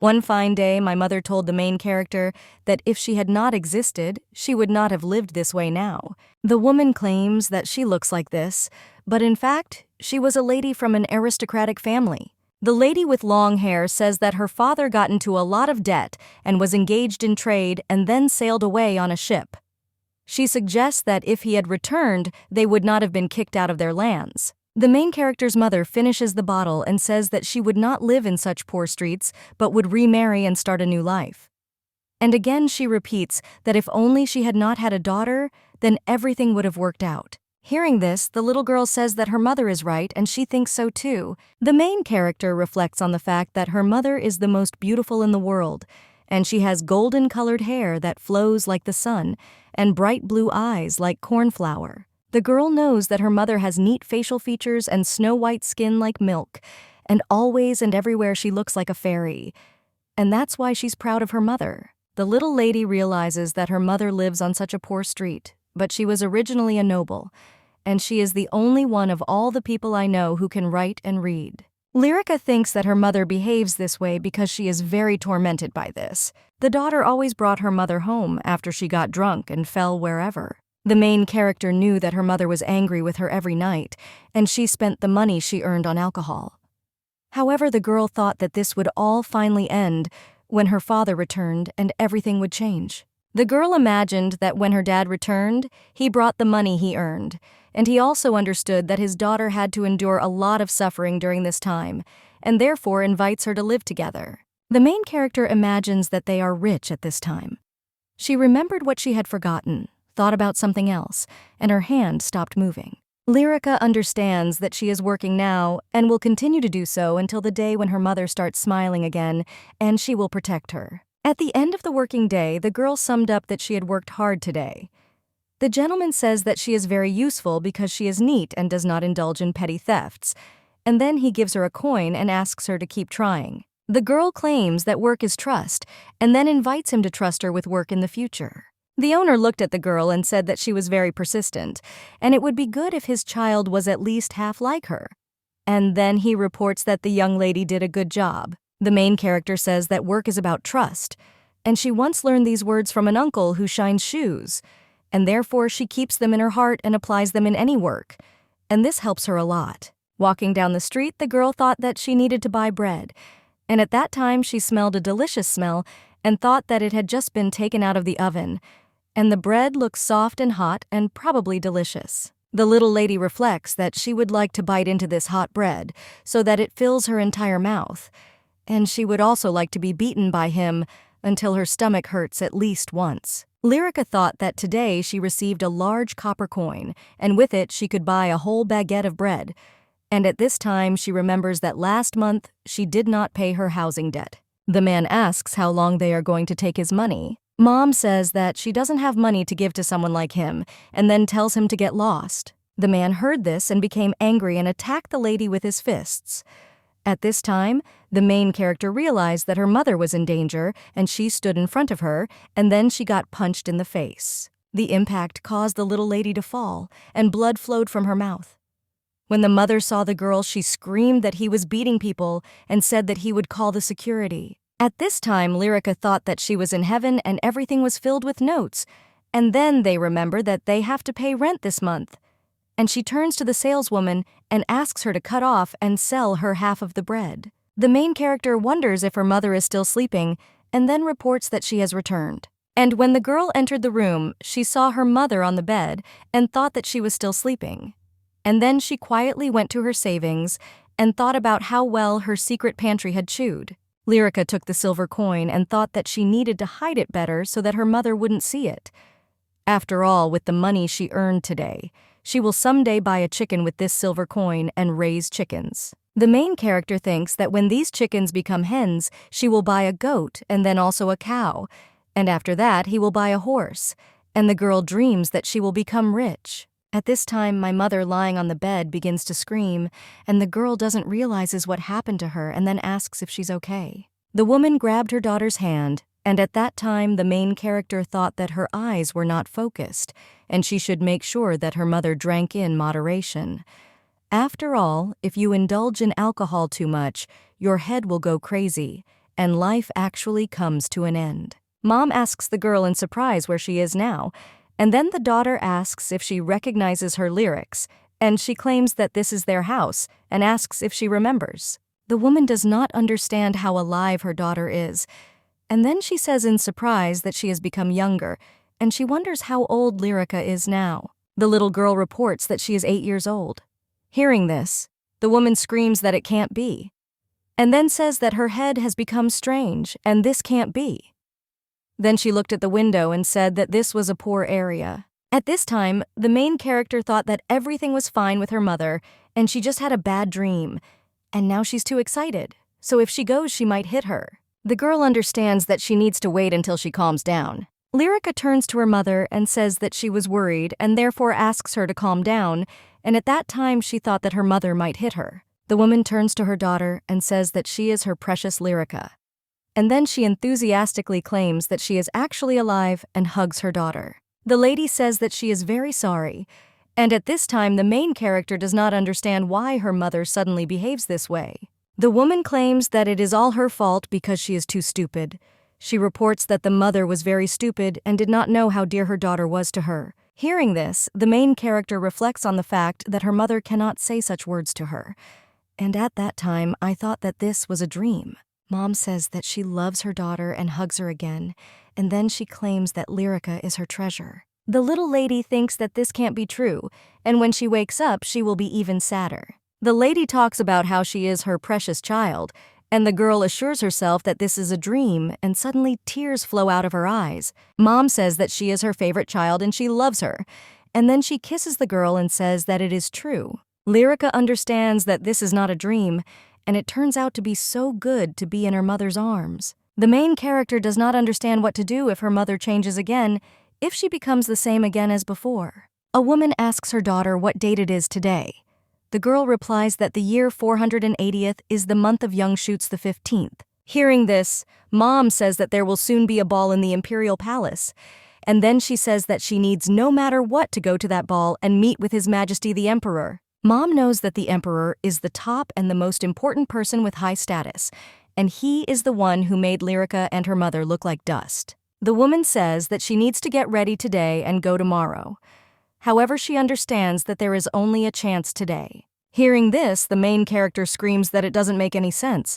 One fine day, my mother told the main character that if she had not existed, she would not have lived this way now. The woman claims that she looks like this, but in fact, she was a lady from an aristocratic family. The lady with long hair says that her father got into a lot of debt and was engaged in trade and then sailed away on a ship. She suggests that if he had returned, they would not have been kicked out of their lands. The main character's mother finishes the bottle and says that she would not live in such poor streets, but would remarry and start a new life. And again she repeats that if only she had not had a daughter, then everything would have worked out. Hearing this, the little girl says that her mother is right and she thinks so too. The main character reflects on the fact that her mother is the most beautiful in the world, and she has golden-colored hair that flows like the sun and bright blue eyes like cornflower. The girl knows that her mother has neat facial features and snow-white skin like milk, and always and everywhere she looks like a fairy. And that's why she's proud of her mother. The little lady realizes that her mother lives on such a poor street, but she was originally a noble, and she is the only one of all the people I know who can write and read. Lyrica thinks that her mother behaves this way because she is very tormented by this. The daughter always brought her mother home after she got drunk and fell wherever. The main character knew that her mother was angry with her every night, and she spent the money she earned on alcohol. However, the girl thought that this would all finally end when her father returned and everything would change. The girl imagined that when her dad returned, he brought the money he earned, and he also understood that his daughter had to endure a lot of suffering during this time, and therefore invites her to live together. The main character imagines that they are rich at this time. She remembered what she had forgotten, thought about something else, and her hand stopped moving. Lyrica understands that she is working now and will continue to do so until the day when her mother starts smiling again, and she will protect her. At the end of the working day, the girl summed up that she had worked hard today. The gentleman says that she is very useful because she is neat and does not indulge in petty thefts, and then he gives her a coin and asks her to keep trying. The girl claims that work is trust, and then invites him to trust her with work in the future. The owner looked at the girl and said that she was very persistent, and it would be good if his child was at least half like her. And then he reports that the young lady did a good job. The main character says that work is about trust, and she once learned these words from an uncle who shines shoes, and therefore she keeps them in her heart and applies them in any work, and this helps her a lot. Walking down the street, the girl thought that she needed to buy bread, and at that time she smelled a delicious smell and thought that it had just been taken out of the oven, and the bread looked soft and hot and probably delicious. The little lady reflects that she would like to bite into this hot bread so that it fills her entire mouth, and she would also like to be beaten by him until her stomach hurts at least once. Lyrica thought that today she received a large copper coin, and with it she could buy a whole baguette of bread, and at this time she remembers that last month she did not pay her housing debt. The man asks how long they are going to take his money. Mom says that she doesn't have money to give to someone like him, and then tells him to get lost. The man heard this and became angry and attacked the lady with his fists. At this time, the main character realized that her mother was in danger, and she stood in front of her, and then she got punched in the face. The impact caused the little lady to fall, and blood flowed from her mouth. When the mother saw the girl, she screamed that he was beating people and said that he would call the security. At this time, Lyrica thought that she was in heaven and everything was filled with notes, and then they remember that they have to pay rent this month. And she turns to the saleswoman and asks her to cut off and sell her half of the bread. The main character wonders if her mother is still sleeping and then reports that she has returned. And when the girl entered the room, she saw her mother on the bed and thought that she was still sleeping. And then she quietly went to her savings and thought about how well her secret pantry had chewed. Lyrica took the silver coin and thought that she needed to hide it better so that her mother wouldn't see it. After all, with the money she earned today, she will someday buy a chicken with this silver coin and raise chickens. The main character thinks that when these chickens become hens, she will buy a goat and then also a cow, and after that he will buy a horse, and the girl dreams that she will become rich. At this time, my mother lying on the bed begins to scream, and the girl doesn't realize what happened to her and then asks if she's okay. The woman grabbed her daughter's hand, and at that time the main character thought that her eyes were not focused, and she should make sure that her mother drank in moderation. After all, if you indulge in alcohol too much, your head will go crazy, and life actually comes to an end. Mom asks the girl in surprise where she is now, and then the daughter asks if she recognizes her lyrics, and she claims that this is their house and asks if she remembers. The woman does not understand how alive her daughter is, and then she says in surprise that she has become younger, and she wonders how old Lyrica is now. The little girl reports that she is 8 years old. Hearing this, the woman screams that it can't be, and then says that her head has become strange and this can't be. Then she looked at the window and said that this was a poor area. At this time, the main character thought that everything was fine with her mother and she just had a bad dream, and now she's too excited, so if she goes she might hit her. The girl understands that she needs to wait until she calms down. Lyrica turns to her mother and says that she was worried and therefore asks her to calm down, and at that time she thought that her mother might hit her. The woman turns to her daughter and says that she is her precious Lyrica. And then she enthusiastically claims that she is actually alive and hugs her daughter. The lady says that she is very sorry, and at this time the main character does not understand why her mother suddenly behaves this way. The woman claims that it is all her fault because she is too stupid. She reports that the mother was very stupid and did not know how dear her daughter was to her. Hearing this, the main character reflects on the fact that her mother cannot say such words to her. And at that time, I thought that this was a dream. Mom says that she loves her daughter and hugs her again, and then she claims that Lyrica is her treasure. The little lady thinks that this can't be true, and when she wakes up, she will be even sadder. The lady talks about how she is her precious child, and the girl assures herself that this is a dream, and suddenly tears flow out of her eyes. Mom says that she is her favorite child and she loves her, and then she kisses the girl and says that it is true. Lyrica understands that this is not a dream, and it turns out to be so good to be in her mother's arms. The main character does not understand what to do if her mother changes again, if she becomes the same again as before. A woman asks her daughter what date it is today. The girl replies that the year 480th is the month of young shoots the 15th. Hearing this, Mom says that there will soon be a ball in the imperial palace, and then she says that she needs no matter what to go to that ball and meet with His Majesty the Emperor. Mom knows that the Emperor is the top and the most important person with high status, and he is the one who made Lyrica and her mother look like dust. The woman says that she needs to get ready today and go tomorrow. However, she understands that there is only a chance today. Hearing this, the main character screams that it doesn't make any sense,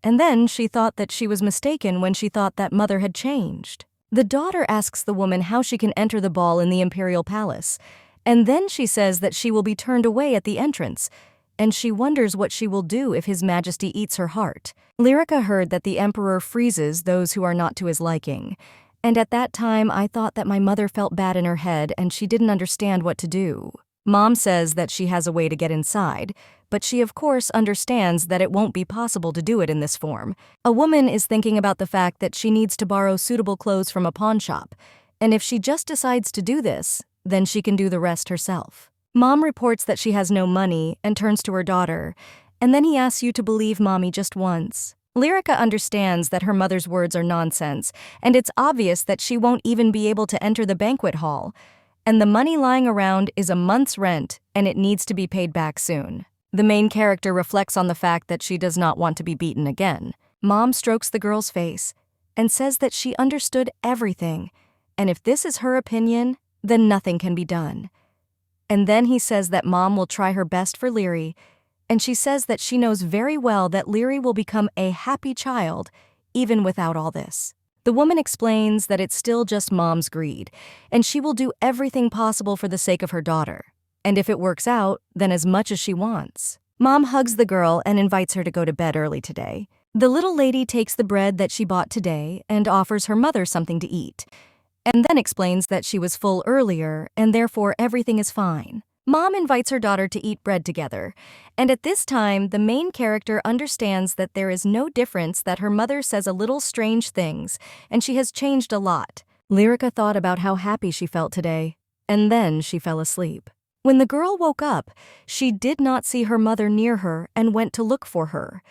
and then she thought that she was mistaken when she thought that mother had changed. The daughter asks the woman how she can enter the ball in the imperial palace, and then she says that she will be turned away at the entrance, and she wonders what she will do if His Majesty eats her heart. Lyrica heard that the Emperor freezes those who are not to his liking, and at that time I thought that my mother felt bad in her head and she didn't understand what to do. Mom says that she has a way to get inside, but she of course understands that it won't be possible to do it in this form. A woman is thinking about the fact that she needs to borrow suitable clothes from a pawn shop, and if she just decides to do this, then she can do the rest herself. Mom reports that she has no money and turns to her daughter, and then he asks you to believe Mommy just once. Lyrica understands that her mother's words are nonsense, and it's obvious that she won't even be able to enter the banquet hall, and the money lying around is a month's rent, and it needs to be paid back soon. The main character reflects on the fact that she does not want to be beaten again. Mom strokes the girl's face and says that she understood everything, and if this is her opinion, then nothing can be done. And then he says that Mom will try her best for Lyri, and she says that she knows very well that Lyri will become a happy child, even without all this. The woman explains that it's still just Mom's greed, and she will do everything possible for the sake of her daughter. And if it works out, then as much as she wants. Mom hugs the girl and invites her to go to bed early today. The little lady takes the bread that she bought today and offers her mother something to eat, and then explains that she was full earlier and therefore everything is fine. Mom invites her daughter to eat bread together, and at this time, the main character understands that there is no difference, that her mother says a little strange things, and she has changed a lot. Lyrica thought about how happy she felt today, and then she fell asleep. When the girl woke up, she did not see her mother near her and went to look for her.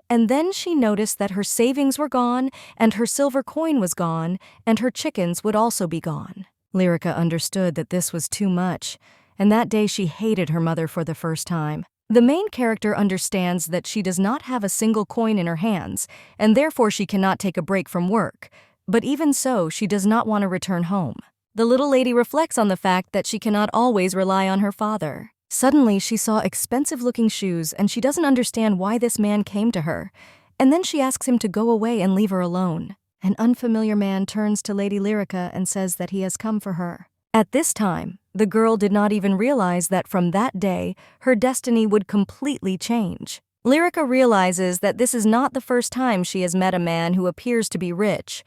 And then she noticed that her savings were gone, and her silver coin was gone, and her chickens would also be gone. Lyrica understood that this was too much, and that day she hated her mother for the first time. The main character understands that she does not have a single coin in her hands, and therefore she cannot take a break from work. But even so, she does not want to return home. The little lady reflects on the fact that she cannot always rely on her father. Suddenly, she saw expensive-looking shoes, and she doesn't understand why this man came to her. And then she asks him to go away and leave her alone. An unfamiliar man turns to Lady Lyrica and says that he has come for her. At this time, the girl did not even realize that from that day, her destiny would completely change. Lyrica realizes that this is not the first time she has met a man who appears to be rich,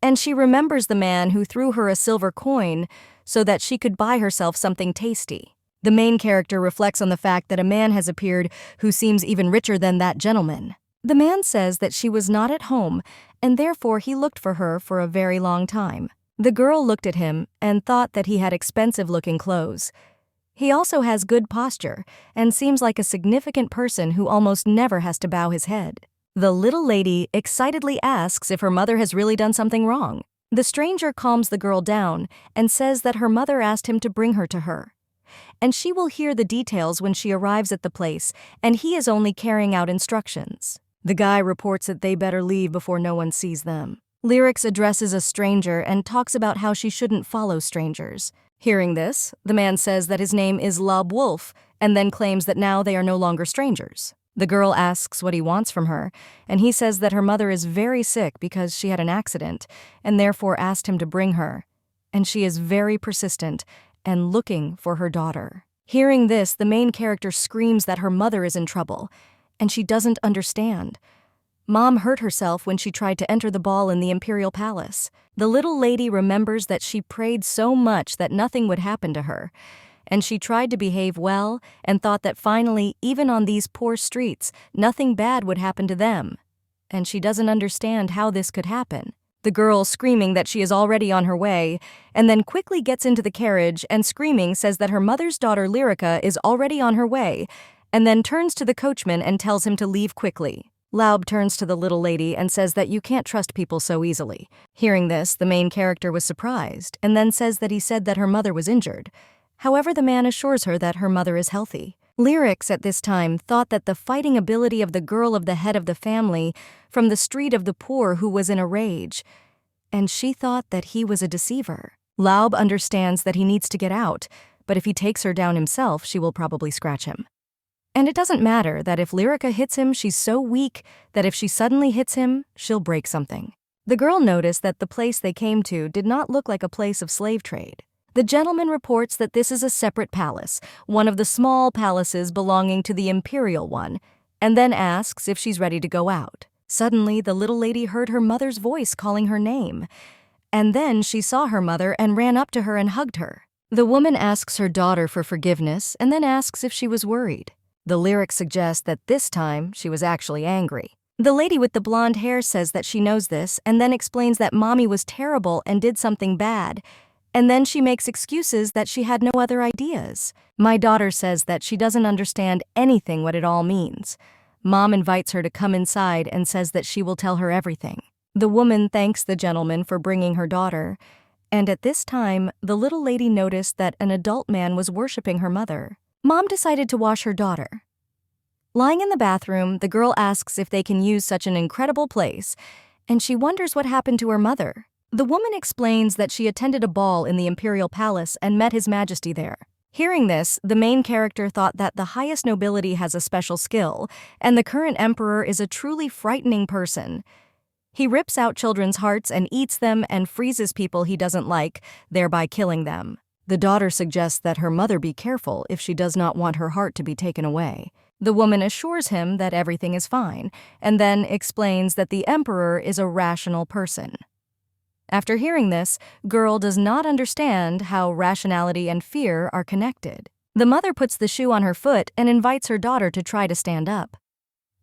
and she remembers the man who threw her a silver coin so that she could buy herself something tasty. The main character reflects on the fact that a man has appeared who seems even richer than that gentleman. The man says that she was not at home, and therefore he looked for her for a very long time. The girl looked at him and thought that he had expensive-looking clothes. He also has good posture and seems like a significant person who almost never has to bow his head. The little lady excitedly asks if her mother has really done something wrong. The stranger calms the girl down and says that her mother asked him to bring her to her, and she will hear the details when she arrives at the place, and he is only carrying out instructions. The guy reports that they better leave before no one sees them. Lyrics addresses a stranger and talks about how she shouldn't follow strangers. Hearing this, the man says that his name is Lob Wolf, and then claims that now they are no longer strangers. The girl asks what he wants from her, and he says that her mother is very sick because she had an accident, and therefore asked him to bring her. And she is very persistent and looking for her daughter. Hearing this, the main character screams that her mother is in trouble, and she doesn't understand. Mom hurt herself when she tried to enter the ball in the imperial palace. The little lady remembers that she prayed so much that nothing would happen to her, and she tried to behave well and thought that finally, even on these poor streets, nothing bad would happen to them. And she doesn't understand how this could happen. The girl, screaming that she is already on her way, and then quickly gets into the carriage and screaming says that her mother's daughter Lyrica is already on her way, and then turns to the coachman and tells him to leave quickly. Laub turns to the little lady and says that you can't trust people so easily. Hearing this, the main character was surprised, and then says that he said that her mother was injured. However, the man assures her that her mother is healthy. Lyrics at this time thought that the fighting ability of the girl of the head of the family from the street of the poor who was in a rage, and she thought that he was a deceiver. Laub understands that he needs to get out, but if he takes her down himself, she will probably scratch him. And it doesn't matter that if Lyrica hits him, she's so weak that if she suddenly hits him, she'll break something. The girl noticed that the place they came to did not look like a place of slave trade. The gentleman reports that this is a separate palace, one of the small palaces belonging to the imperial one, and then asks if she's ready to go out. Suddenly, the little lady heard her mother's voice calling her name, and then she saw her mother and ran up to her and hugged her. The woman asks her daughter for forgiveness and then asks if she was worried. The lyrics suggest that this time she was actually angry. The lady with the blonde hair says that she knows this and then explains that mommy was terrible and did something bad, and then she makes excuses that she had no other ideas. My daughter says that she doesn't understand anything what it all means. Mom invites her to come inside and says that she will tell her everything. The woman thanks the gentleman for bringing her daughter, and at this time, the little lady noticed that an adult man was worshiping her mother. Mom decided to wash her daughter. Lying in the bathroom, the girl asks if they can use such an incredible place, and she wonders what happened to her mother. The woman explains that she attended a ball in the imperial palace and met His Majesty there. Hearing this, the main character thought that the highest nobility has a special skill, and the current emperor is a truly frightening person. He rips out children's hearts and eats them and freezes people he doesn't like, thereby killing them. The daughter suggests that her mother be careful if she does not want her heart to be taken away. The woman assures him that everything is fine, and then explains that the emperor is a rational person. After hearing this, girl does not understand how rationality and fear are connected. The mother puts the shoe on her foot and invites her daughter to try to stand up.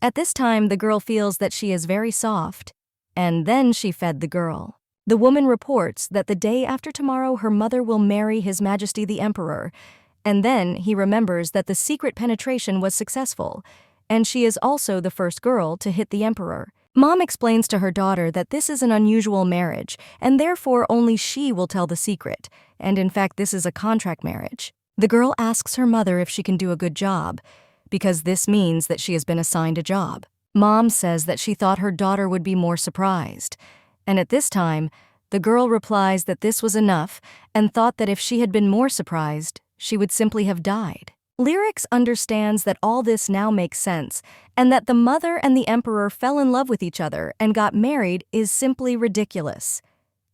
At this time, the girl feels that she is very soft, and then she fed the girl. The woman reports that the day after tomorrow her mother will marry His Majesty the Emperor, and then he remembers that the secret penetration was successful, and she is also the first girl to hit the Emperor. Mom explains to her daughter that this is an unusual marriage, and therefore only she will tell the secret, and in fact this is a contract marriage. The girl asks her mother if she can do a good job. because this means that she has been assigned a job. Mom says that she thought her daughter would be more surprised, and at this time, the girl replies that this was enough and thought that if she had been more surprised, she would simply have died. Lyrics understands that all this now makes sense, and that the mother and the emperor fell in love with each other and got married is simply ridiculous.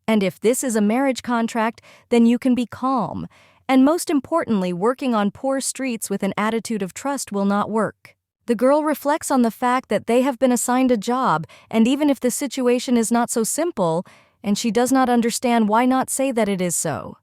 And if this is a marriage contract, then you can be calm. And most importantly, working on poor streets with an attitude of trust will not work. The girl reflects on the fact that they have been assigned a job, and even if the situation is not so simple, and she does not understand why not say that it is so.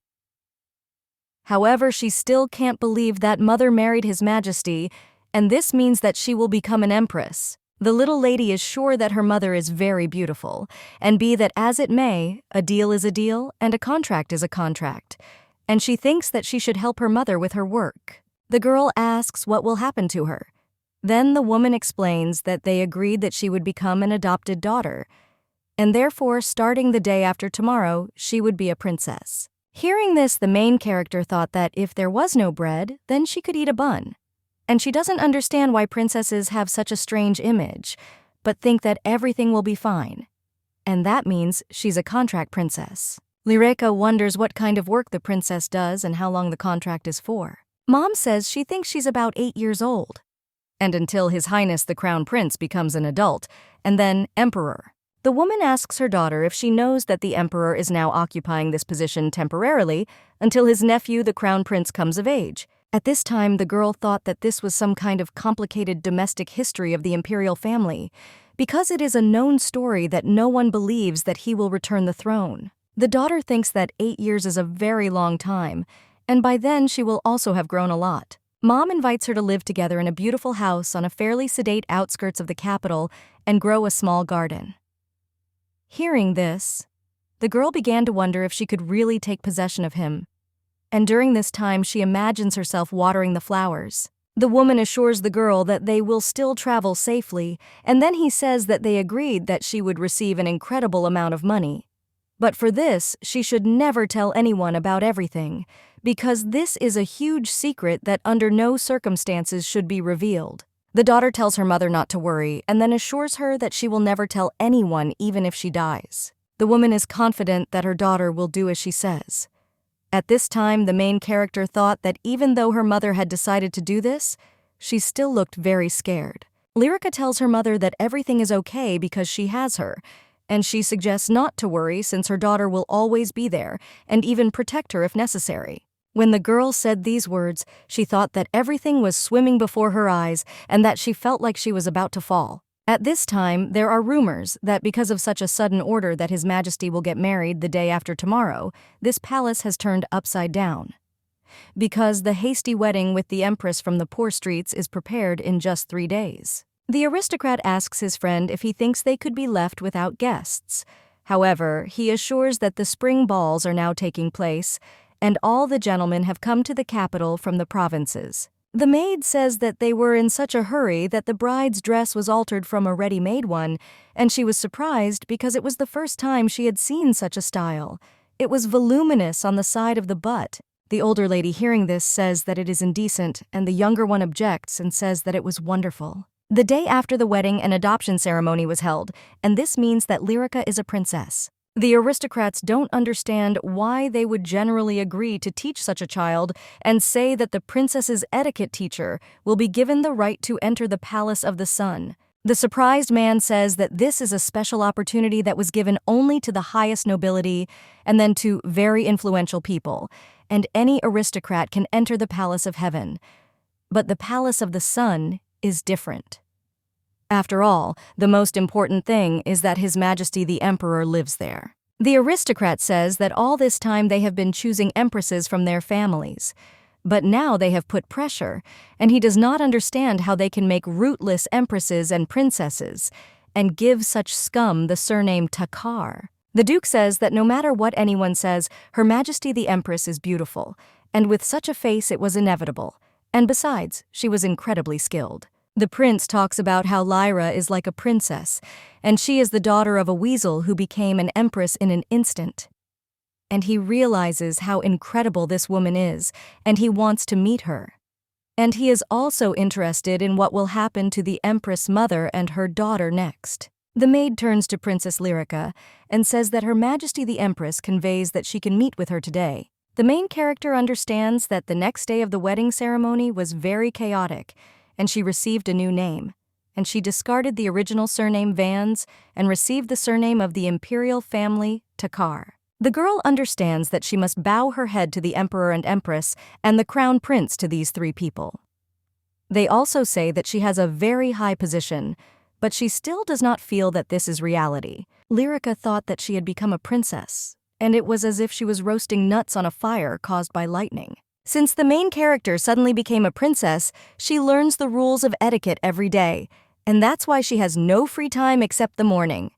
However, she still can't believe that mother married His Majesty, and this means that she will become an empress. The little lady is sure that her mother is very beautiful, and be that as it may, a deal is a deal and a contract is a contract, and she thinks that she should help her mother with her work. The girl asks what will happen to her. Then the woman explains that they agreed that she would become an adopted daughter, and therefore, starting the day after tomorrow, she would be a princess. Hearing this, the main character thought that if there was no bread, then she could eat a bun. And she doesn't understand why princesses have such a strange image, but think that everything will be fine. And that means she's a contract princess. Lyrica wonders what kind of work the princess does and how long the contract is for. Mom says she thinks she's about 8 years old. And until His Highness the Crown Prince becomes an adult, and then emperor. The woman asks her daughter if she knows that the emperor is now occupying this position temporarily until his nephew, the crown prince, comes of age. At this time, the girl thought that this was some kind of complicated domestic history of the imperial family, because it is a known story that no one believes that he will return the throne. The daughter thinks that 8 years is a very long time, and by then she will also have grown a lot. Mom invites her to live together in a beautiful house on a fairly sedate outskirts of the capital and grow a small garden. Hearing this, the girl began to wonder if she could really take possession of him, and during this time she imagines herself watering the flowers. The woman assures the girl that they will still travel safely, and then he says that they agreed that she would receive an incredible amount of money. But for this, she should never tell anyone about everything, because this is a huge secret that under no circumstances should be revealed. The daughter tells her mother not to worry and then assures her that she will never tell anyone even if she dies. The woman is confident that her daughter will do as she says. At this time, the main character thought that even though her mother had decided to do this, she still looked very scared. Lyrica tells her mother that everything is okay because she has her, and she suggests not to worry since her daughter will always be there and even protect her if necessary. When the girl said these words, she thought that everything was swimming before her eyes and that she felt like she was about to fall. At this time, there are rumors that because of such a sudden order that His Majesty will get married the day after tomorrow, this palace has turned upside down. Because the hasty wedding with the empress from the poor streets is prepared in just 3 days. The aristocrat asks his friend if he thinks they could be left without guests. However, he assures that the spring balls are now taking place, and all the gentlemen have come to the capital from the provinces. The maid says that they were in such a hurry that the bride's dress was altered from a ready-made one, and she was surprised because it was the first time she had seen such a style. It was voluminous on the side of the butt. The older lady hearing this says that it is indecent, and the younger one objects and says that it was wonderful. The day after the wedding, an adoption ceremony was held, and this means that Lyrica is a princess. The aristocrats don't understand why they would generally agree to teach such a child and say that the princess's etiquette teacher will be given the right to enter the palace of the sun. The surprised man says that this is a special opportunity that was given only to the highest nobility and then to very influential people, and any aristocrat can enter the palace of heaven. But the palace of the sun is different. After all, the most important thing is that His Majesty the Emperor lives there. The aristocrat says that all this time they have been choosing empresses from their families, but now they have put pressure, and he does not understand how they can make rootless empresses and princesses, and give such scum the surname Takar. The Duke says that no matter what anyone says, Her Majesty the Empress is beautiful, and with such a face it was inevitable, and besides, she was incredibly skilled. The prince talks about how Lyra is like a princess, and she is the daughter of a weasel who became an empress in an instant. And he realizes how incredible this woman is, and he wants to meet her. And he is also interested in what will happen to the Empress mother and her daughter next. The maid turns to Princess Lyrica and says that Her Majesty the Empress conveys that she can meet with her today. The main character understands that the next day of the wedding ceremony was very chaotic, and she received a new name. And she discarded the original surname Vans and received the surname of the imperial family, Takar. The girl understands that she must bow her head to the emperor and empress and the crown prince to these three people. They also say that she has a very high position, but she still does not feel that this is reality. Lyrica thought that she had become a princess, and it was as if she was roasting nuts on a fire caused by lightning. Since the main character suddenly became a princess, she learns the rules of etiquette every day, and that's why she has no free time except the morning.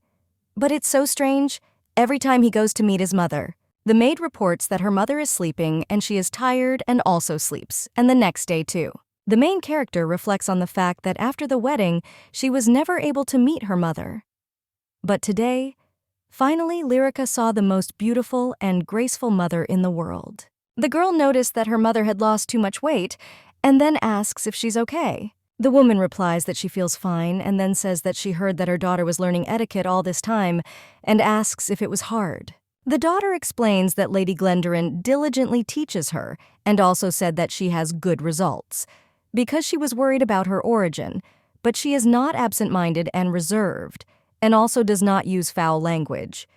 But it's so strange. Every time he goes to meet his mother, the maid reports that her mother is sleeping and she is tired and also sleeps, and the next day too. The main character reflects on the fact that after the wedding, she was never able to meet her mother. But today, finally Lyrica saw the most beautiful and graceful mother in the world. The girl noticed that her mother had lost too much weight and then asks if she's okay. The woman replies that she feels fine and then says that she heard that her daughter was learning etiquette all this time and asks if it was hard. The daughter explains that Lady Glendoran diligently teaches her and also said that she has good results because she was worried about her origin, but she is not absent-minded and reserved and also does not use foul language.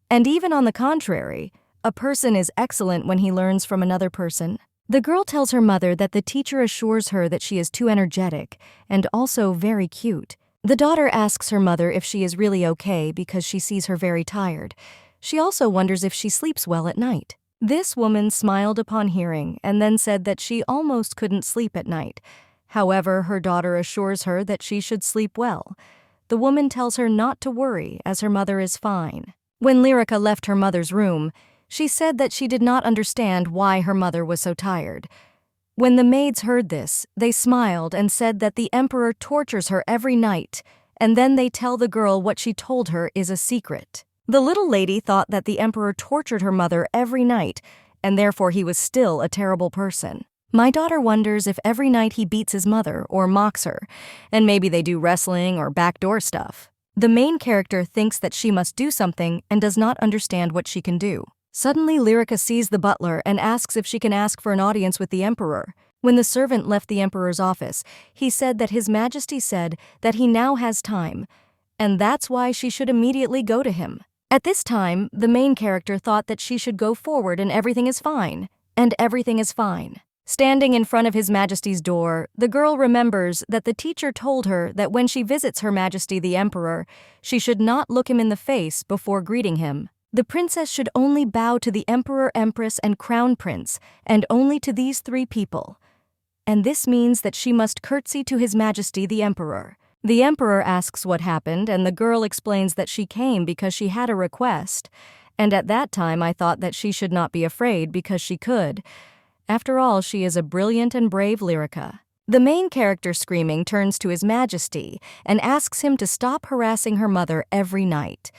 And even on the contrary, a person is excellent when he learns from another person. The girl tells her mother that the teacher assures her that she is too energetic and also very cute. The daughter asks her mother if she is really okay because she sees her very tired. She also wonders if she sleeps well at night. This woman smiled upon hearing and then said that she almost couldn't sleep at night. However, her daughter assures her that she should sleep well. The woman tells her not to worry as her mother is fine. When Lyrica left her mother's room, she said that she did not understand why her mother was so tired. When the maids heard this, they smiled and said that the emperor tortures her every night, and then they tell the girl what she told her is a secret. The little lady thought that the emperor tortured her mother every night, and therefore he was still a terrible person. My daughter wonders if every night he beats his mother or mocks her, and maybe they do wrestling or backdoor stuff. The main character thinks that she must do something and does not understand what she can do. Suddenly, Lyrica sees the butler and asks if she can ask for an audience with the emperor. When the servant left the emperor's office, he said that His Majesty said that he now has time, and that's why she should immediately go to him. At this time, the main character thought that she should go forward and everything is fine. And everything is fine. Standing in front of His Majesty's door, the girl remembers that the teacher told her that when she visits Her Majesty the Emperor, she should not look him in the face before greeting him. The princess should only bow to the emperor, empress, and crown prince, and only to these three people. And this means that she must curtsy to His Majesty the Emperor. The emperor asks what happened, and the girl explains that she came because she had a request. And at that time I thought that she should not be afraid because she could. After all, she is a brilliant and brave Lyrica. The main character screaming turns to His Majesty and asks him to stop harassing her mother every night.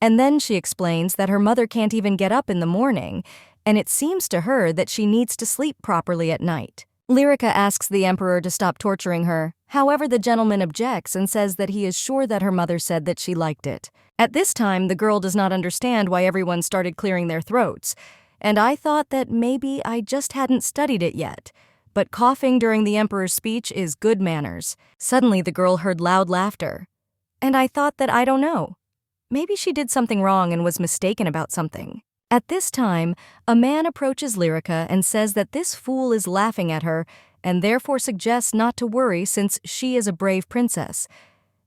And then she explains that her mother can't even get up in the morning, and it seems to her that she needs to sleep properly at night. Lyrica asks the emperor to stop torturing her. However, the gentleman objects and says that he is sure that her mother said that she liked it. At this time, the girl does not understand why everyone started clearing their throats, and I thought that maybe I just hadn't studied it yet. But coughing during the emperor's speech is good manners. Suddenly, the girl heard loud laughter, and I thought that I don't know. Maybe she did something wrong and was mistaken about something. At this time, a man approaches Lyrica and says that this fool is laughing at her and therefore suggests not to worry since she is a brave princess.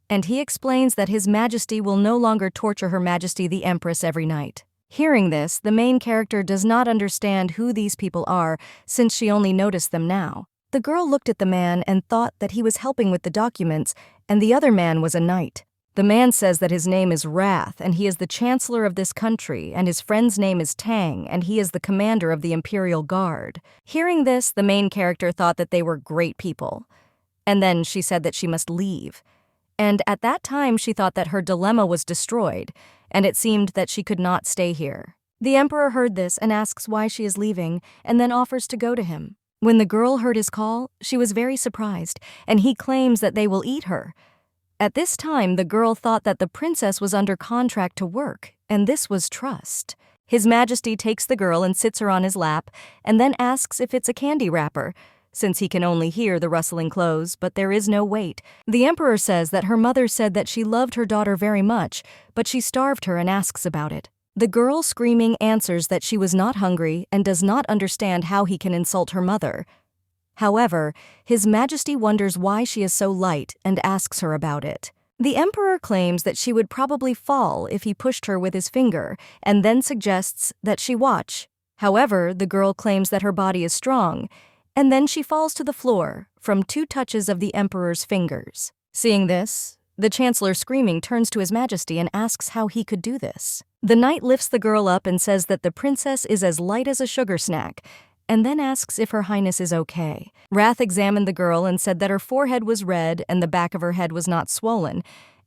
And he explains that His Majesty will no longer torture Her Majesty the Empress every night. Hearing this, the main character does not understand who these people are since she only noticed them now. The girl looked at the man and thought that he was helping with the documents, and the other man was a knight. The man says that his name is Wrath, and he is the chancellor of this country, and his friend's name is Tang, and he is the commander of the Imperial Guard. Hearing this, the main character thought that they were great people. And then she said that she must leave. And at that time, she thought that her dilemma was destroyed, and it seemed that she could not stay here. The emperor heard this and asks why she is leaving, and then offers to go to him. When the girl heard his call, she was very surprised, and he claims that they will eat her. At this time, the girl thought that the princess was under contract to work, and this was trust. His Majesty takes the girl and sits her on his lap, and then asks if it's a candy wrapper, since he can only hear the rustling clothes, but there is no weight. The emperor says that her mother said that she loved her daughter very much, but she starved her and asks about it. The girl, screaming, answers that she was not hungry and does not understand how he can insult her mother. However, His Majesty wonders why she is so light and asks her about it. The emperor claims that she would probably fall if he pushed her with his finger, and then suggests that she watch. However, the girl claims that her body is strong, and then she falls to the floor from 2 touches of the emperor's fingers. Seeing this, the chancellor, screaming, turns to His Majesty and asks how he could do this. The knight lifts the girl up and says that the princess is as light as a sugar snack, and then asks if Her Highness is okay. Wrath examined the girl and said that her forehead was red and the back of her head was not swollen,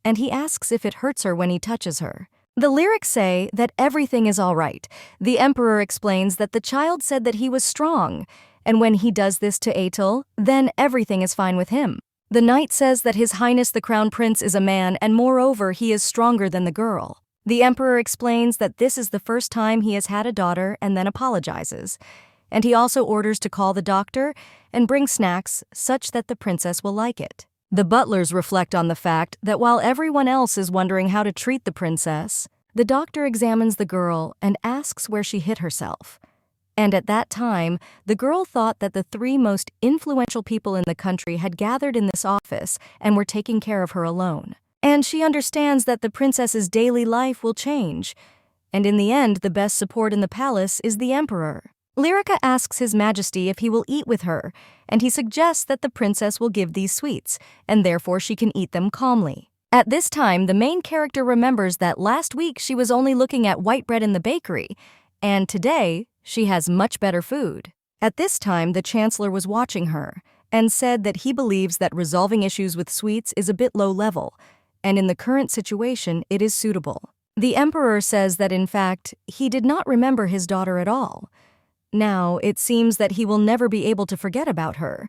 and he asks if it hurts her when he touches her. The lyrics say that everything is all right. The emperor explains that the child said that he was strong, and when he does this to Atel, then everything is fine with him. The knight says that His Highness the Crown Prince is a man, and moreover he is stronger than the girl. The emperor explains that this is the first time he has had a daughter and then apologizes. And he also orders to call the doctor and bring snacks such that the princess will like it. The butlers reflect on the fact that while everyone else is wondering how to treat the princess, the doctor examines the girl and asks where she hit herself. And at that time, the girl thought that the 3 most influential people in the country had gathered in this office and were taking care of her alone. And she understands that the princess's daily life will change. And in the end, the best support in the palace is the emperor. Lyrica asks His Majesty if he will eat with her, and he suggests that the princess will give these sweets, and therefore she can eat them calmly. At this time, the main character remembers that last week she was only looking at white bread in the bakery, and today she has much better food. At this time, the chancellor was watching her, and said that he believes that resolving issues with sweets is a bit low level, and in the current situation it is suitable. The emperor says that in fact, he did not remember his daughter at all. Now, it seems that he will never be able to forget about her,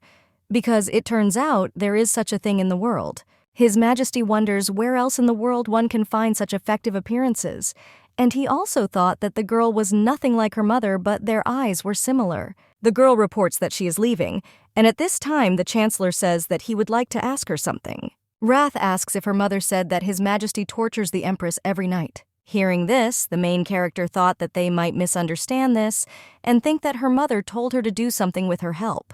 because it turns out there is such a thing in the world. His Majesty wonders where else in the world one can find such effective appearances, and he also thought that the girl was nothing like her mother, but their eyes were similar. The girl reports that she is leaving, and at this time the chancellor says that he would like to ask her something. Wrath asks if her mother said that His Majesty tortures the empress every night. Hearing this, the main character thought that they might misunderstand this and think that her mother told her to do something with her help.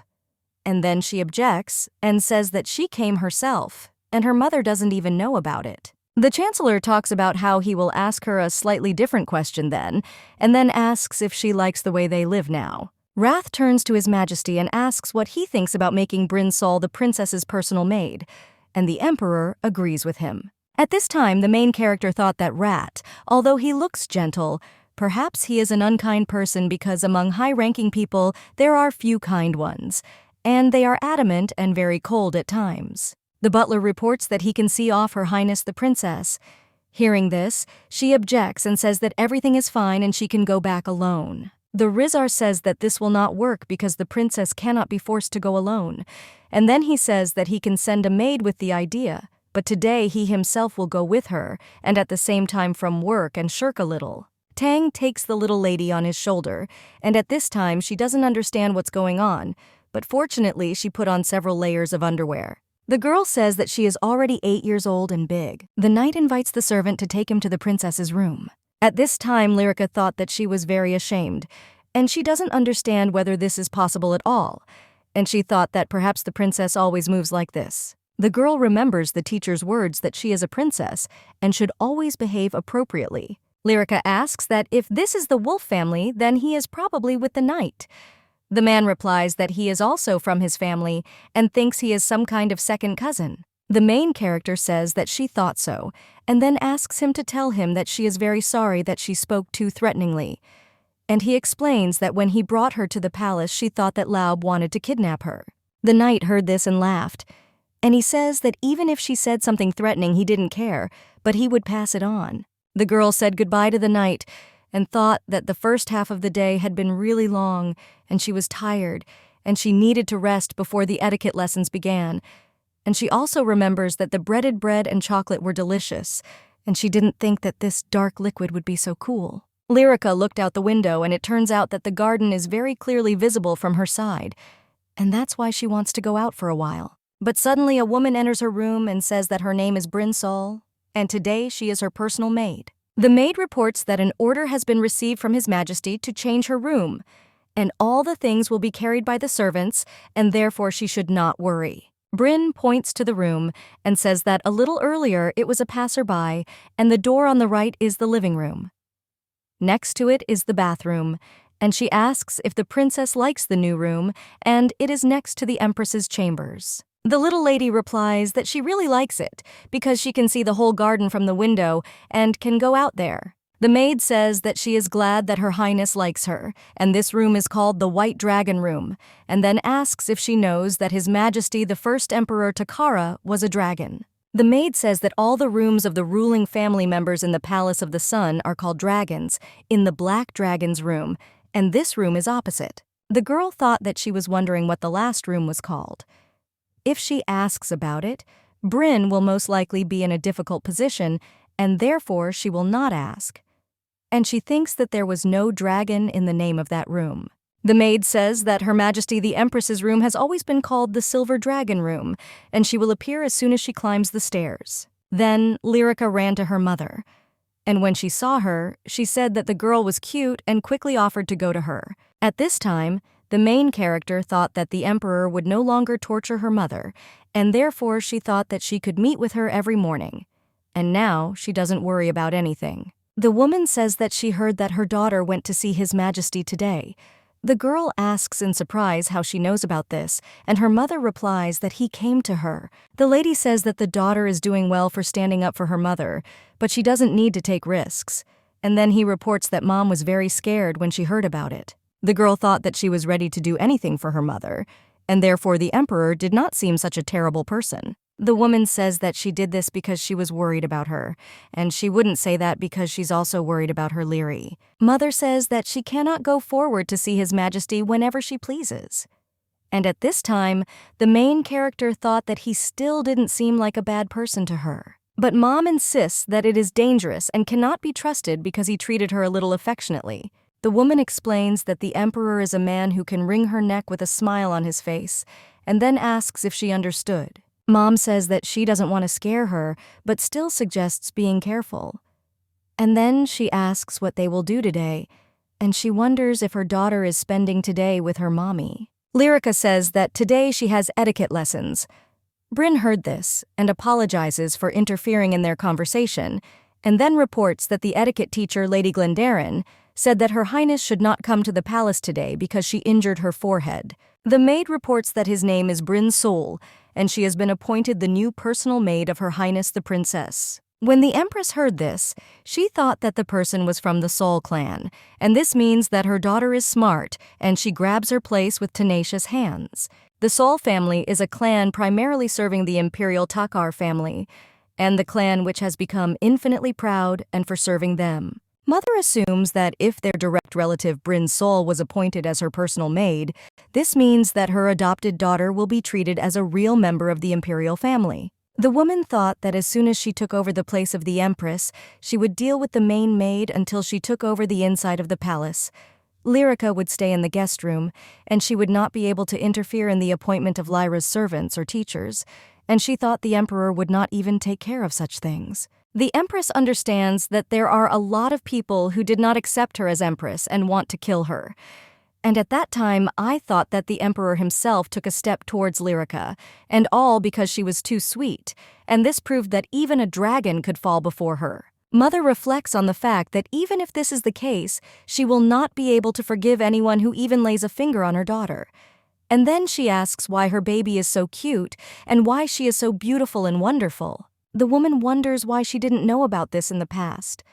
And then she objects and says that she came herself, and her mother doesn't even know about it. The chancellor talks about how he will ask her a slightly different question then, and then asks if she likes the way they live now. Wrath turns to His Majesty and asks what he thinks about making Bryn Sol the princess's personal maid, and the emperor agrees with him. At this time, the main character thought that Rat, although he looks gentle, perhaps he is an unkind person because among high-ranking people there are few kind ones, and they are adamant and very cold at times. The butler reports that he can see off Her Highness the Princess. Hearing this, she objects and says that everything is fine and she can go back alone. The Rizar says that this will not work because the princess cannot be forced to go alone, and then he says that he can send a maid with the idea. But today he himself will go with her, and at the same time from work and shirk a little. Tang takes the little lady on his shoulder, and at this time she doesn't understand what's going on, but fortunately she put on several layers of underwear. The girl says that she is already 8 years old and big. The knight invites the servant to take him to the princess's room. At this time, Lyrica thought that she was very ashamed, and she doesn't understand whether this is possible at all, and she thought that perhaps the princess always moves like this. The girl remembers the teacher's words that she is a princess and should always behave appropriately. Lyrica asks that if this is the wolf family, then he is probably with the knight. The man replies that he is also from his family and thinks he is some kind of second cousin. The main character says that she thought so, and then asks him to tell him that she is very sorry that she spoke too threateningly. And he explains that when he brought her to the palace, she thought that Laub wanted to kidnap her. The knight heard this and laughed. And he says that even if she said something threatening, he didn't care, but he would pass it on. The girl said goodbye to the knight and thought that the first half of the day had been really long and she was tired, and she needed to rest before the etiquette lessons began. And she also remembers that the breaded bread and chocolate were delicious, and she didn't think that this dark liquid would be so cool. Lyrica looked out the window, and it turns out that the garden is very clearly visible from her side, and that's why she wants to go out for a while. But suddenly a woman enters her room and says that her name is Bryn Sol, and today she is her personal maid. The maid reports that an order has been received from His Majesty to change her room, and all the things will be carried by the servants, and therefore she should not worry. Bryn points to the room and says that a little earlier it was a passerby, and the door on the right is the living room. Next to it is the bathroom, and she asks if the princess likes the new room, and it is next to the Empress's chambers. The little lady replies that she really likes it because she can see the whole garden from the window and can go out there. The maid says that she is glad that Her Highness likes her, and this room is called the White Dragon Room, and then asks if she knows that His Majesty the First Emperor Takara was a dragon. The maid says that all the rooms of the ruling family members in the Palace of the Sun are called dragons, in the Black Dragon's room, and this room is opposite. The girl thought that she was wondering what the last room was called. If she asks about it, Bryn will most likely be in a difficult position, and therefore she will not ask. And she thinks that there was no dragon in the name of that room. The maid says that Her Majesty the Empress's room has always been called the Silver Dragon Room, and she will appear as soon as she climbs the stairs. Then Lyrica ran to her mother, and when she saw her, she said that the girl was cute and quickly offered to go to her. At this time, the main character thought that the Emperor would no longer torture her mother, and therefore she thought that she could meet with her every morning. And now she doesn't worry about anything. The woman says that she heard that her daughter went to see His Majesty today. The girl asks in surprise how she knows about this, and her mother replies that he came to her. The lady says that the daughter is doing well for standing up for her mother, but she doesn't need to take risks. And then he reports that Mom was very scared when she heard about it. The girl thought that she was ready to do anything for her mother, and therefore the Emperor did not seem such a terrible person. The woman says that she did this because she was worried about her, and she wouldn't say that because she's also worried about her Lyri. Mother says that she cannot go forward to see His Majesty whenever she pleases. And at this time, the main character thought that he still didn't seem like a bad person to her. But Mom insists that it is dangerous and cannot be trusted because he treated her a little affectionately. The woman explains that the Emperor is a man who can wring her neck with a smile on his face, and then asks if she understood. Mom says that she doesn't want to scare her, but still suggests being careful. And then she asks what they will do today, and she wonders if her daughter is spending today with her mommy. Lyrica says that today she has etiquette lessons. Bryn heard this and apologizes for interfering in their conversation, and then reports that the etiquette teacher, Lady Glendarren, said that Her Highness should not come to the palace today because she injured her forehead. The maid reports that his name is Bryn Sol, and she has been appointed the new personal maid of Her Highness the Princess. When the Empress heard this, she thought that the person was from the Sol clan, and this means that her daughter is smart, and she grabs her place with tenacious hands. The Sol family is a clan primarily serving the imperial Takar family, and the clan which has become infinitely proud and for serving them. Mother assumes that if their direct relative Bryn Sol was appointed as her personal maid, this means that her adopted daughter will be treated as a real member of the imperial family. The woman thought that as soon as she took over the place of the Empress, she would deal with the main maid until she took over the inside of the palace. Lyrica would stay in the guest room, and she would not be able to interfere in the appointment of Lyra's servants or teachers, and she thought the Emperor would not even take care of such things. The Empress understands that there are a lot of people who did not accept her as Empress and want to kill her. And at that time, I thought that the Emperor himself took a step towards Lyrica, and all because she was too sweet, and this proved that even a dragon could fall before her. Mother reflects on the fact that even if this is the case, she will not be able to forgive anyone who even lays a finger on her daughter. And then she asks why her baby is so cute and why she is so beautiful and wonderful. The woman wonders why she didn't know about this in the past,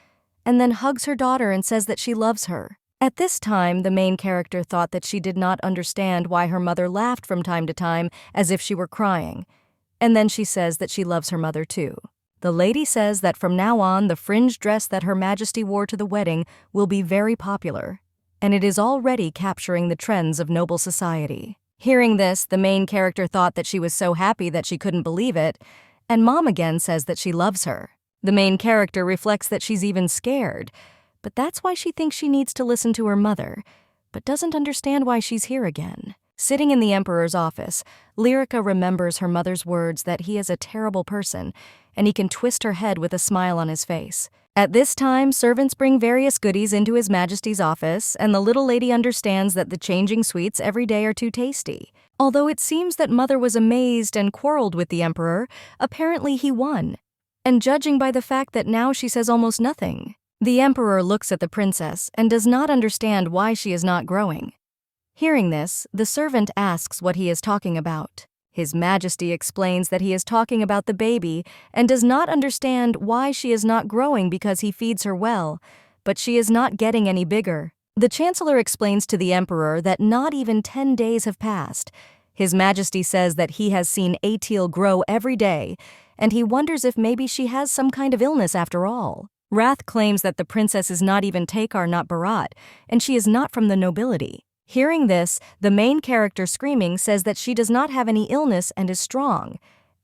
and then hugs her daughter and says that she loves her. At this time, the main character thought that she did not understand why her mother laughed from time to time as if she were crying, and then she says that she loves her mother too. The lady says that from now on, the fringe dress that Her Majesty wore to the wedding will be very popular, and it is already capturing the trends of noble society. Hearing this, the main character thought that she was so happy that she couldn't believe it, and Mom again says that she loves her. The main character reflects that she's even scared, but that's why she thinks she needs to listen to her mother, but doesn't understand why she's here again. Sitting in the Emperor's office, Lyrica remembers her mother's words that he is a terrible person, and he can twist her head with a smile on his face. At this time, servants bring various goodies into His Majesty's office, and the little lady understands that the changing sweets every day are too tasty. Although it seems that Mother was amazed and quarreled with the Emperor, apparently he won. And judging by the fact that now she says almost nothing. The Emperor looks at the princess and does not understand why she is not growing. Hearing this, the servant asks what he is talking about. His Majesty explains that he is talking about the baby and does not understand why she is not growing because he feeds her well, but she is not getting any bigger. The Chancellor explains to the Emperor that not even 10 days have passed. His Majesty says that he has seen Atil grow every day, and he wonders if maybe she has some kind of illness after all. Wrath claims that the princess is not even Takar, not Barat, and she is not from the nobility. Hearing this, the main character screaming says that she does not have any illness and is strong,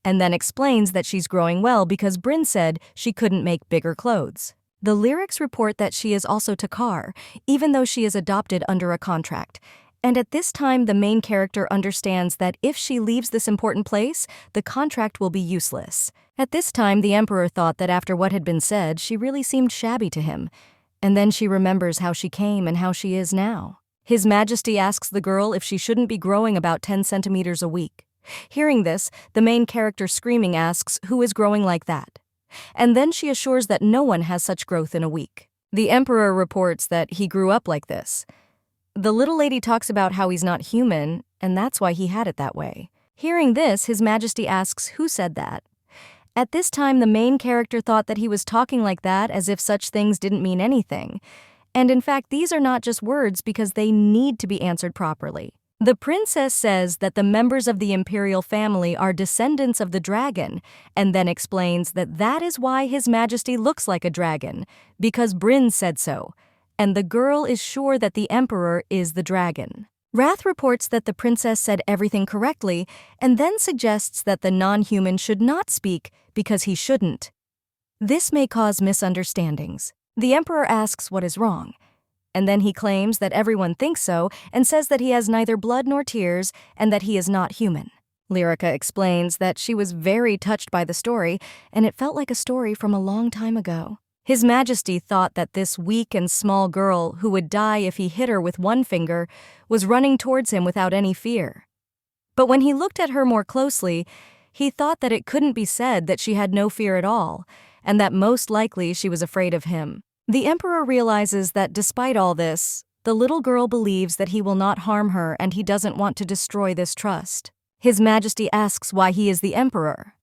and then explains that she's growing well because Bryn said she couldn't make bigger clothes. The lyrics report that she is also Takar, even though she is adopted under a contract, and at this time the main character understands that if she leaves this important place, the contract will be useless. At this time, the Emperor thought that after what had been said, she really seemed shabby to him, and then she remembers how she came and how she is now. His Majesty asks the girl if she shouldn't be growing about 10 centimeters a week. Hearing this, the main character screaming asks who is growing like that. And then she assures that no one has such growth in a week. The Emperor reports that he grew up like this. The little lady talks about how he's not human, and that's why he had it that way. Hearing this, His Majesty asks who said that. At this time, the main character thought that he was talking like that as if such things didn't mean anything. And in fact, these are not just words because they need to be answered properly. The princess says that the members of the imperial family are descendants of the dragon, and then explains that that is why His Majesty looks like a dragon, because Bryn said so, and the girl is sure that the Emperor is the dragon. Wrath reports that the princess said everything correctly, and then suggests that the non-human should not speak because he shouldn't. This may cause misunderstandings. The Emperor asks what is wrong, and then he claims that everyone thinks so and says that he has neither blood nor tears and that he is not human. Lyrica explains that she was very touched by the story and it felt like a story from a long time ago. His Majesty thought that this weak and small girl who would die if he hit her with one finger was running towards him without any fear. But when he looked at her more closely, he thought that it couldn't be said that she had no fear at all, and that most likely she was afraid of him. The Emperor realizes that despite all this, the little girl believes that he will not harm her and he doesn't want to destroy this trust. His Majesty asks why he is the Emperor.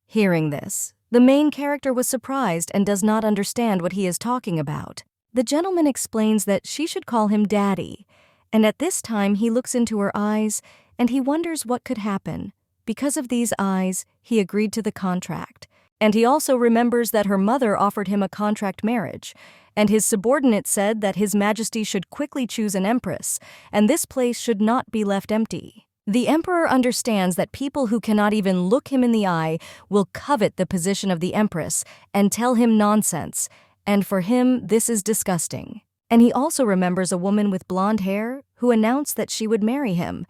Hearing this, the main character was surprised and does not understand what he is talking about. The gentleman explains that she should call him Daddy, and at this time he looks into her eyes and he wonders what could happen. Because of these eyes, he agreed to the contract. And he also remembers that her mother offered him a contract marriage, and his subordinate said that His Majesty should quickly choose an empress, and this place should not be left empty. The Emperor understands that people who cannot even look him in the eye will covet the position of the empress and tell him nonsense, and for him this is disgusting. And he also remembers a woman with blonde hair who announced that she would marry him,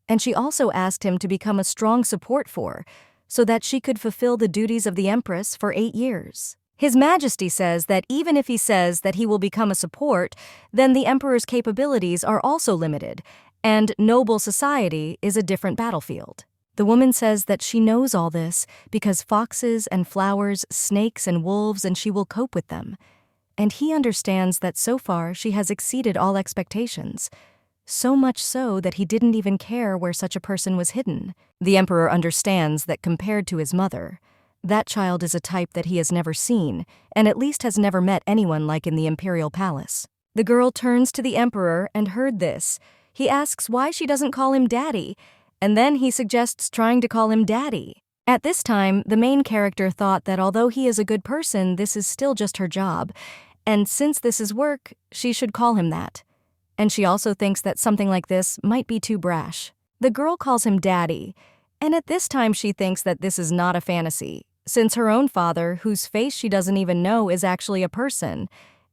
and she also asked him to become a strong support for so that she could fulfill the duties of the Empress for 8 years. His Majesty says that even if he says that he will become a support, then the Emperor's capabilities are also limited, and noble society is a different battlefield. The woman says that she knows all this because foxes and flowers, snakes and wolves, and she will cope with them. And he understands that so far she has exceeded all expectations. So much so that he didn't even care where such a person was hidden. The Emperor understands that compared to his mother, that child is a type that he has never seen, and at least has never met anyone like in the imperial palace. The girl turns to the Emperor and heard this. He asks why she doesn't call him Daddy, and then he suggests trying to call him Daddy. At this time, the main character thought that although he is a good person, this is still just her job, and since this is work, she should call him that. And she also thinks that something like this might be too brash. The girl calls him daddy, and at this time she thinks that this is not a fantasy, since her own father, whose face she doesn't even know, is actually a person,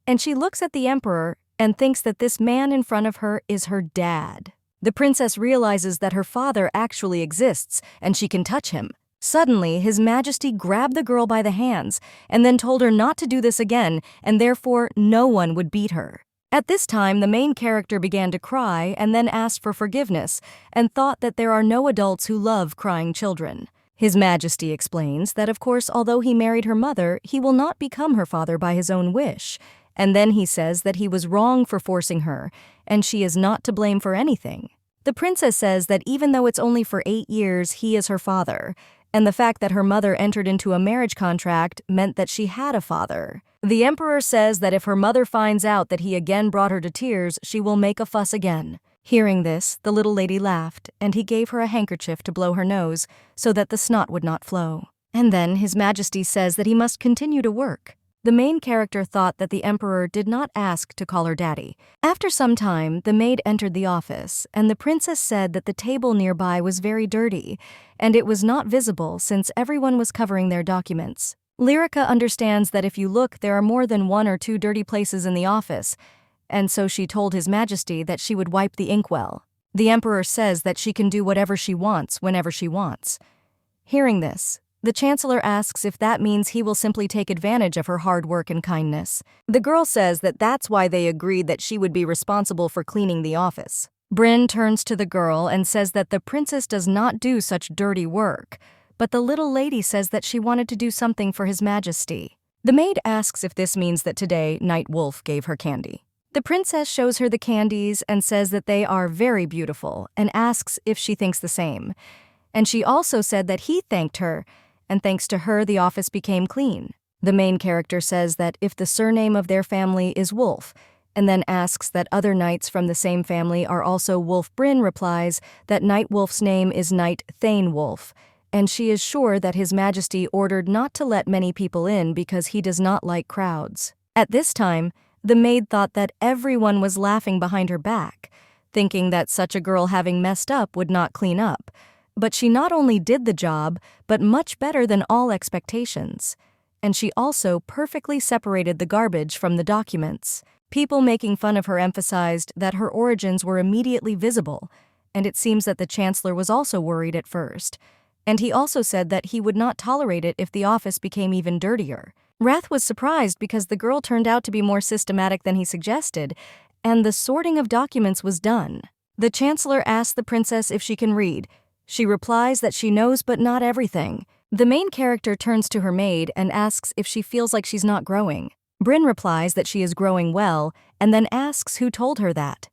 and she looks at the emperor and thinks that this man in front of her is her dad. The princess realizes that her father actually exists and she can touch him. Suddenly, His Majesty grabbed the girl by the hands and then told her not to do this again, and therefore no one would beat her. At this time, the main character began to cry and then asked for forgiveness and thought that there are no adults who love crying children. His Majesty explains that, of course, although he married her mother, he will not become her father by his own wish. And then he says that he was wrong for forcing her, and she is not to blame for anything. The princess says that even though it's only for 8 years, he is her father, and the fact that her mother entered into a marriage contract meant that she had a father. The emperor says that if her mother finds out that he again brought her to tears, she will make a fuss again. Hearing this, the little lady laughed, and he gave her a handkerchief to blow her nose so that the snot would not flow. And then His Majesty says that he must continue to work. The main character thought that the emperor did not ask to call her daddy. After some time, the maid entered the office, and the princess said that the table nearby was very dirty, and it was not visible since everyone was covering their documents. Lyrica understands that if you look, there are more than 1 or 2 dirty places in the office, and so she told His Majesty that she would wipe the inkwell. The emperor says that she can do whatever she wants whenever she wants. Hearing this, the chancellor asks if that means he will simply take advantage of her hard work and kindness. The girl says that that's why they agreed that she would be responsible for cleaning the office. Bryn turns to the girl and says that the princess does not do such dirty work, but the little lady says that she wanted to do something for His Majesty. The maid asks if this means that today Night Wolf gave her candy. The princess shows her the candies and says that they are very beautiful and asks if she thinks the same. And she also said that he thanked her, and thanks to her the office became clean. The main character says that if the surname of their family is Wolf, and then asks that other knights from the same family are also Wolf. Bryn replies that Night Wolf's name is Knight Thane Wolf, and she is sure that His Majesty ordered not to let many people in because he does not like crowds. At this time, the maid thought that everyone was laughing behind her back, thinking that such a girl having messed up would not clean up. But she not only did the job, but much better than all expectations. And she also perfectly separated the garbage from the documents. People making fun of her emphasized that her origins were immediately visible, and it seems that the chancellor was also worried at first. And he also said that he would not tolerate it if the office became even dirtier. Wrath was surprised because the girl turned out to be more systematic than he suggested, and the sorting of documents was done. The chancellor asked the princess if she can read. She replies that she knows but not everything. The main character turns to her maid and asks if she feels like she's not growing. Bryn replies that she is growing well and then asks who told her that.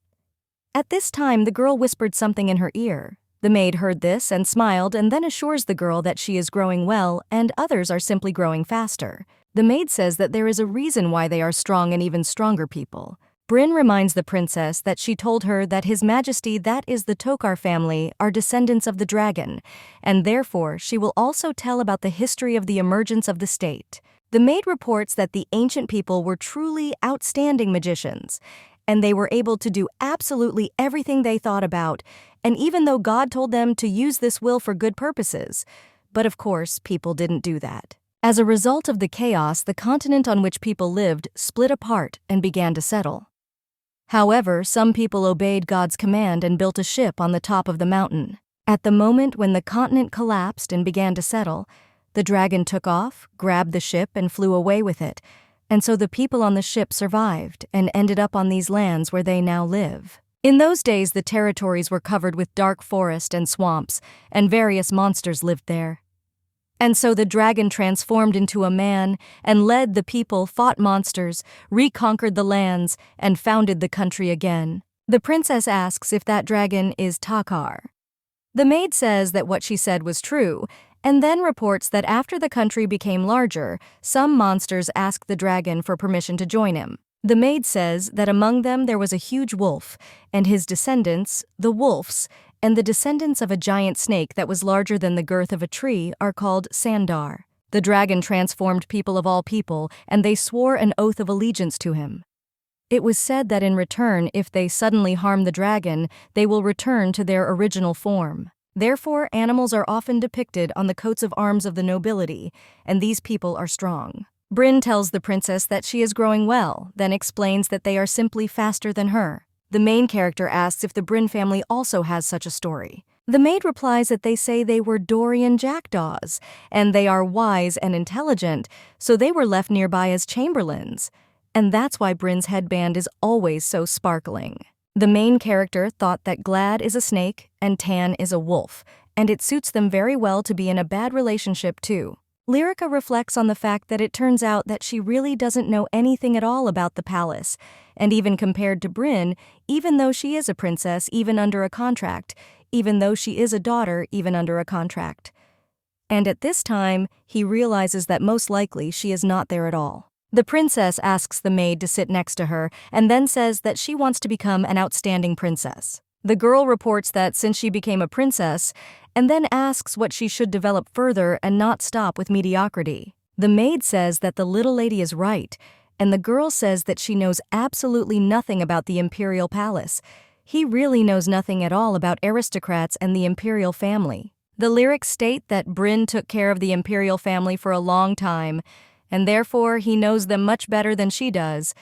At this time, the girl whispered something in her ear. The maid heard this and smiled and then assures the girl that she is growing well and others are simply growing faster. The maid says that there is a reason why they are strong and even stronger people. Bryn reminds the princess that she told her that His Majesty, that is the Tokar family, are descendants of the dragon, and therefore she will also tell about the history of the emergence of the state. The maid reports that the ancient people were truly outstanding magicians, and they were able to do absolutely everything they thought about, and even though God told them to use this will for good purposes. But of course, people didn't do that. As a result of the chaos, the continent on which people lived split apart and began to settle. However, some people obeyed God's command and built a ship on the top of the mountain. At the moment when the continent collapsed and began to settle, the dragon took off, grabbed the ship, and flew away with it, and so the people on the ship survived and ended up on these lands where they now live. In those days, the territories were covered with dark forest and swamps, and various monsters lived there. And so the dragon transformed into a man and led the people, fought monsters, reconquered the lands, and founded the country again. The princess asks if that dragon is Takar. The maid says that what she said was true, and then reports that after the country became larger, some monsters asked the dragon for permission to join him. The maid says that among them there was a huge wolf, and his descendants, the wolves, and the descendants of a giant snake that was larger than the girth of a tree are called Sandar. The dragon transformed people of all people, and they swore an oath of allegiance to him. It was said that in return, if they suddenly harm the dragon, they will return to their original form. Therefore, animals are often depicted on the coats of arms of the nobility, and these people are strong. Bryn tells the princess that she is growing well, then explains that they are simply faster than her. The main character asks if the Bryn family also has such a story. The maid replies that they say they were Dorian jackdaws, and they are wise and intelligent, so they were left nearby as chamberlains. And that's why Bryn's headband is always so sparkling. The main character thought that Glad is a snake and Tan is a wolf, and it suits them very well to be in a bad relationship too. Lyrica reflects on the fact that it turns out that she really doesn't know anything at all about the palace, and even compared to Bryn, even though she is a princess even under a contract, even though she is a daughter even under a contract. And at this time, he realizes that most likely she is not there at all. The princess asks the maid to sit next to her and then says that she wants to become an outstanding princess. The girl reports that since she became a princess, and then asks what she should develop further and not stop with mediocrity. The maid says that the little lady is right, and the girl says that she knows absolutely nothing about the imperial palace. He really knows nothing at all about aristocrats and the imperial family. The lyrics state that Bryn took care of the imperial family for a long time, and therefore he knows them much better than she does,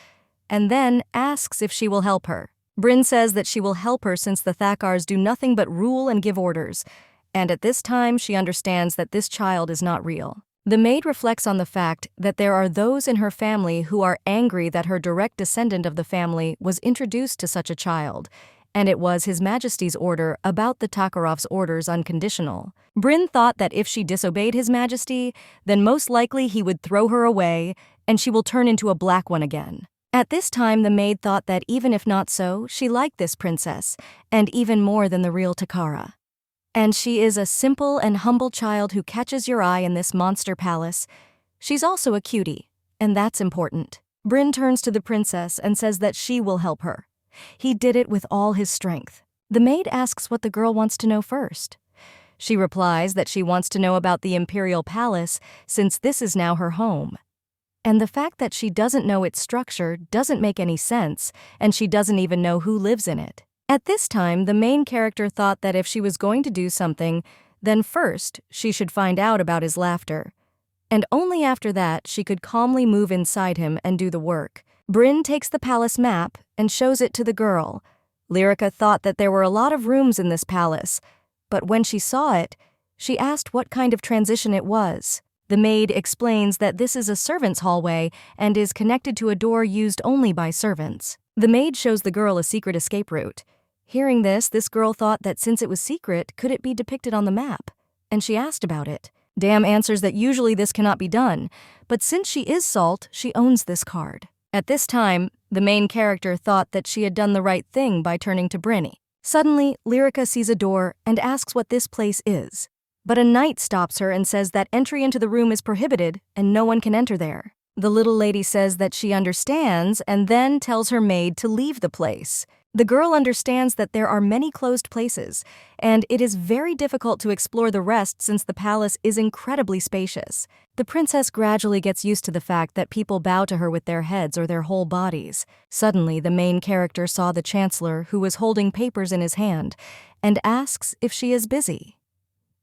and then asks if she will help her. Bryn says that she will help her since the Thakars do nothing but rule and give orders, and at this time she understands that this child is not real. The maid reflects on the fact that there are those in her family who are angry that her direct descendant of the family was introduced to such a child, and it was His Majesty's order about the Takarov's orders unconditional. Bryn thought that if she disobeyed His Majesty, then most likely he would throw her away, and she will turn into a black one again. At this time, the maid thought that even if not so, she liked this princess, and even more than the real Takara. And she is a simple and humble child who catches your eye in this monster palace. She's also a cutie, and that's important. Bryn turns to the princess and says that she will help her. He did it with all his strength. The maid asks what the girl wants to know first. She replies that she wants to know about the imperial palace since this is now her home. And the fact that she doesn't know its structure doesn't make any sense, and she doesn't even know who lives in it. At this time, the main character thought that if she was going to do something, then first she should find out about his laughter. And only after that she could calmly move inside him and do the work. Bryn takes the palace map and shows it to the girl. Lyrica thought that there were a lot of rooms in this palace, but when she saw it, she asked what kind of transition it was. The maid explains that this is a servant's hallway and is connected to a door used only by servants. The maid shows the girl a secret escape route. Hearing this girl thought that since it was secret, could it be depicted on the map? And she asked about it. Dam answers that usually this cannot be done, but since she is Salt, she owns this card. At this time, the main character thought that she had done the right thing by turning to Brinny. Suddenly, Lyrica sees a door and asks what this place is. But a knight stops her and says that entry into the room is prohibited and no one can enter there. The little lady says that she understands and then tells her maid to leave the place. The girl understands that there are many closed places, and it is very difficult to explore the rest since the palace is incredibly spacious. The princess gradually gets used to the fact that people bow to her with their heads or their whole bodies. Suddenly, the main character saw the chancellor who was holding papers in his hand and asks if she is busy.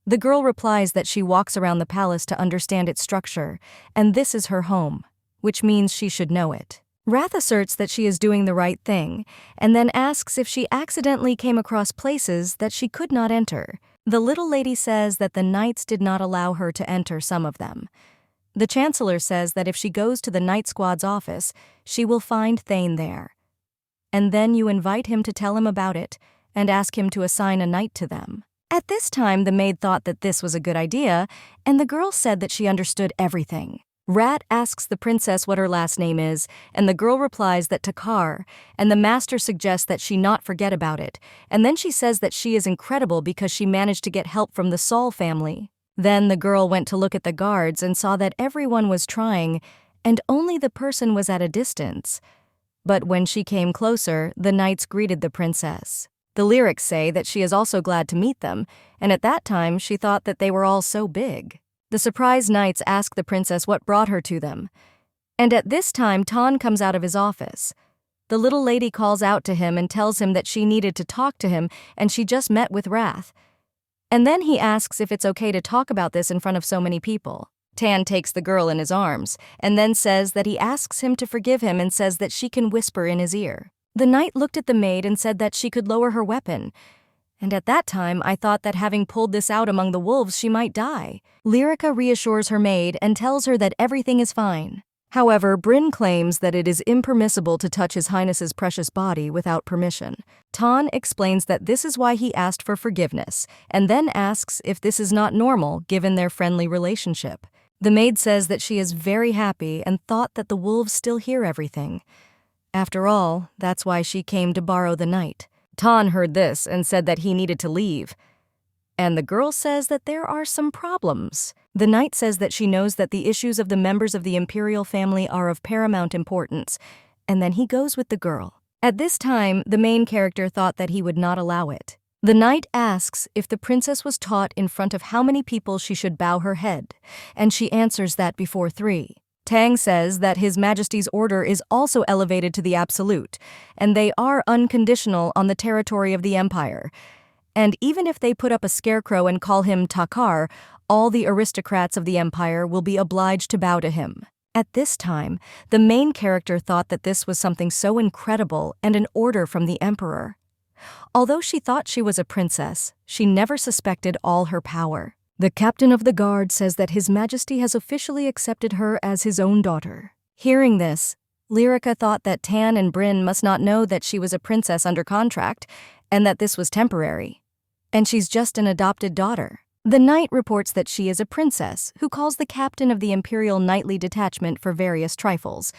The girl replies that she walks around the palace to understand its structure, and this is her home, which means she should know it. Wrath asserts that she is doing the right thing, and then asks if she accidentally came across places that she could not enter. The little lady says that the knights did not allow her to enter some of them. The chancellor says that if she goes to the Night Squad's office, she will find Thane there. And then you invite him to tell him about it and ask him to assign a knight to them. At this time, the maid thought that this was a good idea, and the girl said that she understood everything. Rat asks the princess what her last name is, and the girl replies that Takar, and the master suggests that she not forget about it, and then she says that she is incredible because she managed to get help from the Saul family. Then the girl went to look at the guards and saw that everyone was trying, and only the person was at a distance. But when she came closer, the knights greeted the princess. The lyrics say that she is also glad to meet them, and at that time she thought that they were all so big. The surprised knights ask the princess what brought her to them. And at this time, Tan comes out of his office. The little lady calls out to him and tells him that she needed to talk to him and she just met with Wrath. And then he asks if it's okay to talk about this in front of so many people. Tan takes the girl in his arms and then says that he asks him to forgive him and says that she can whisper in his ear. The knight looked at the maid and said that she could lower her weapon. And at that time, I thought that having pulled this out among the wolves, she might die. Lyrica reassures her maid and tells her that everything is fine. However, Bryn claims that it is impermissible to touch His Highness's precious body without permission. Tan explains that this is why he asked for forgiveness, and then asks if this is not normal given their friendly relationship. The maid says that she is very happy and thought that the wolves still hear everything. After all, that's why she came to borrow the knight. Tan heard this and said that he needed to leave. And the girl says that there are some problems. The knight says that she knows that the issues of the members of the imperial family are of paramount importance, and then he goes with the girl. At this time, the main character thought that he would not allow it. The knight asks if the princess was taught in front of how many people she should bow her head, and she answers that before 3. Tang says that His Majesty's order is also elevated to the absolute, and they are unconditional on the territory of the empire. And even if they put up a scarecrow and call him Takar, all the aristocrats of the empire will be obliged to bow to him. At this time, the main character thought that this was something so incredible and an order from the emperor. Although she thought she was a princess, she never suspected all her power. The captain of the guard says that His Majesty has officially accepted her as his own daughter. Hearing this, Lyrica thought that Tan and Bryn must not know that she was a princess under contract and that this was temporary. And she's just an adopted daughter. The knight reports that she is a princess who calls the captain of the imperial knightly detachment for various trifles.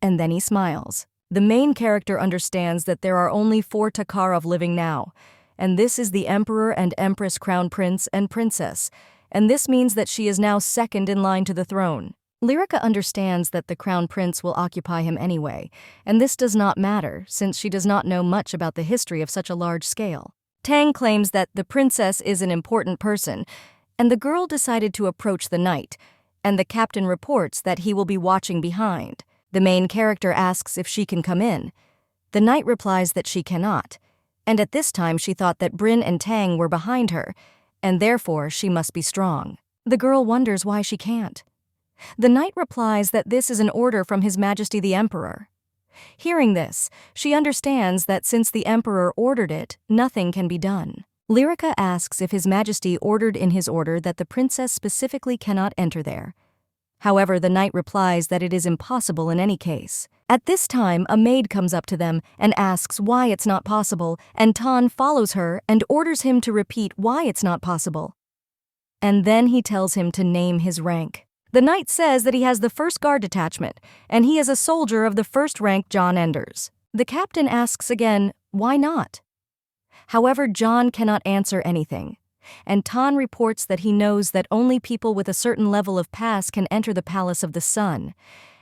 And then he smiles. The main character understands that there are only 4 Takarov living now, and this is the emperor and empress, crown prince and princess, and this means that she is now second in line to the throne. Lyrica understands that the crown prince will occupy him anyway, and this does not matter since she does not know much about the history of such a large scale. Tang claims that the princess is an important person, and the girl decided to approach the knight, and the captain reports that he will be watching behind. The main character asks if she can come in. The knight replies that she cannot, and at this time she thought that Bryn and Tang were behind her, and therefore she must be strong. The girl wonders why she can't. The knight replies that this is an order from His Majesty the Emperor. Hearing this, she understands that since the Emperor ordered it, nothing can be done. Lyrica asks if His Majesty ordered in his order that the princess specifically cannot enter there. However, the knight replies that it is impossible in any case. At this time, a maid comes up to them and asks why it's not possible, and Tan follows her and orders him to repeat why it's not possible. And then he tells him to name his rank. The knight says that he has the 1st Guard Detachment, and he is a soldier of the 1st rank John Enders. The captain asks again, why not? However, John cannot answer anything, and Tan reports that he knows that only people with a certain level of pass can enter the Palace of the Sun,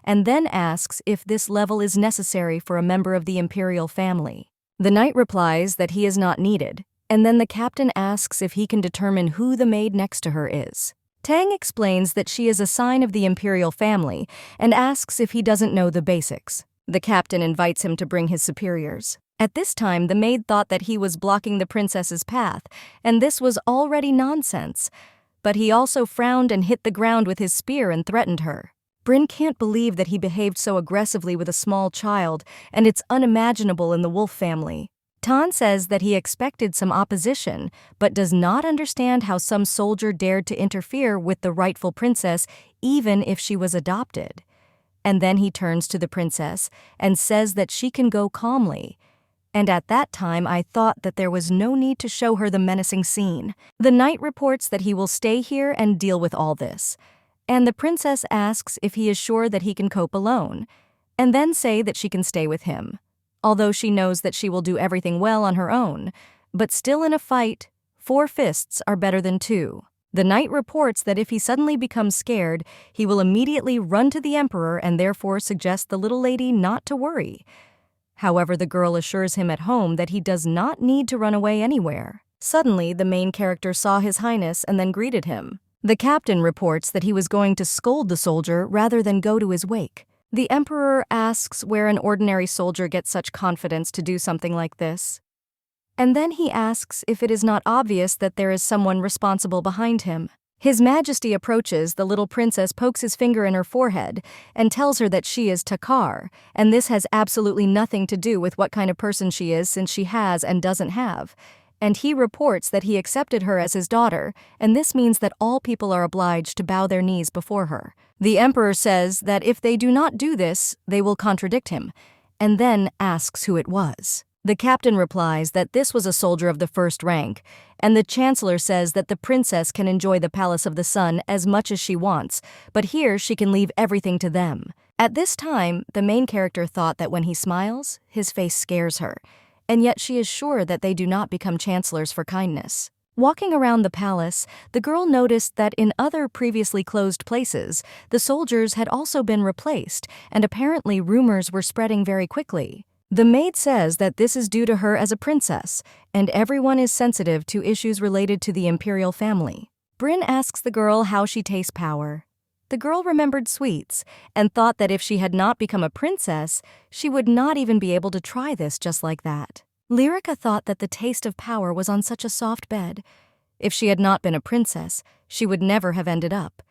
and then asks if this level is necessary for a member of the imperial family. The knight replies that he is not needed, and then the captain asks if he can determine who the maid next to her is. Tang explains that she is a sign of the imperial family and asks if he doesn't know the basics. The captain invites him to bring his superiors. At this time, the maid thought that he was blocking the princess's path, and this was already nonsense. But he also frowned and hit the ground with his spear and threatened her. Bryn can't believe that he behaved so aggressively with a small child, and it's unimaginable in the wolf family. Tan says that he expected some opposition, but does not understand how some soldier dared to interfere with the rightful princess, even if she was adopted. And then he turns to the princess and says that she can go calmly. And at that time, I thought that there was no need to show her the menacing scene. The knight reports that he will stay here and deal with all this. And the princess asks if he is sure that he can cope alone, and then say that she can stay with him. Although she knows that she will do everything well on her own, but still in a fight, 4 fists are better than 2. The knight reports that if he suddenly becomes scared, he will immediately run to the emperor and therefore suggests the little lady not to worry. However, the girl assures him at home that he does not need to run away anywhere. Suddenly, the main character saw His Highness and then greeted him. The captain reports that he was going to scold the soldier rather than go to his wake. The emperor asks where an ordinary soldier gets such confidence to do something like this. And then he asks if it is not obvious that there is someone responsible behind him. His Majesty approaches, the little princess pokes his finger in her forehead and tells her that she is Takar, and this has absolutely nothing to do with what kind of person she is, since she has and doesn't have. And he reports that he accepted her as his daughter, and this means that all people are obliged to bow their knees before her. The emperor says that if they do not do this, they will contradict him, and then asks who it was. The captain replies that this was a soldier of the first rank, and the chancellor says that the princess can enjoy the palace of the sun as much as she wants, but here she can leave everything to them. At this time, the main character thought that when he smiles, his face scares her, and yet she is sure that they do not become chancellors for kindness. Walking around the palace, the girl noticed that in other previously closed places, the soldiers had also been replaced, and apparently rumors were spreading very quickly. The maid says that this is due to her as a princess, and everyone is sensitive to issues related to the imperial family. Bryn asks the girl how she tastes power. The girl remembered sweets, and thought that if she had not become a princess, she would not even be able to try this just like that. Lyrica thought that the taste of power was on such a soft bed. If she had not been a princess, she would never have ended up.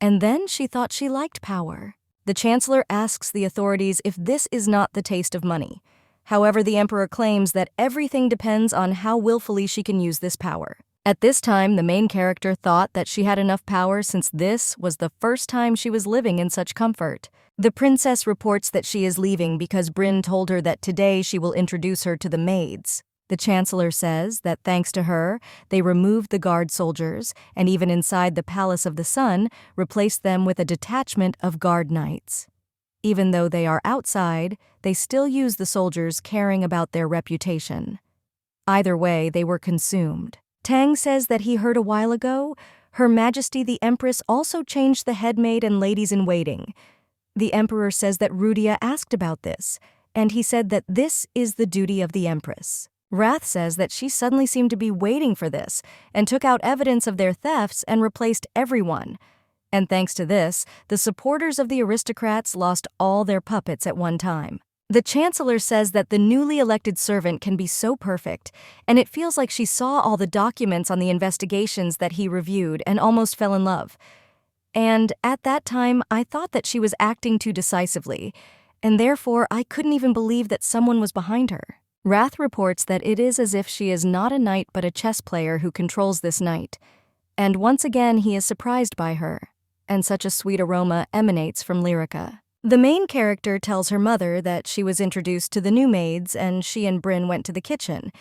And then she thought she liked power. The chancellor asks the authorities if this is not the taste of money. However, the emperor claims that everything depends on how willfully she can use this power. At this time, the main character thought that she had enough power since this was the first time she was living in such comfort. The princess reports that she is leaving because Bryn told her that today she will introduce her to the maids. The chancellor says that thanks to her, they removed the guard soldiers, and even inside the Palace of the Sun, replaced them with a detachment of guard knights. Even though they are outside, they still use the soldiers caring about their reputation. Either way, they were consumed. Tang says that he heard a while ago, Her Majesty the Empress also changed the headmaid and ladies-in-waiting. The emperor says that Rudia asked about this, and he said that this is the duty of the empress. Wrath says that she suddenly seemed to be waiting for this and took out evidence of their thefts and replaced everyone. And thanks to this, the supporters of the aristocrats lost all their puppets at one time. The chancellor says that the newly elected servant can be so perfect, and it feels like she saw all the documents on the investigations that he reviewed and almost fell in love. And at that time, I thought that she was acting too decisively, and therefore I couldn't even believe that someone was behind her. Wrath reports that it is as if she is not a knight but a chess player who controls this knight. And once again he is surprised by her, and such a sweet aroma emanates from Lyrica. The main character tells her mother that she was introduced to the new maids and she and Bryn went to the kitchen.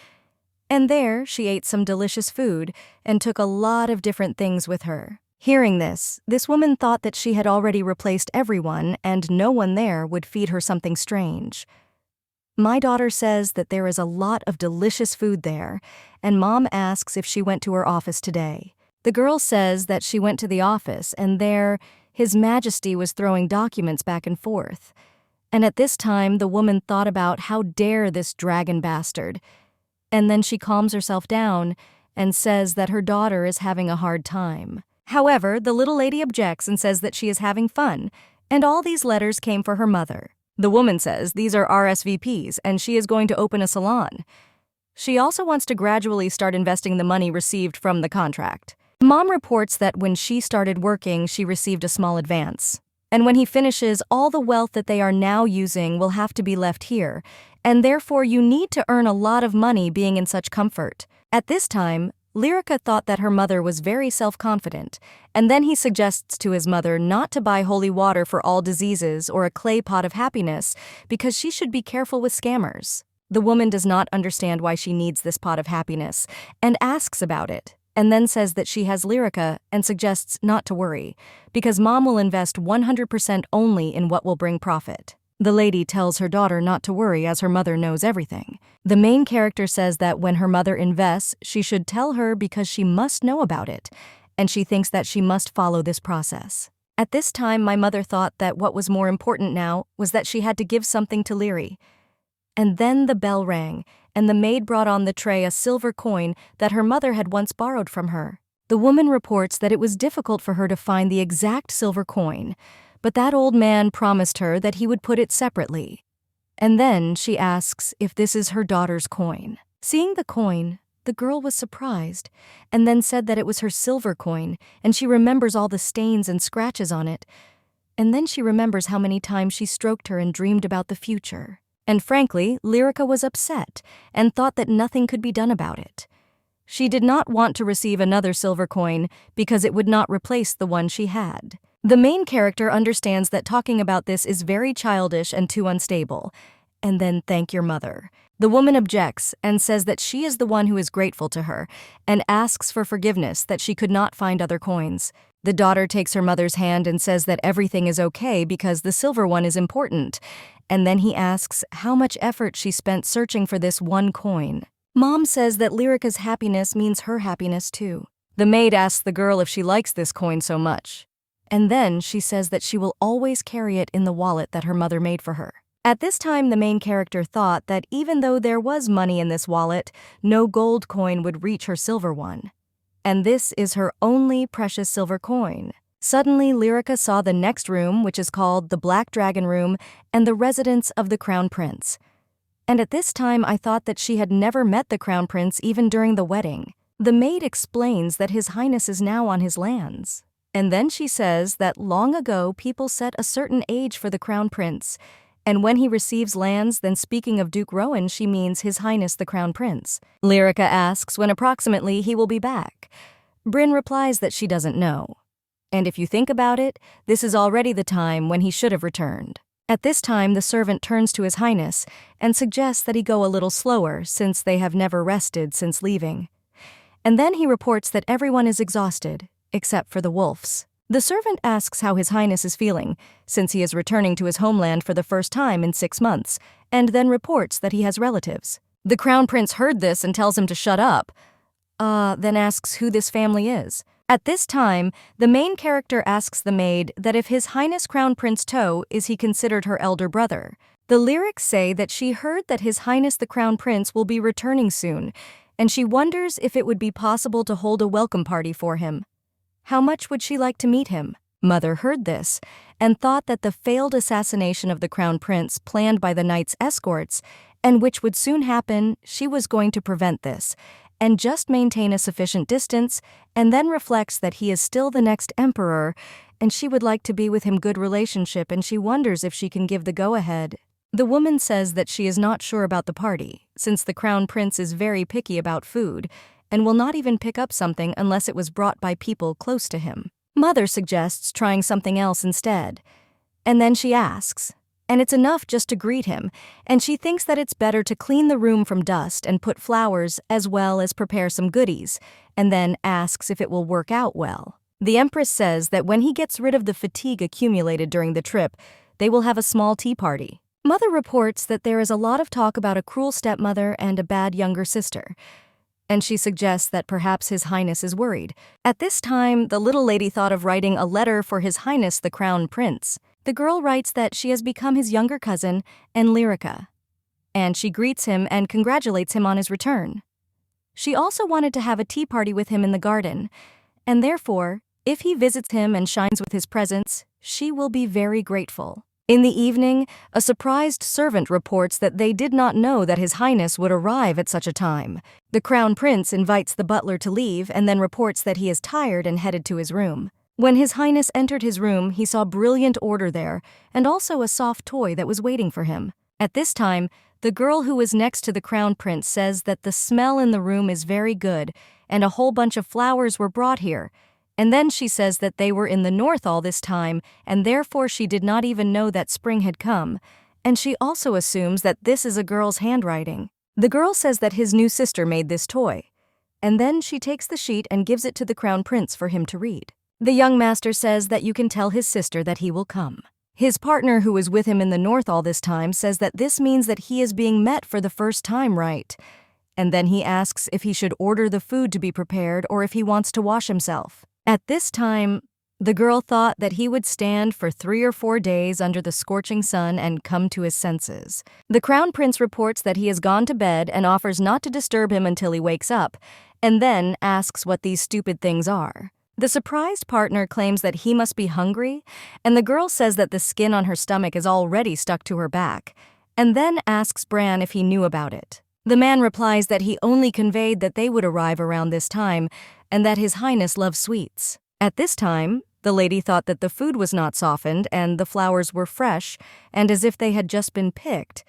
And there she ate some delicious food and took a lot of different things with her. Hearing this woman thought that she had already replaced everyone and no one there would feed her something strange. My daughter says that there is a lot of delicious food there, and Mom asks if she went to her office today. The girl says that she went to the office, and there, His Majesty was throwing documents back and forth. And at this time, the woman thought about how dare this dragon bastard. And then she calms herself down and says that her daughter is having a hard time. However, the little lady objects and says that she is having fun, and all these letters came for her mother. The woman says these are RSVPs and she is going to open a salon. She also wants to gradually start investing the money received from the contract. Mom reports that when she started working, she received a small advance. And when he finishes, all the wealth that they are now using will have to be left here, and therefore you need to earn a lot of money being in such comfort. At this time, Lyrica thought that her mother was very self-confident, and then he suggests to his mother not to buy holy water for all diseases or a clay pot of happiness because she should be careful with scammers. The woman does not understand why she needs this pot of happiness and asks about it, and then says that she has Lyrica and suggests not to worry because Mom will invest 100% only in what will bring profit. The lady tells her daughter not to worry as her mother knows everything. The main character says that when her mother invests, she should tell her because she must know about it, and she thinks that she must follow this process. At this time, my mother thought that what was more important now was that she had to give something to Lyri. And then the bell rang, and the maid brought on the tray a silver coin that her mother had once borrowed from her. The woman reports that it was difficult for her to find the exact silver coin, but that old man promised her that he would put it separately. And then she asks if this is her daughter's coin. Seeing the coin, the girl was surprised, and then said that it was her silver coin, and she remembers all the stains and scratches on it. And then she remembers how many times she stroked her and dreamed about the future. And frankly, Lyrica was upset and thought that nothing could be done about it. She did not want to receive another silver coin because it would not replace the one she had. The main character understands that talking about this is very childish and too unstable. And then thank your mother. The woman objects and says that she is the one who is grateful to her and asks for forgiveness that she could not find other coins. The daughter takes her mother's hand and says that everything is okay because the silver one is important. And then he asks how much effort she spent searching for this one coin. Mom says that Lyrica's happiness means her happiness too. The maid asks the girl if she likes this coin so much. And then she says that she will always carry it in the wallet that her mother made for her. At this time, the main character thought that even though there was money in this wallet, no gold coin would reach her silver one. And this is her only precious silver coin. Suddenly, Lyrica saw the next room, which is called the Black Dragon Room, and the residence of the Crown Prince. And at this time, I thought that she had never met the Crown Prince even during the wedding. The maid explains that His Highness is now on his lands. And then she says that long ago people set a certain age for the Crown Prince, and when he receives lands, then speaking of Duke Rowan, she means His Highness the Crown Prince. Lyrica asks when approximately he will be back. Bryn replies that she doesn't know. And if you think about it, this is already the time when he should have returned. At this time, the servant turns to His Highness and suggests that he go a little slower since they have never rested since leaving. And then he reports that everyone is exhausted, except for the wolves. The servant asks how His Highness is feeling, since he is returning to his homeland for the first time in 6 months, and then reports that he has relatives. The Crown Prince heard this and tells him to shut up, then asks who this family is. At this time, the main character asks the maid that if His Highness Crown Prince To is he considered her elder brother. The lyrics say that she heard that His Highness the Crown Prince will be returning soon, and she wonders if it would be possible to hold a welcome party for him. How much would she like to meet him? Mother heard this and thought that the failed assassination of the Crown Prince planned by the knight's escorts, and which would soon happen, she was going to prevent this and just maintain a sufficient distance, and then reflects that he is still the next emperor, and she would like to be with him good relationship, and she wonders if she can give the go-ahead. The woman says that she is not sure about the party, since the Crown Prince is very picky about food, and will not even pick up something unless it was brought by people close to him. Mother suggests trying something else instead. And then she asks, and it's enough just to greet him, and she thinks that it's better to clean the room from dust and put flowers as well as prepare some goodies, and then asks if it will work out well. The Empress says that when he gets rid of the fatigue accumulated during the trip, they will have a small tea party. Mother reports that there is a lot of talk about a cruel stepmother and a bad younger sister, and she suggests that perhaps His Highness is worried. At this time, the little lady thought of writing a letter for His Highness the Crown Prince. The girl writes that she has become his younger cousin and Lyrica, and she greets him and congratulates him on his return. She also wanted to have a tea party with him in the garden, and therefore, if he visits him and shines with his presence, she will be very grateful. In the evening, a surprised servant reports that they did not know that His Highness would arrive at such a time. The Crown Prince invites the butler to leave and then reports that he is tired and headed to his room. When His Highness entered his room, he saw brilliant order there and also a soft toy that was waiting for him. At this time, the girl who was next to the Crown Prince says that the smell in the room is very good and a whole bunch of flowers were brought here. And then she says that they were in the north all this time, and therefore she did not even know that spring had come. And she also assumes that this is a girl's handwriting. The girl says that his new sister made this toy. And then she takes the sheet and gives it to the Crown Prince for him to read. The young master says that you can tell his sister that he will come. His partner who was with him in the north all this time says that this means that he is being met for the first time, right? And then he asks if he should order the food to be prepared or if he wants to wash himself. At this time, the girl thought that he would stand for 3 or 4 days under the scorching sun and come to his senses. The Crown Prince reports that he has gone to bed and offers not to disturb him until he wakes up, and then asks what these stupid things are. The surprised partner claims that he must be hungry, and the girl says that the skin on her stomach is already stuck to her back, and then asks Bran if he knew about it. The man replies that he only conveyed that they would arrive around this time, and that His Highness loves sweets. At this time, the lady thought that the food was not softened and the flowers were fresh and as if they had just been picked,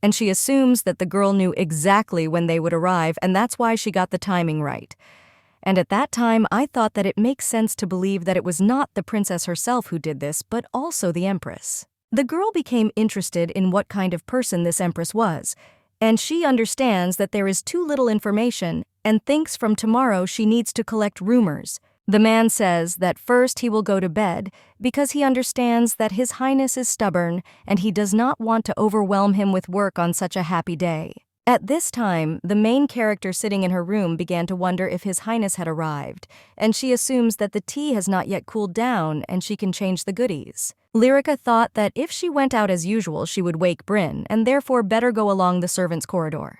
and she assumes that the girl knew exactly when they would arrive, and that's why she got the timing right. And at that time, I thought that it makes sense to believe that it was not the princess herself who did this, but also the empress. The girl became interested in what kind of person this empress was, and she understands that there is too little information and thinks from tomorrow she needs to collect rumors. The man says that first he will go to bed because he understands that His Highness is stubborn and he does not want to overwhelm him with work on such a happy day. At this time, the main character sitting in her room began to wonder if His Highness had arrived, and she assumes that the tea has not yet cooled down and she can change the goodies. Lyrica thought that if she went out as usual she would wake Bryn and therefore better go along the servants' corridor.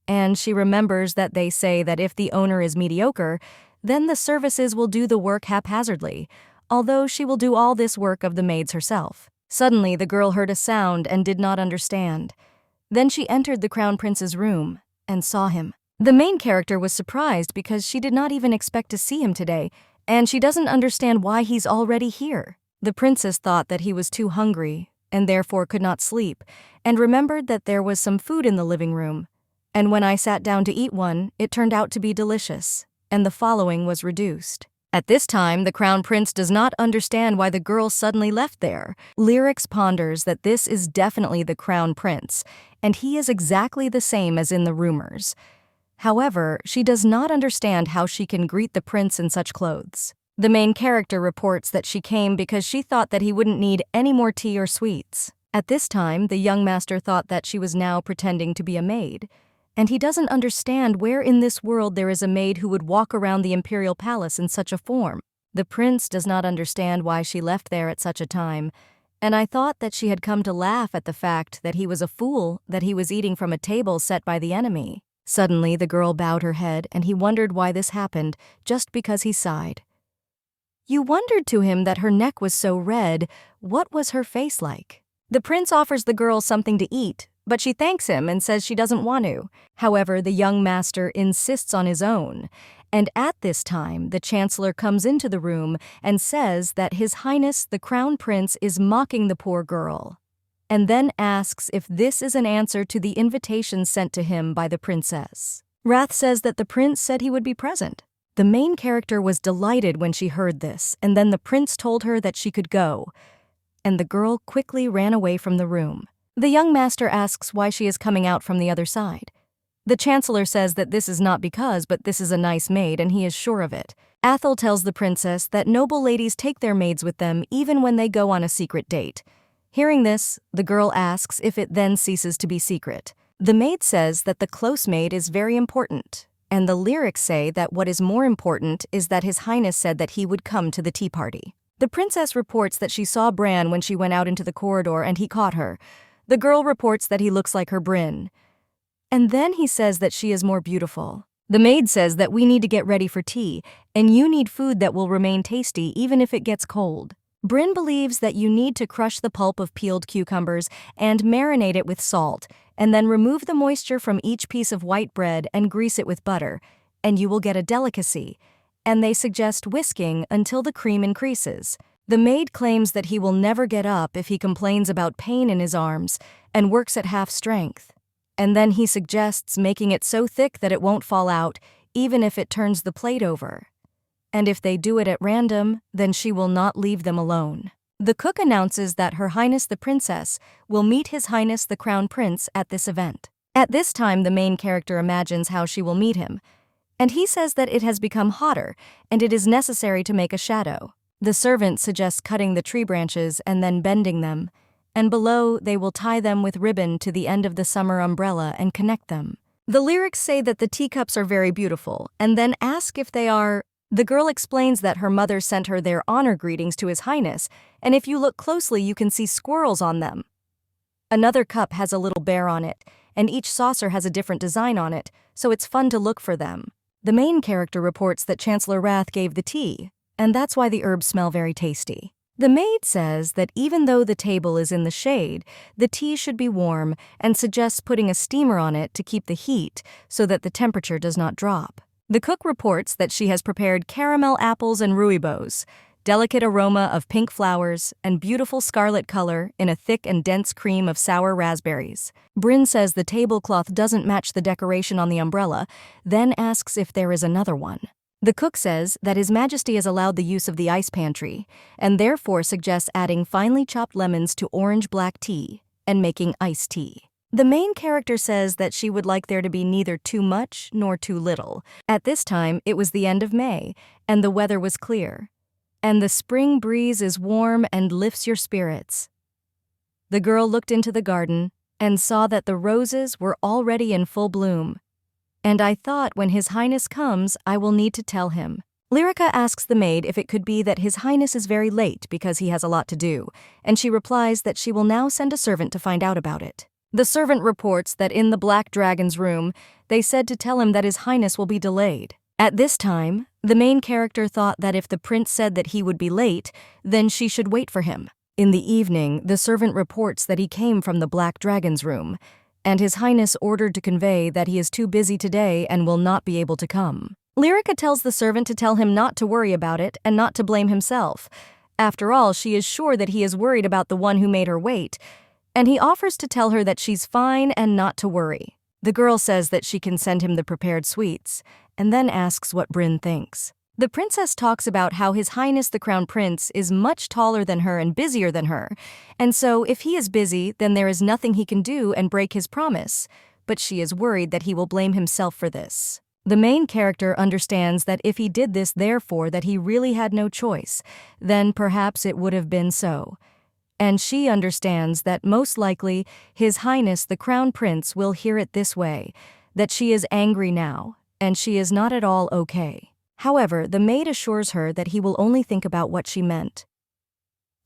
And she remembers that they say that if the owner is mediocre, then the services will do the work haphazardly, although she will do all this work of the maids herself. Suddenly the girl heard a sound and did not understand. Then she entered the Crown Prince's room and saw him. The main character was surprised because she did not even expect to see him today, and she doesn't understand why he's already here. The princess thought that he was too hungry and therefore could not sleep, and remembered that there was some food in the living room. And when I sat down to eat one, it turned out to be delicious, and the following was reduced. At this time, the Crown Prince does not understand why the girl suddenly left there. Lyrics ponders that this is definitely the Crown Prince, and he is exactly the same as in the rumors. However, she does not understand how she can greet the prince in such clothes. The main character reports that she came because she thought that he wouldn't need any more tea or sweets. At this time, the young master thought that she was now pretending to be a maid, and he doesn't understand where in this world there is a maid who would walk around the imperial palace in such a form. The prince does not understand why she left there at such a time, and I thought that she had come to laugh at the fact that he was a fool, that he was eating from a table set by the enemy. Suddenly the girl bowed her head, and he wondered why this happened, just because he sighed. You wondered to him that her neck was so red. What was her face like? The prince offers the girl something to eat, but she thanks him and says she doesn't want to. However, the young master insists on his own, and at this time the chancellor comes into the room and says that His Highness the Crown Prince is mocking the poor girl, and then asks if this is an answer to the invitation sent to him by the princess. Wrath says that the prince said he would be present. The main character was delighted when she heard this, and then the prince told her that she could go, and the girl quickly ran away from the room. The young master asks why she is coming out from the other side. The chancellor says that this is not because, but this is a nice maid, and he is sure of it. Athel tells the princess that noble ladies take their maids with them even when they go on a secret date. Hearing this, the girl asks if it then ceases to be secret. The maid says that the close maid is very important, and the lyrics say that what is more important is that His Highness said that he would come to the tea party. The princess reports that she saw Bran when she went out into the corridor and he caught her. The girl reports that he looks like her Bryn. And then he says that she is more beautiful. The maid says that we need to get ready for tea, and you need food that will remain tasty even if it gets cold. Bryn believes that you need to crush the pulp of peeled cucumbers and marinate it with salt, and then remove the moisture from each piece of white bread and grease it with butter, and you will get a delicacy. And they suggest whisking until the cream increases. The maid claims that he will never get up if he complains about pain in his arms and works at half strength. And then he suggests making it so thick that it won't fall out, even if it turns the plate over. And if they do it at random, then she will not leave them alone. The cook announces that Her Highness the Princess will meet His Highness the Crown Prince at this event. At this time, the main character imagines how she will meet him, and he says that it has become hotter and it is necessary to make a shadow. The servant suggests cutting the tree branches and then bending them, and below they will tie them with ribbon to the end of the summer umbrella and connect them. The lyrics say that the teacups are very beautiful, and then ask if they are. The girl explains that her mother sent her their honor greetings to His Highness, and if you look closely you can see squirrels on them. Another cup has a little bear on it, and each saucer has a different design on it, so it's fun to look for them. The main character reports that Chancellor Wrath gave the tea, and that's why the herbs smell very tasty. The maid says that even though the table is in the shade, the tea should be warm and suggests putting a steamer on it to keep the heat so that the temperature does not drop. The cook reports that she has prepared caramel apples and rooibos, delicate aroma of pink flowers, and beautiful scarlet color in a thick and dense cream of sour raspberries. Bryn says the tablecloth doesn't match the decoration on the umbrella, then asks if there is another one. The cook says that His Majesty has allowed the use of the ice pantry, and therefore suggests adding finely chopped lemons to orange black tea and making iced tea. The main character says that she would like there to be neither too much nor too little. At this time, it was the end of May, and the weather was clear. And the spring breeze is warm and lifts your spirits. The girl looked into the garden and saw that the roses were already in full bloom. And I thought when His Highness comes, I will need to tell him. Lyrica asks the maid if it could be that His Highness is very late because he has a lot to do, and she replies that she will now send a servant to find out about it. The servant reports that in the Black Dragon's room, they said to tell him that His Highness will be delayed. At this time, the main character thought that if the prince said that he would be late, then she should wait for him. In the evening, the servant reports that he came from the Black Dragon's room, and His Highness ordered to convey that he is too busy today and will not be able to come. Lyrica tells the servant to tell him not to worry about it and not to blame himself. After all, she is sure that he is worried about the one who made her wait, and he offers to tell her that she's fine and not to worry. The girl says that she can send him the prepared sweets, and then asks what Bryn thinks. The princess talks about how His Highness the Crown Prince is much taller than her and busier than her, and so if he is busy, then there is nothing he can do and break his promise, but she is worried that he will blame himself for this. The main character understands that if he did this therefore that he really had no choice, then perhaps it would have been so. And she understands that most likely His Highness the Crown Prince will hear it this way, that she is angry now, and she is not at all okay. However, the maid assures her that he will only think about what she meant.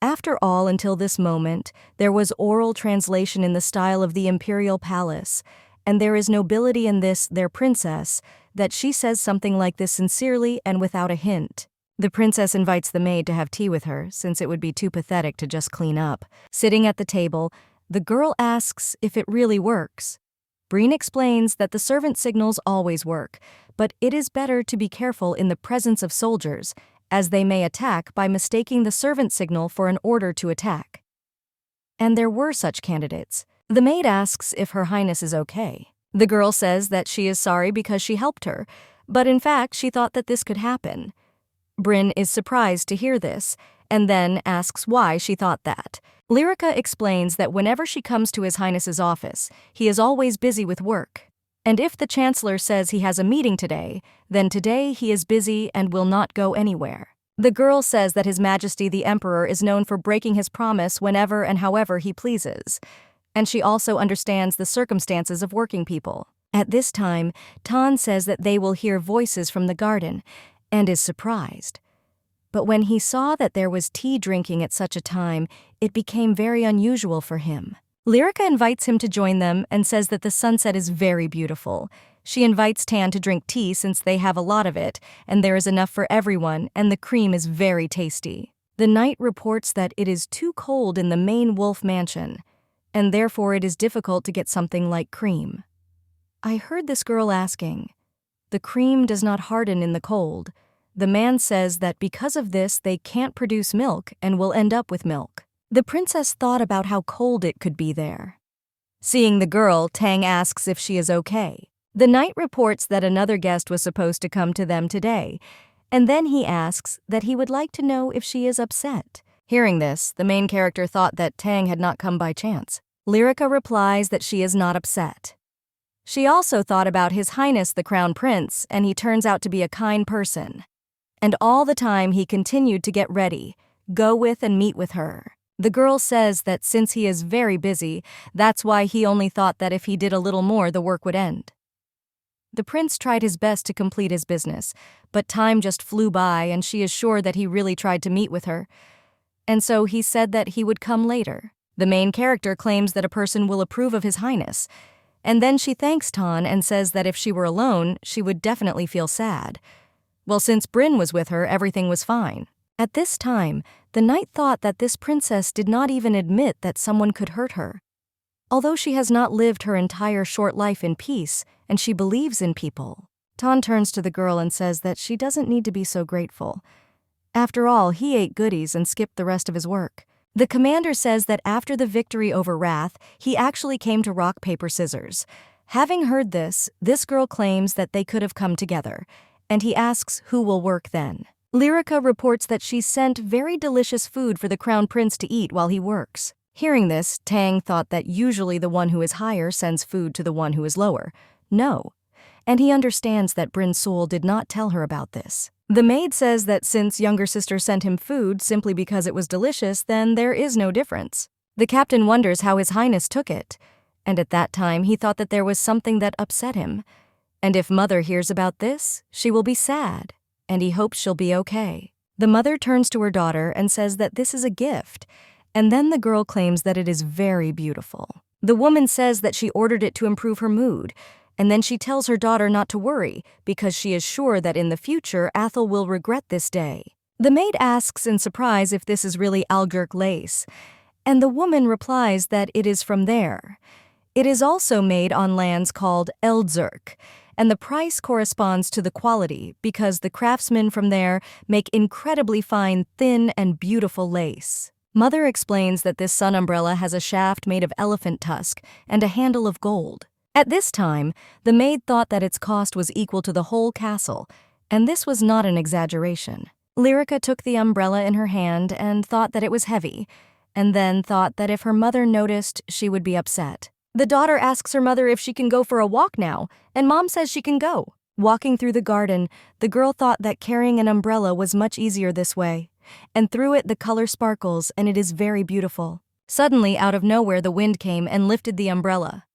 After all, until this moment, there was oral translation in the style of the imperial palace, and there is nobility in this, their princess, that she says something like this sincerely and without a hint. The princess invites the maid to have tea with her, since it would be too pathetic to just clean up. Sitting at the table, the girl asks if it really works. Breen explains that the servant signals always work, but it is better to be careful in the presence of soldiers, as they may attack by mistaking the servant signal for an order to attack. And there were such candidates. The maid asks if Her Highness is okay. The girl says that she is sorry because she helped her, but in fact she thought that this could happen. Bryn is surprised to hear this, and then asks why she thought that. Lyrica explains that whenever she comes to His Highness's office, he is always busy with work. And if the Chancellor says he has a meeting today, then today he is busy and will not go anywhere. The girl says that His Majesty the Emperor is known for breaking his promise whenever and however he pleases. And she also understands the circumstances of working people. At this time, Tan says that they will hear voices from the garden, and is surprised. But when he saw that there was tea drinking at such a time, it became very unusual for him. Lyrica invites him to join them and says that the sunset is very beautiful. She invites Tan to drink tea since they have a lot of it, and there is enough for everyone, and the cream is very tasty. The knight reports that it is too cold in the main wolf mansion, and therefore it is difficult to get something like cream. I heard this girl asking, "The cream does not harden in the cold." The man says that because of this they can't produce milk and will end up with milk. The princess thought about how cold it could be there. Seeing the girl, Tang asks if she is okay. The knight reports that another guest was supposed to come to them today, and then he asks that he would like to know if she is upset. Hearing this, the main character thought that Tang had not come by chance. Lyrica replies that she is not upset. She also thought about His Highness the Crown Prince, and he turns out to be a kind person. And all the time he continued to get ready, go with and meet with her. The girl says that since he is very busy, that's why he only thought that if he did a little more the work would end. The prince tried his best to complete his business, but time just flew by and she is sure that he really tried to meet with her. And so he said that he would come later. The main character claims that a person will approve of His Highness, and then she thanks Tan and says that if she were alone, she would definitely feel sad. Well, since Bryn was with her, everything was fine. At this time, the knight thought that this princess did not even admit that someone could hurt her. Although she has not lived her entire short life in peace, and she believes in people. Tan turns to the girl and says that she doesn't need to be so grateful. After all, he ate goodies and skipped the rest of his work. The commander says that after the victory over Wrath, he actually came to rock, paper, scissors. Having heard this girl claims that they could have come together, and he asks who will work then. Lyrica reports that she sent very delicious food for the crown prince to eat while he works. Hearing this, Tang thought that usually the one who is higher sends food to the one who is lower. No. And he understands that Bryn Soul did not tell her about this. The maid says that since younger sister sent him food simply because it was delicious, then there is no difference. The captain wonders how His Highness took it, and at that time he thought that there was something that upset him. And if Mother hears about this, she will be sad, and he hopes she'll be okay. The mother turns to her daughter and says that this is a gift, and then the girl claims that it is very beautiful. The woman says that she ordered it to improve her mood, and then she tells her daughter not to worry because she is sure that in the future Athel will regret this day. The maid asks in surprise if this is really Algirk lace, and the woman replies that it is from there. It is also made on lands called Eldzurk, and the price corresponds to the quality because the craftsmen from there make incredibly fine, thin, and beautiful lace. Mother explains that this sun umbrella has a shaft made of elephant tusk and a handle of gold. At this time, the maid thought that its cost was equal to the whole castle, and this was not an exaggeration. Lyrica took the umbrella in her hand and thought that it was heavy, and then thought that if her mother noticed, she would be upset. The daughter asks her mother if she can go for a walk now, and Mom says she can go. Walking through the garden, the girl thought that carrying an umbrella was much easier this way, and through it the color sparkles and it is very beautiful. Suddenly, out of nowhere, the wind came and lifted the umbrella.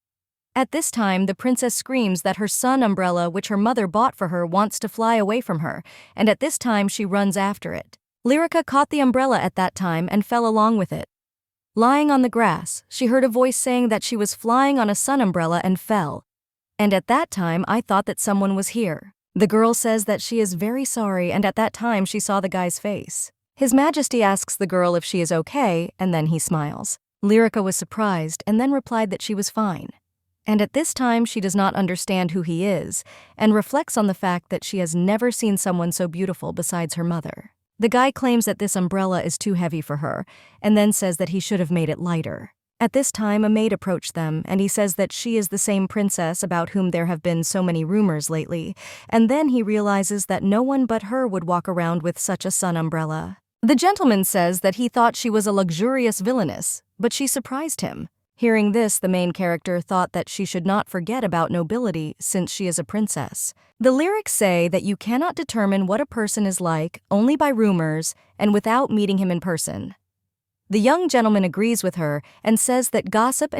At this time, the princess screams that her sun umbrella, which her mother bought for her, wants to fly away from her, and at this time she runs after it. Lyrica caught the umbrella at that time and fell along with it. Lying on the grass, she heard a voice saying that she was flying on a sun umbrella and fell. And at that time, I thought that someone was here. The girl says that she is very sorry, and at that time she saw the guy's face. His Majesty asks the girl if she is okay, and then he smiles. Lyrica was surprised and then replied that she was fine. And at this time she does not understand who he is, and reflects on the fact that she has never seen someone so beautiful besides her mother. The guy claims that this umbrella is too heavy for her, and then says that he should have made it lighter. At this time, a maid approached them, and he says that she is the same princess about whom there have been so many rumors lately, and then he realizes that no one but her would walk around with such a sun umbrella. The gentleman says that he thought she was a luxurious villainess, but she surprised him. Hearing this, the main character thought that she should not forget about nobility since she is a princess. The lyrics say that you cannot determine what a person is like only by rumors and without meeting him in person. The young gentleman agrees with her and says that gossip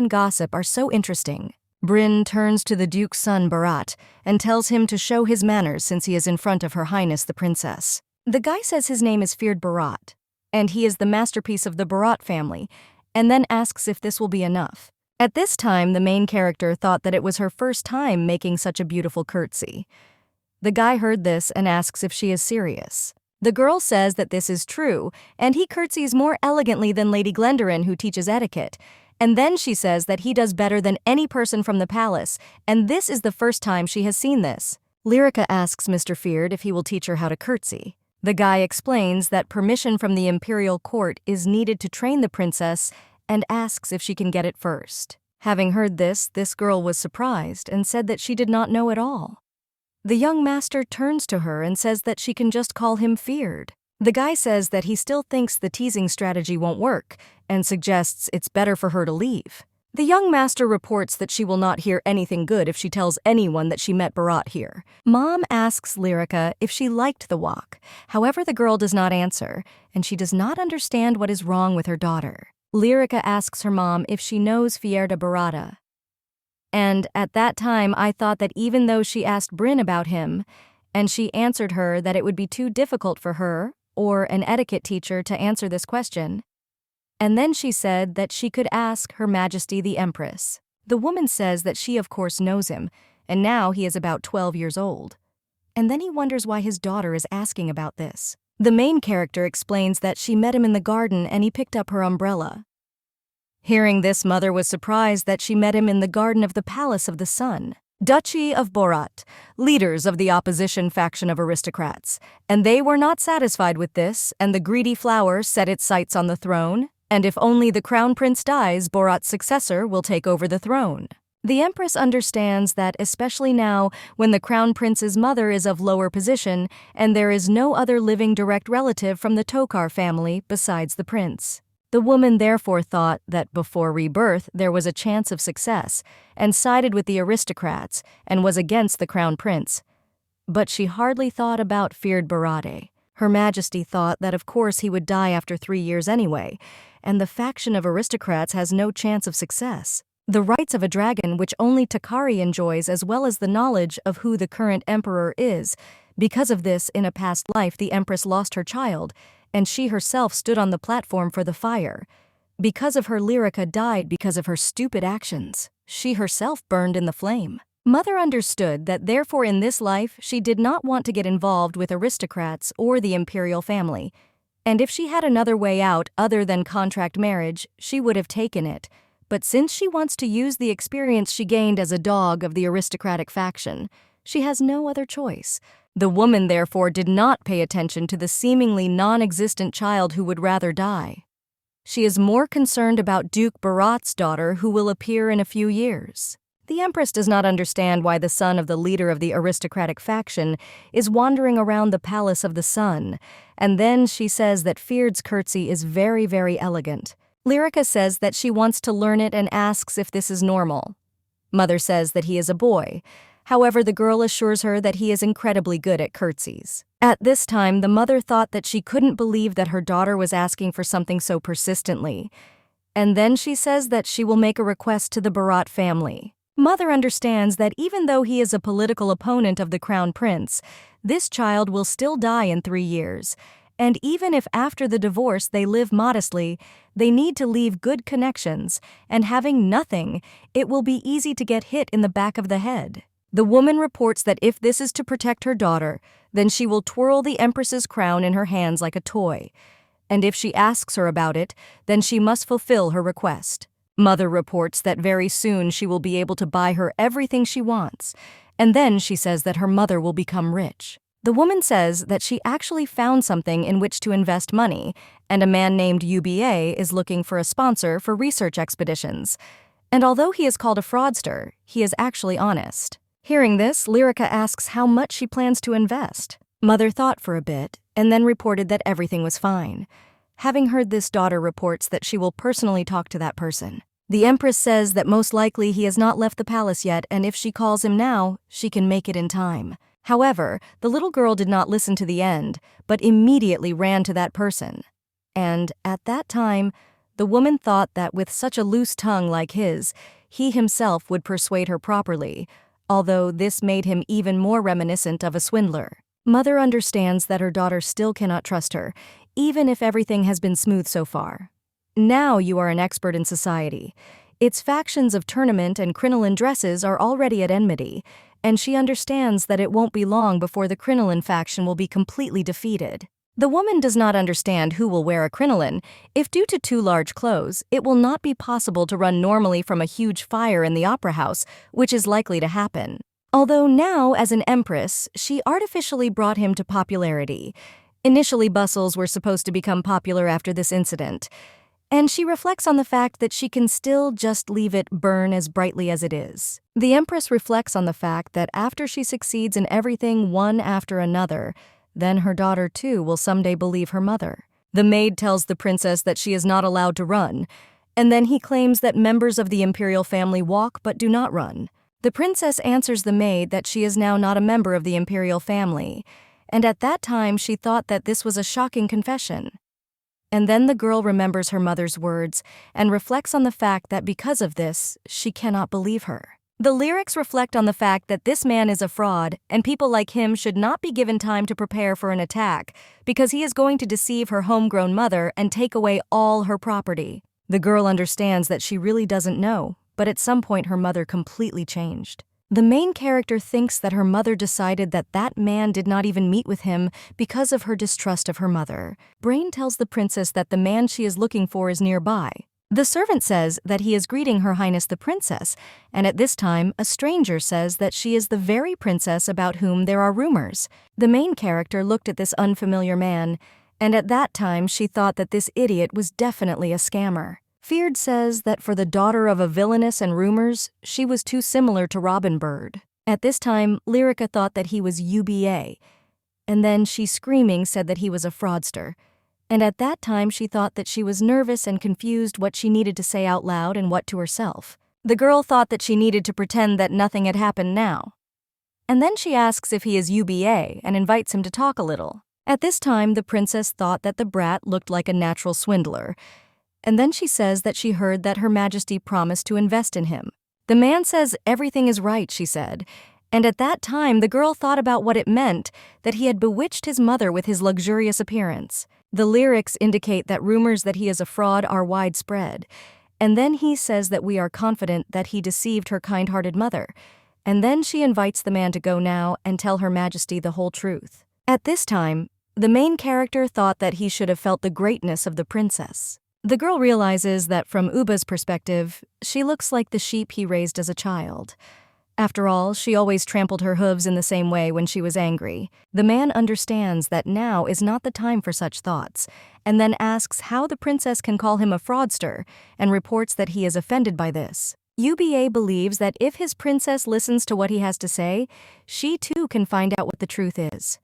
are so interesting. Bryn turns to the Duke's son Barat and tells him to show his manners since he is in front of Her Highness the Princess. The guy says his name is feared Barat, and he is the masterpiece of the Barat family, and then asks if this will be enough. At this time, the main character thought that it was her first time making such a beautiful curtsy. The guy heard this and asks if she is serious. The girl says that this is true, and he curtsies more elegantly than Lady Glendorin, who teaches etiquette. And then she says that he does better than any person from the palace, and this is the first time she has seen this. Lyrica asks Mr. Feared if he will teach her how to curtsy. The guy explains that permission from the imperial court is needed to train the princess and asks if she can get it first. Having heard this girl was surprised and said that she did not know at all. The young master turns to her and says that she can just call him Feared. The guy says that he still thinks the teasing strategy won't work and suggests it's better for her to leave. The young master reports that she will not hear anything good if she tells anyone that she met Barat here. Mom asks Lyrica if she liked the walk. However, the girl does not answer, and she does not understand what is wrong with her daughter. Lyrica asks her mom if she knows Fierda Barata. And at that time, I thought that even though she asked Bryn about him, and she answered her that it would be too difficult for her or an etiquette teacher to answer this question. And then she said that she could ask Her Majesty the Empress. The woman says that she of course knows him, and now he is about 12 years old. and then he wonders why his daughter is asking about this. The main character explains that she met him in the garden and he picked up her umbrella. Hearing this, Mother was surprised that she met him in the garden of the Palace of the Sun. Duchy of Barat, leaders of the opposition faction of aristocrats, and they were not satisfied with this, and the greedy flower set its sights on the throne, and if only the crown prince dies, Barat's successor will take over the throne. The empress understands that, especially now when the crown prince's mother is of lower position and there is no other living direct relative from the Tokar family besides the prince. The woman therefore thought that before rebirth there was a chance of success and sided with the aristocrats and was against the crown prince. But she hardly thought about feared Barat. Her Majesty thought that of course he would die after 3 years anyway, and the faction of aristocrats has no chance of success. The rights of a dragon which only Takari enjoys, as well as the knowledge of who the current emperor is. Because of this, in a past life the empress lost her child, and she herself stood on the platform for the fire. Because of her, Lyrica died because of her stupid actions. She herself burned in the flame. Mother understood that therefore in this life she did not want to get involved with aristocrats or the imperial family, and if she had another way out other than contract marriage, she would have taken it. But since she wants to use the experience she gained as a dog of the aristocratic faction, she has no other choice. The woman therefore did not pay attention to the seemingly non-existent child who would rather die. She is more concerned about Duke Barat's daughter who will appear in a few years. The empress does not understand why the son of the leader of the aristocratic faction is wandering around the Palace of the Sun, and then she says that Feared's curtsy is very, very elegant. Lyrica says that she wants to learn it and asks if this is normal. Mother says that he is a boy. However, the girl assures her that he is incredibly good at curtsies. At this time, the mother thought that she couldn't believe that her daughter was asking for something so persistently. And then she says that she will make a request to the Barat family. Mother understands that even though he is a political opponent of the crown prince, this child will still die in 3 years. And even if after the divorce they live modestly, they need to leave good connections, and having nothing, it will be easy to get hit in the back of the head. The woman reports that if this is to protect her daughter, then she will twirl the empress's crown in her hands like a toy. And if she asks her about it, then she must fulfill her request. Mother reports that very soon she will be able to buy her everything she wants, and then she says that her mother will become rich. The woman says that she actually found something in which to invest money, and a man named UBA is looking for a sponsor for research expeditions. And although he is called a fraudster, he is actually honest. Hearing this, Lyrica asks how much she plans to invest. Mother thought for a bit, and then reported that everything was fine. Having heard this, daughter reports that she will personally talk to that person. The empress says that most likely he has not left the palace yet, and if she calls him now, she can make it in time. However, the little girl did not listen to the end, but immediately ran to that person. And, at that time, the woman thought that with such a loose tongue like his, he himself would persuade her properly, although this made him even more reminiscent of a swindler. Mother understands that her daughter still cannot trust her, even if everything has been smooth so far. Now you are an expert in society. Its factions of tournament and crinoline dresses are already at enmity, and she understands that it won't be long before the crinoline faction will be completely defeated. The woman does not understand who will wear a crinoline. If due to too large clothes, it will not be possible to run normally from a huge fire in the opera house, which is likely to happen. Although now, as an empress, she artificially brought him to popularity. Initially, bustles were supposed to become popular after this incident, and she reflects on the fact that she can still just leave it burn as brightly as it is. The empress reflects on the fact that after she succeeds in everything one after another, then her daughter too will someday believe her mother. The maid tells the princess that she is not allowed to run, and then he claims that members of the imperial family walk but do not run. The princess answers the maid that she is now not a member of the imperial family, and at that time she thought that this was a shocking confession. And then the girl remembers her mother's words and reflects on the fact that because of this, she cannot believe her. The lyrics reflect on the fact that this man is a fraud, and people like him should not be given time to prepare for an attack, because he is going to deceive her homegrown mother and take away all her property. The girl understands that she really doesn't know, but at some point her mother completely changed. The main character thinks that her mother decided that that man did not even meet with him because of her distrust of her mother. Brain tells the princess that the man she is looking for is nearby. The servant says that he is greeting Her Highness the Princess, and at this time, a stranger says that she is the very princess about whom there are rumors. The main character looked at this unfamiliar man, and at that time she thought that this idiot was definitely a scammer. Feared says that for the daughter of a villainess and rumors, she was too similar to Robin Bird. At this time, Lyrica thought that he was UBA, and then she screaming said that he was a fraudster. And at that time she thought that she was nervous and confused what she needed to say out loud and what to herself. The girl thought that she needed to pretend that nothing had happened now. And then she asks if he is UBA and invites him to talk a little. At this time the princess thought that the brat looked like a natural swindler, and then she says that she heard that Her Majesty promised to invest in him. The man says everything is right, she said, and at that time the girl thought about what it meant that he had bewitched his mother with his luxurious appearance. The lyrics indicate that rumors that he is a fraud are widespread, and then he says that we are confident that he deceived her kind-hearted mother, and then she invites the man to go now and tell Her Majesty the whole truth. At this time, the main character thought that he should have felt the greatness of the princess. The girl realizes that from Uba's perspective, she looks like the sheep he raised as a child. After all, she always trampled her hooves in the same way when she was angry. The man understands that now is not the time for such thoughts, and then asks how the princess can call him a fraudster, and reports that he is offended by this. UBA believes that if his princess listens to what he has to say, she too can find out what the truth is.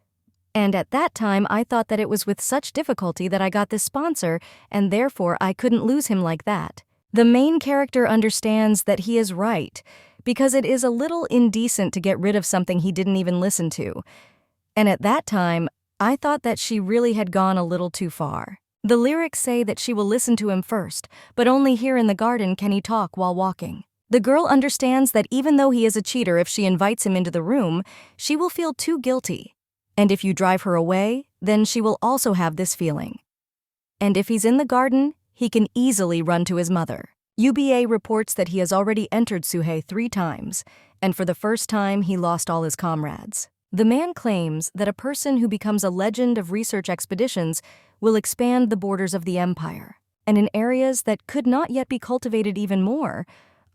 And at that time I thought that it was with such difficulty that I got this sponsor, and therefore I couldn't lose him like that. The main character understands that he is right, because it is a little indecent to get rid of something he didn't even listen to. And at that time, I thought that she really had gone a little too far. The lyrics say that she will listen to him first, but only here in the garden can he talk while walking. The girl understands that even though he is a cheater, if she invites him into the room, she will feel too guilty. And if you drive her away, then she will also have this feeling. And if he's in the garden, he can easily run to his mother. UBA reports that he has already entered Suhei 3 times, and for the first time he lost all his comrades. The man claims that a person who becomes a legend of research expeditions will expand the borders of the empire, and in areas that could not yet be cultivated even more.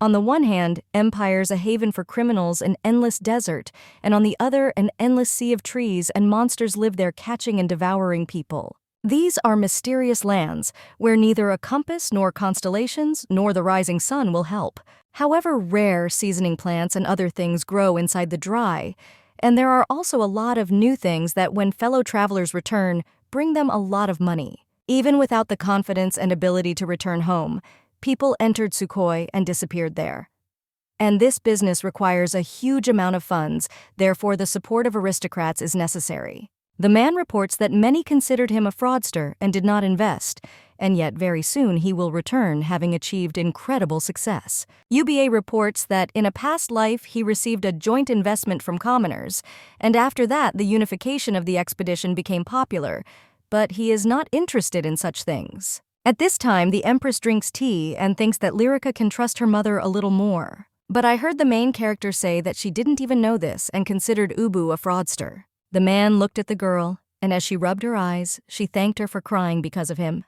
On the one hand, empire's a haven for criminals, an endless desert, and on the other, an endless sea of trees, and monsters live there catching and devouring people. These are mysterious lands where neither a compass nor constellations nor the rising sun will help. However, rare seasoning plants and other things grow inside the dry, and there are also a lot of new things that when fellow travelers return, bring them a lot of money. Even without the confidence and ability to return home, people entered Sukhoi and disappeared there. And this business requires a huge amount of funds, therefore the support of aristocrats is necessary. The man reports that many considered him a fraudster and did not invest, and yet very soon he will return having achieved incredible success. UBA reports that in a past life he received a joint investment from commoners, and after that the unification of the expedition became popular, but he is not interested in such things. At this time the Empress drinks tea and thinks that Lyrica can trust her mother a little more. But I heard the main character say that she didn't even know this and considered Ubu a fraudster. The man looked at the girl, and as she rubbed her eyes, she thanked her for crying because of him,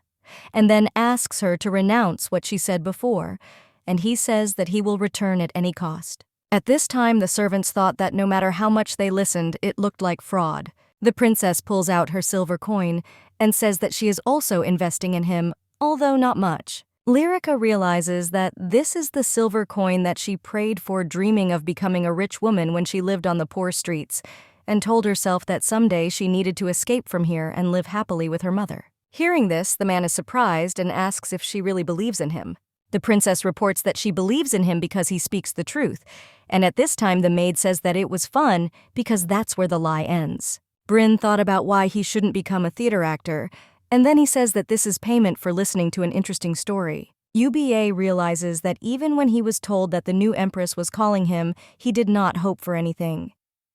and then asks her to renounce what she said before, and he says that he will return at any cost. At this time, the servants thought that no matter how much they listened, it looked like fraud. The princess pulls out her silver coin and says that she is also investing in him, although not much. Lyrica realizes that this is the silver coin that she prayed for, dreaming of becoming a rich woman when she lived on the poor streets, and told herself that someday she needed to escape from here and live happily with her mother. Hearing this, the man is surprised and asks if she really believes in him. The princess reports that she believes in him because he speaks the truth, and at this time the maid says that it was fun because that's where the lie ends. Bryn thought about why he shouldn't become a theater actor, and then he says that this is payment for listening to an interesting story. UBA realizes that even when he was told that the new empress was calling him, he did not hope for anything.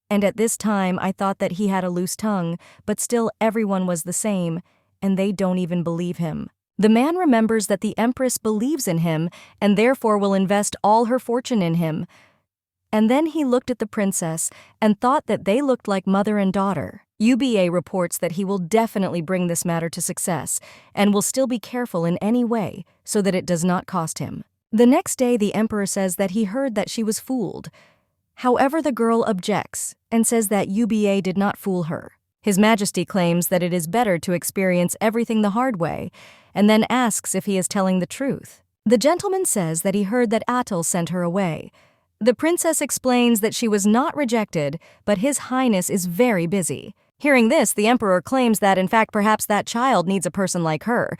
And at this time I thought that he had a loose tongue, but still everyone was the same, and they don't even believe him. The man remembers that the empress believes in him and therefore will invest all her fortune in him. And then he looked at the princess and thought that they looked like mother and daughter. UBA reports that he will definitely bring this matter to success and will still be careful in any way so that it does not cost him. The next day, the emperor says that he heard that she was fooled. However, the girl objects and says that UBA did not fool her. His Majesty claims that it is better to experience everything the hard way, and then asks if he is telling the truth. The gentleman says that he heard that Atul sent her away. The princess explains that she was not rejected, but His Highness is very busy. Hearing this, the emperor claims that in fact perhaps that child needs a person like her,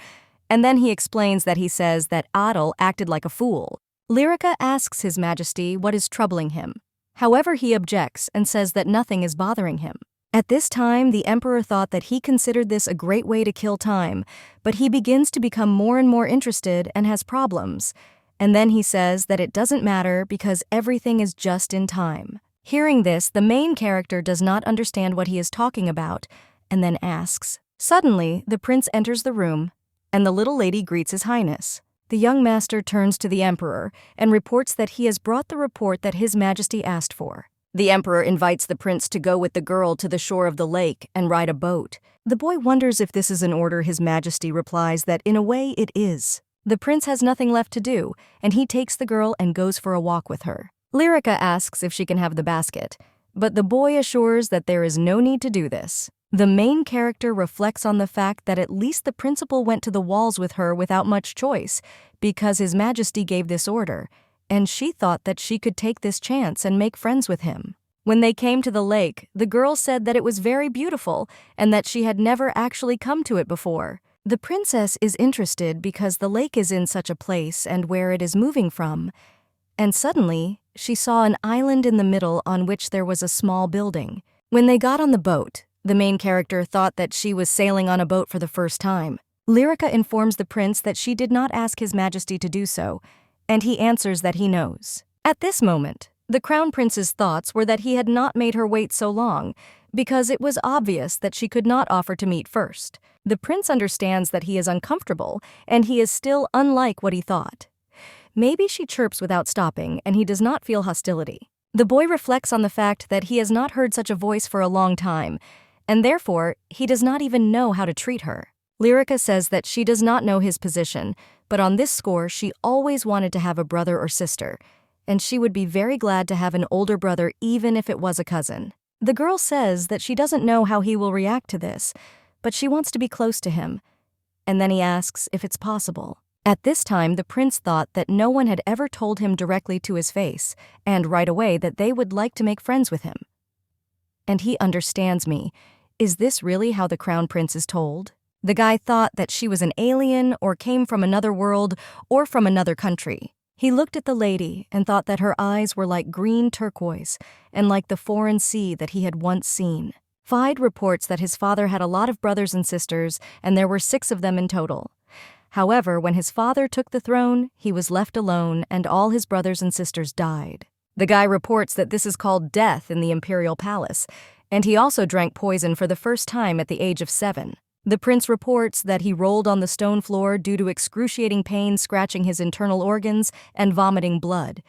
and then he explains that he says that Atul acted like a fool. Lyrica asks His Majesty what is troubling him. However, he objects and says that nothing is bothering him. At this time, the emperor thought that he considered this a great way to kill time, but he begins to become more and more interested and has problems. And then he says that it doesn't matter because everything is just in time. Hearing this, the main character does not understand what he is talking about, and then asks. Suddenly, the prince enters the room, and the little lady greets His Highness. The young master turns to the emperor and reports that he has brought the report that His Majesty asked for. The emperor invites the prince to go with the girl to the shore of the lake and ride a boat. The boy wonders if this is an order. His Majesty replies that in a way it is. The prince has nothing left to do, and he takes the girl and goes for a walk with her. Lyrica asks if she can have the basket, but the boy assures that there is no need to do this. The main character reflects on the fact that at least the principal went to the walls with her without much choice, because His Majesty gave this order, and she thought that she could take this chance and make friends with him. When they came to the lake, the girl said that it was very beautiful and that she had never actually come to it before. The princess is interested because the lake is in such a place and where it is moving from, and suddenly she saw an island in the middle on which there was a small building. When they got on the boat, the main character thought that she was sailing on a boat for the first time. Lyrica informs the prince that she did not ask His Majesty to do so, and he answers that he knows. At this moment, the crown prince's thoughts were that he had not made her wait so long, because it was obvious that she could not offer to meet first. The prince understands that he is uncomfortable, and he is still unlike what he thought. Maybe she chirps without stopping, and he does not feel hostility. The boy reflects on the fact that he has not heard such a voice for a long time, and therefore he does not even know how to treat her. Lyrica says that she does not know his position, but on this score she always wanted to have a brother or sister, and she would be very glad to have an older brother even if it was a cousin. The girl says that she doesn't know how he will react to this, but she wants to be close to him, and then he asks if it's possible. At this time, the prince thought that no one had ever told him directly to his face, and right away that they would like to make friends with him. And he understands me. Is this really how the crown prince is told? The guy thought that she was an alien or came from another world or from another country. He looked at the lady and thought that her eyes were like green turquoise and like the foreign sea that he had once seen. Fide reports that his father had a lot of brothers and sisters, and there were 6 of them in total. However, when his father took the throne, he was left alone and all his brothers and sisters died. The guy reports that this is called death in the imperial palace, and he also drank poison for the first time at the age of 7. The prince reports that he rolled on the stone floor due to excruciating pain scratching his internal organs and vomiting blood.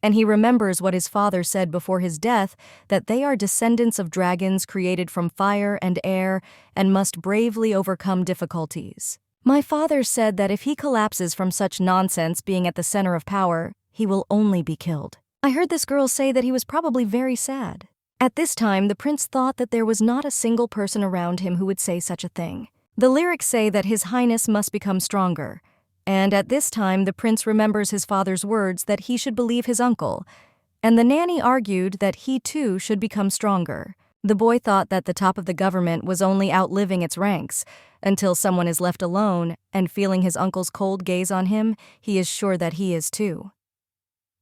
And he remembers what his father said before his death, that they are descendants of dragons created from fire and air and must bravely overcome difficulties. My father said that if he collapses from such nonsense being at the center of power, he will only be killed. I heard this girl say that he was probably very sad. At this time, the prince thought that there was not a single person around him who would say such a thing. The lyrics say that His Highness must become stronger, and at this time the prince remembers his father's words that he should believe his uncle, and the nanny argued that he too should become stronger. The boy thought that the top of the government was only outliving its ranks, until someone is left alone, and feeling his uncle's cold gaze on him, he is sure that he is too.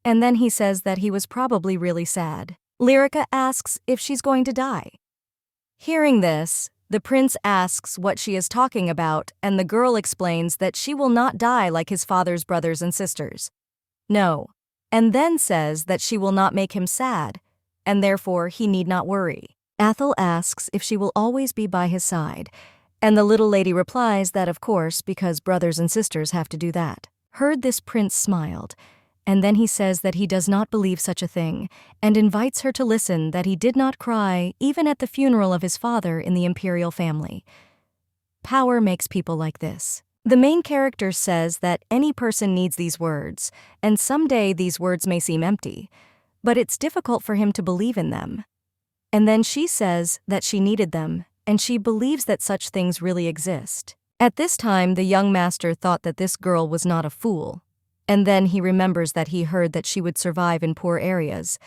And then he says that he was probably really sad. Lyrica asks if she's going to die. Hearing this, the prince asks what she is talking about, and the girl explains that she will not die like his father's brothers and sisters. No, and then says that she will not make him sad, and therefore he need not worry. Athel asks if she will always be by his side, and the little lady replies that of course, because brothers and sisters have to do that. Heard this, prince smiled, And then he says that he does not believe such a thing, and invites her to listen that he did not cry even at the funeral of his father in the imperial family. Power makes people like this. The main character says that any person needs these words, and someday these words may seem empty, but it's difficult for him to believe in them. And then she says that she needed them, and she believes that such things really exist. At this time, the young master thought that this girl was not a fool. And then he remembers that he heard that she would survive in poor areas,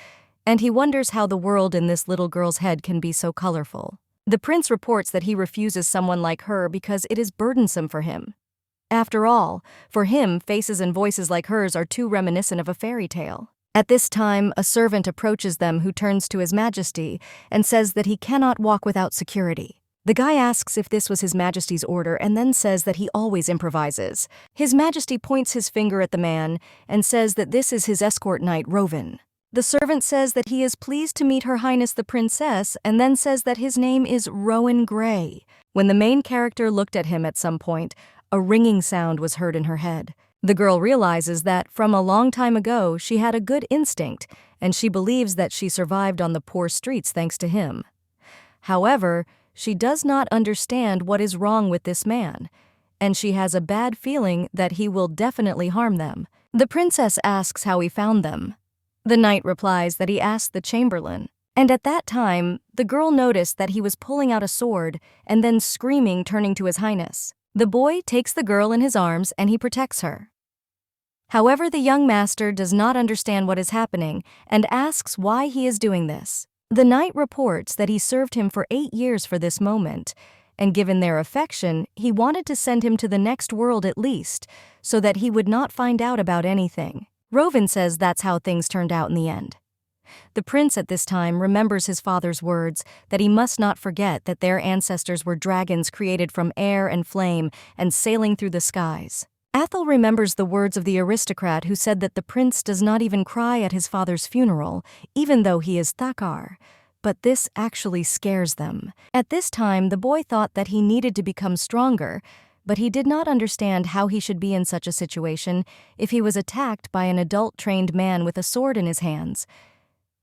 and he wonders how the world in this little girl's head can be so colorful. The prince reports that he refuses someone like her because it is burdensome for him. After all, for him, faces and voices like hers are too reminiscent of a fairy tale. At this time, a servant approaches them who turns to His Majesty and says that he cannot walk without security. The guy asks if this was His Majesty's order and then says that he always improvises. His Majesty points his finger at the man and says that this is his escort knight, Rowan. The servant says that he is pleased to meet Her Highness the Princess and then says that his name is Rowan Gray. When the main character looked at him at some point, a ringing sound was heard in her head. The girl realizes that from a long time ago she had a good instinct, and she believes that she survived on the poor streets thanks to him. However, she does not understand what is wrong with this man, and she has a bad feeling that he will definitely harm them. The princess asks how he found them. The knight replies that he asked the chamberlain. And at that time, the girl noticed that he was pulling out a sword and then screaming, turning to His Highness. The boy takes the girl in his arms and he protects her. However, the young master does not understand what is happening and asks why he is doing this. The knight reports that he served him for 8 years for this moment, and given their affection, he wanted to send him to the next world at least, so that he would not find out about anything. Rowan says that's how things turned out in the end. The prince at this time remembers his father's words that he must not forget that their ancestors were dragons created from air and flame and sailing through the skies. Athel remembers the words of the aristocrat who said that the prince does not even cry at his father's funeral, even though he is Thakar. But this actually scares them. At this time, the boy thought that he needed to become stronger, but he did not understand how he should be in such a situation if he was attacked by an adult-trained man with a sword in his hands.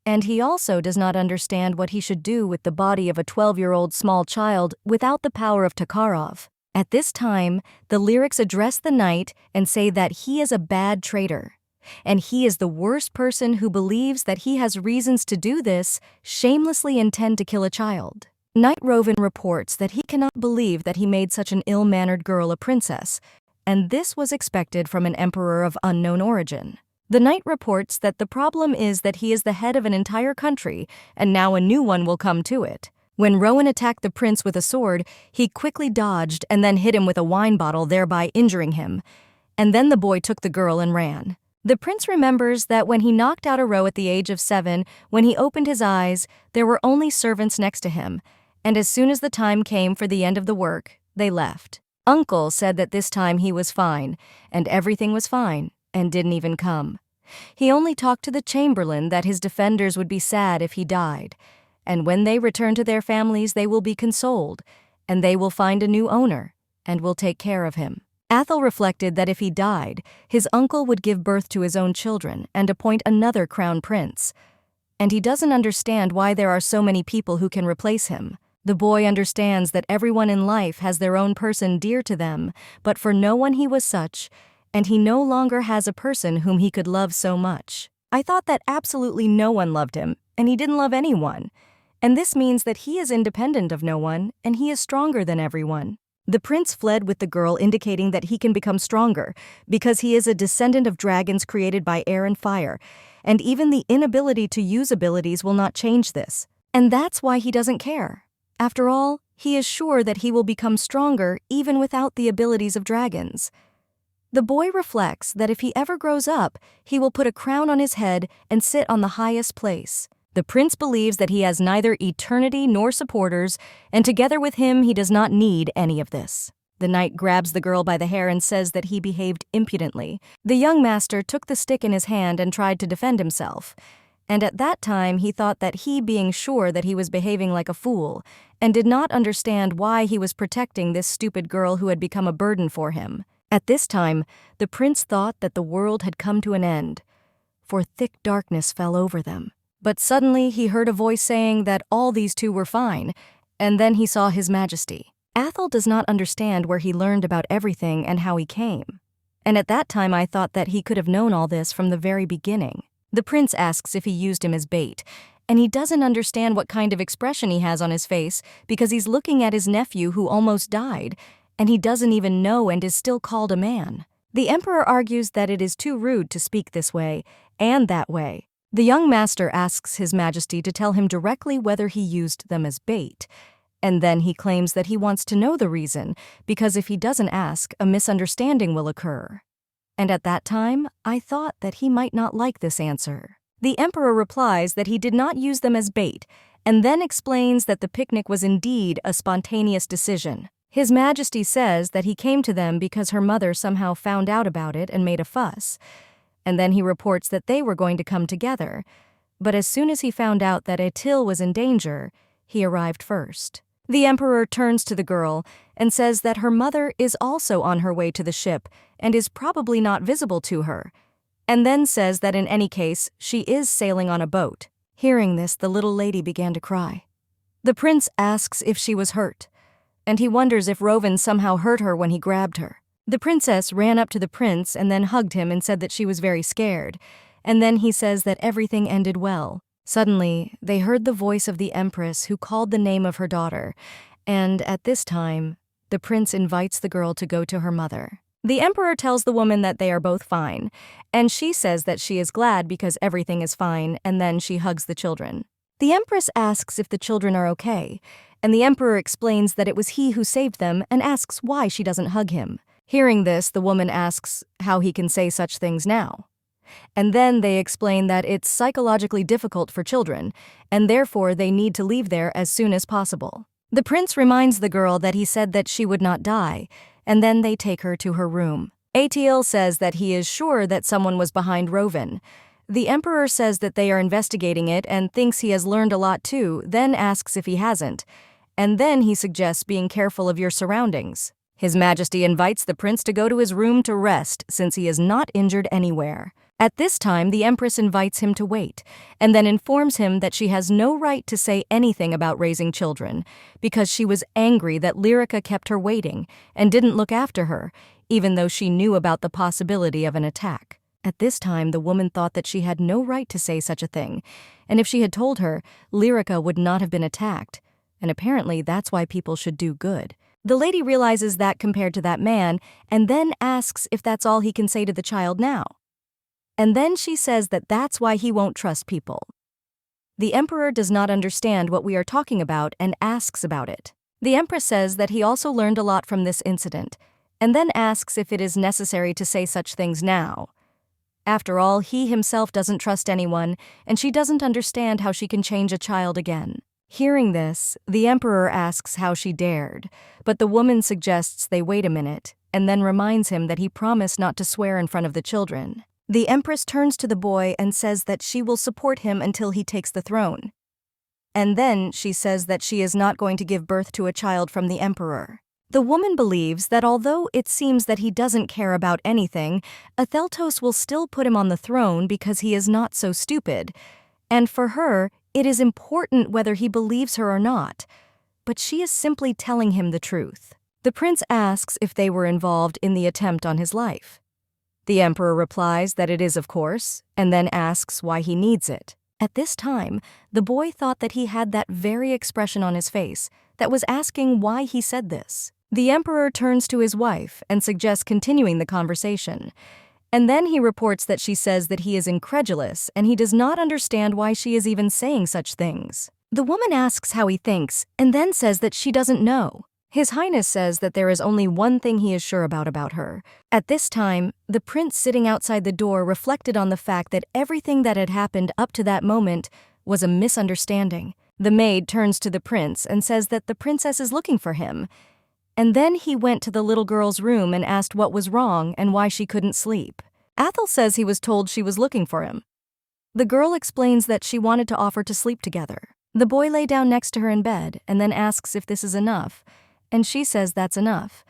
And he also does not understand what he should do with the body of a 12-year-old small child without the power of Tokarov. At this time, the lyrics address the knight and say that he is a bad traitor, and he is the worst person who believes that he has reasons to do this, shamelessly intend to kill a child. Knight Rowan reports that he cannot believe that he made such an ill-mannered girl a princess, and this was expected from an emperor of unknown origin. The knight reports that the problem is that he is the head of an entire country, and now a new one will come to it. When Rowan attacked the prince with a sword, he quickly dodged and then hit him with a wine bottle, thereby injuring him. And then the boy took the girl and ran. The prince remembers that when he knocked out a row at the age of 7, when he opened his eyes, there were only servants next to him, and as soon as the time came for the end of the work, they left. Uncle said that this time he was fine, and everything was fine, and didn't even come. He only talked to the chamberlain that his defenders would be sad if he died, and when they return to their families they will be consoled, and they will find a new owner, and will take care of him. Athel reflected that if he died, his uncle would give birth to his own children and appoint another crown prince. And he doesn't understand why there are so many people who can replace him. The boy understands that everyone in life has their own person dear to them, but for no one he was such, and he no longer has a person whom he could love so much. I thought that absolutely no one loved him, and he didn't love anyone. And this means that he is independent of no one, and he is stronger than everyone. The prince fled with the girl, indicating that he can become stronger, because he is a descendant of dragons created by air and fire, and even the inability to use abilities will not change this. And that's why he doesn't care. After all, he is sure that he will become stronger even without the abilities of dragons. The boy reflects that if he ever grows up, he will put a crown on his head and sit on the highest place. The prince believes that he has neither eternity nor supporters, and together with him he does not need any of this. The knight grabs the girl by the hair and says that he behaved impudently. The young master took the stick in his hand and tried to defend himself. And at that time he thought that he, being sure that he was behaving like a fool, and did not understand why he was protecting this stupid girl who had become a burden for him. At this time, the prince thought that the world had come to an end, for thick darkness fell over them. But suddenly he heard a voice saying that all these two were fine, and then he saw His Majesty. Athel does not understand where he learned about everything and how he came. And at that time I thought that he could have known all this from the very beginning. The prince asks if he used him as bait, and he doesn't understand what kind of expression he has on his face because he's looking at his nephew who almost died, and he doesn't even know and is still called a man. The emperor argues that it is too rude to speak this way and that way. The young master asks His Majesty to tell him directly whether he used them as bait, and then he claims that he wants to know the reason because if he doesn't ask, a misunderstanding will occur. And at that time, I thought that he might not like this answer. The emperor replies that he did not use them as bait, and then explains that the picnic was indeed a spontaneous decision. His Majesty says that he came to them because her mother somehow found out about it and made a fuss, and then he reports that they were going to come together. But as soon as he found out that Etil was in danger, he arrived first. The emperor turns to the girl and says that her mother is also on her way to the ship and is probably not visible to her, and then says that in any case, she is sailing on a boat. Hearing this, the little lady began to cry. The prince asks if she was hurt, and he wonders if Rovan somehow hurt her when he grabbed her. The princess ran up to the prince and then hugged him and said that she was very scared, and then he says that everything ended well. Suddenly, they heard the voice of the empress who called the name of her daughter, and at this time, the prince invites the girl to go to her mother. The emperor tells the woman that they are both fine, and she says that she is glad because everything is fine, and then she hugs the children. The empress asks if the children are okay, and the emperor explains that it was he who saved them and asks why she doesn't hug him. Hearing this, the woman asks how he can say such things now. And then they explain that it's psychologically difficult for children, and therefore they need to leave there as soon as possible. The prince reminds the girl that he said that she would not die, and then they take her to her room. Etil says that he is sure that someone was behind Rovan. The emperor says that they are investigating it and thinks he has learned a lot too, then asks if he hasn't, and then he suggests being careful of your surroundings. His Majesty invites the prince to go to his room to rest since he is not injured anywhere. At this time, the empress invites him to wait, and then informs him that she has no right to say anything about raising children, because she was angry that Lyrica kept her waiting and didn't look after her, even though she knew about the possibility of an attack. At this time, the woman thought that she had no right to say such a thing, and if she had told her, Lyrica would not have been attacked, and apparently that's why people should do good. The lady realizes that compared to that man, and then asks if that's all he can say to the child now. And then she says that that's why he won't trust people. The emperor does not understand what we are talking about and asks about it. The empress says that he also learned a lot from this incident, and then asks if it is necessary to say such things now. After all, he himself doesn't trust anyone, and she doesn't understand how she can change a child again. Hearing this, the emperor asks how she dared, but the woman suggests they wait a minute, and then reminds him that he promised not to swear in front of the children. The empress turns to the boy and says that she will support him until he takes the throne. And then she says that she is not going to give birth to a child from the emperor. The woman believes that although it seems that he doesn't care about anything, Atheltos will still put him on the throne because he is not so stupid. And for her, it is important whether he believes her or not. But she is simply telling him the truth. The prince asks if they were involved in the attempt on his life. The emperor replies that it is, of course, and then asks why he needs it. At this time, the boy thought that he had that very expression on his face that was asking why he said this. The emperor turns to his wife and suggests continuing the conversation. And then he reports that she says that he is incredulous and he does not understand why she is even saying such things. The woman asks how he thinks and then says that she doesn't know. His Highness says that there is only one thing he is sure about her. At this time, the prince sitting outside the door reflected on the fact that everything that had happened up to that moment was a misunderstanding. The maid turns to the prince and says that the princess is looking for him. And then he went to the little girl's room and asked what was wrong and why she couldn't sleep. Athel says he was told she was looking for him. The girl explains that she wanted to offer to sleep together. The boy lay down next to her in bed and then asks if this is enough. And she says that's enough,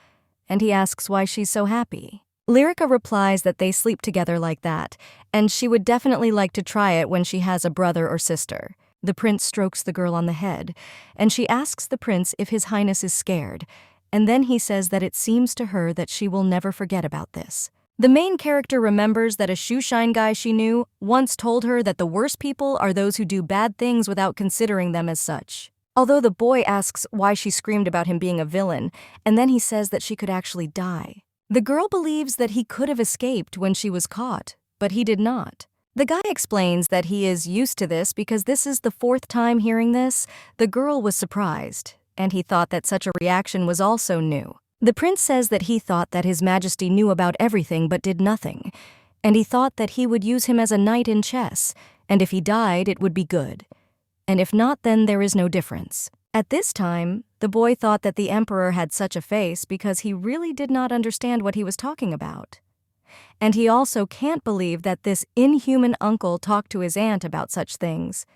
and he asks why she's so happy. Lyrica replies that they sleep together like that, and she would definitely like to try it when she has a brother or sister. The prince strokes the girl on the head, and she asks the prince if his highness is scared, and then he says that it seems to her that she will never forget about this. The main character remembers that a shoeshine guy she knew once told her that the worst people are those who do bad things without considering them as such. Although the boy asks why she screamed about him being a villain, and then he says that she could actually die. The girl believes that he could have escaped when she was caught, but he did not. The guy explains that he is used to this because this is the fourth time hearing this. The girl was surprised, and he thought that such a reaction was also new. The prince says that he thought that His Majesty knew about everything but did nothing, and he thought that he would use him as a knight in chess, and if he died it would be good. And if not, then there is no difference. At this time, the boy thought that the emperor had such a face because he really did not understand what he was talking about. And he also can't believe that this inhuman uncle talked to his aunt about such things.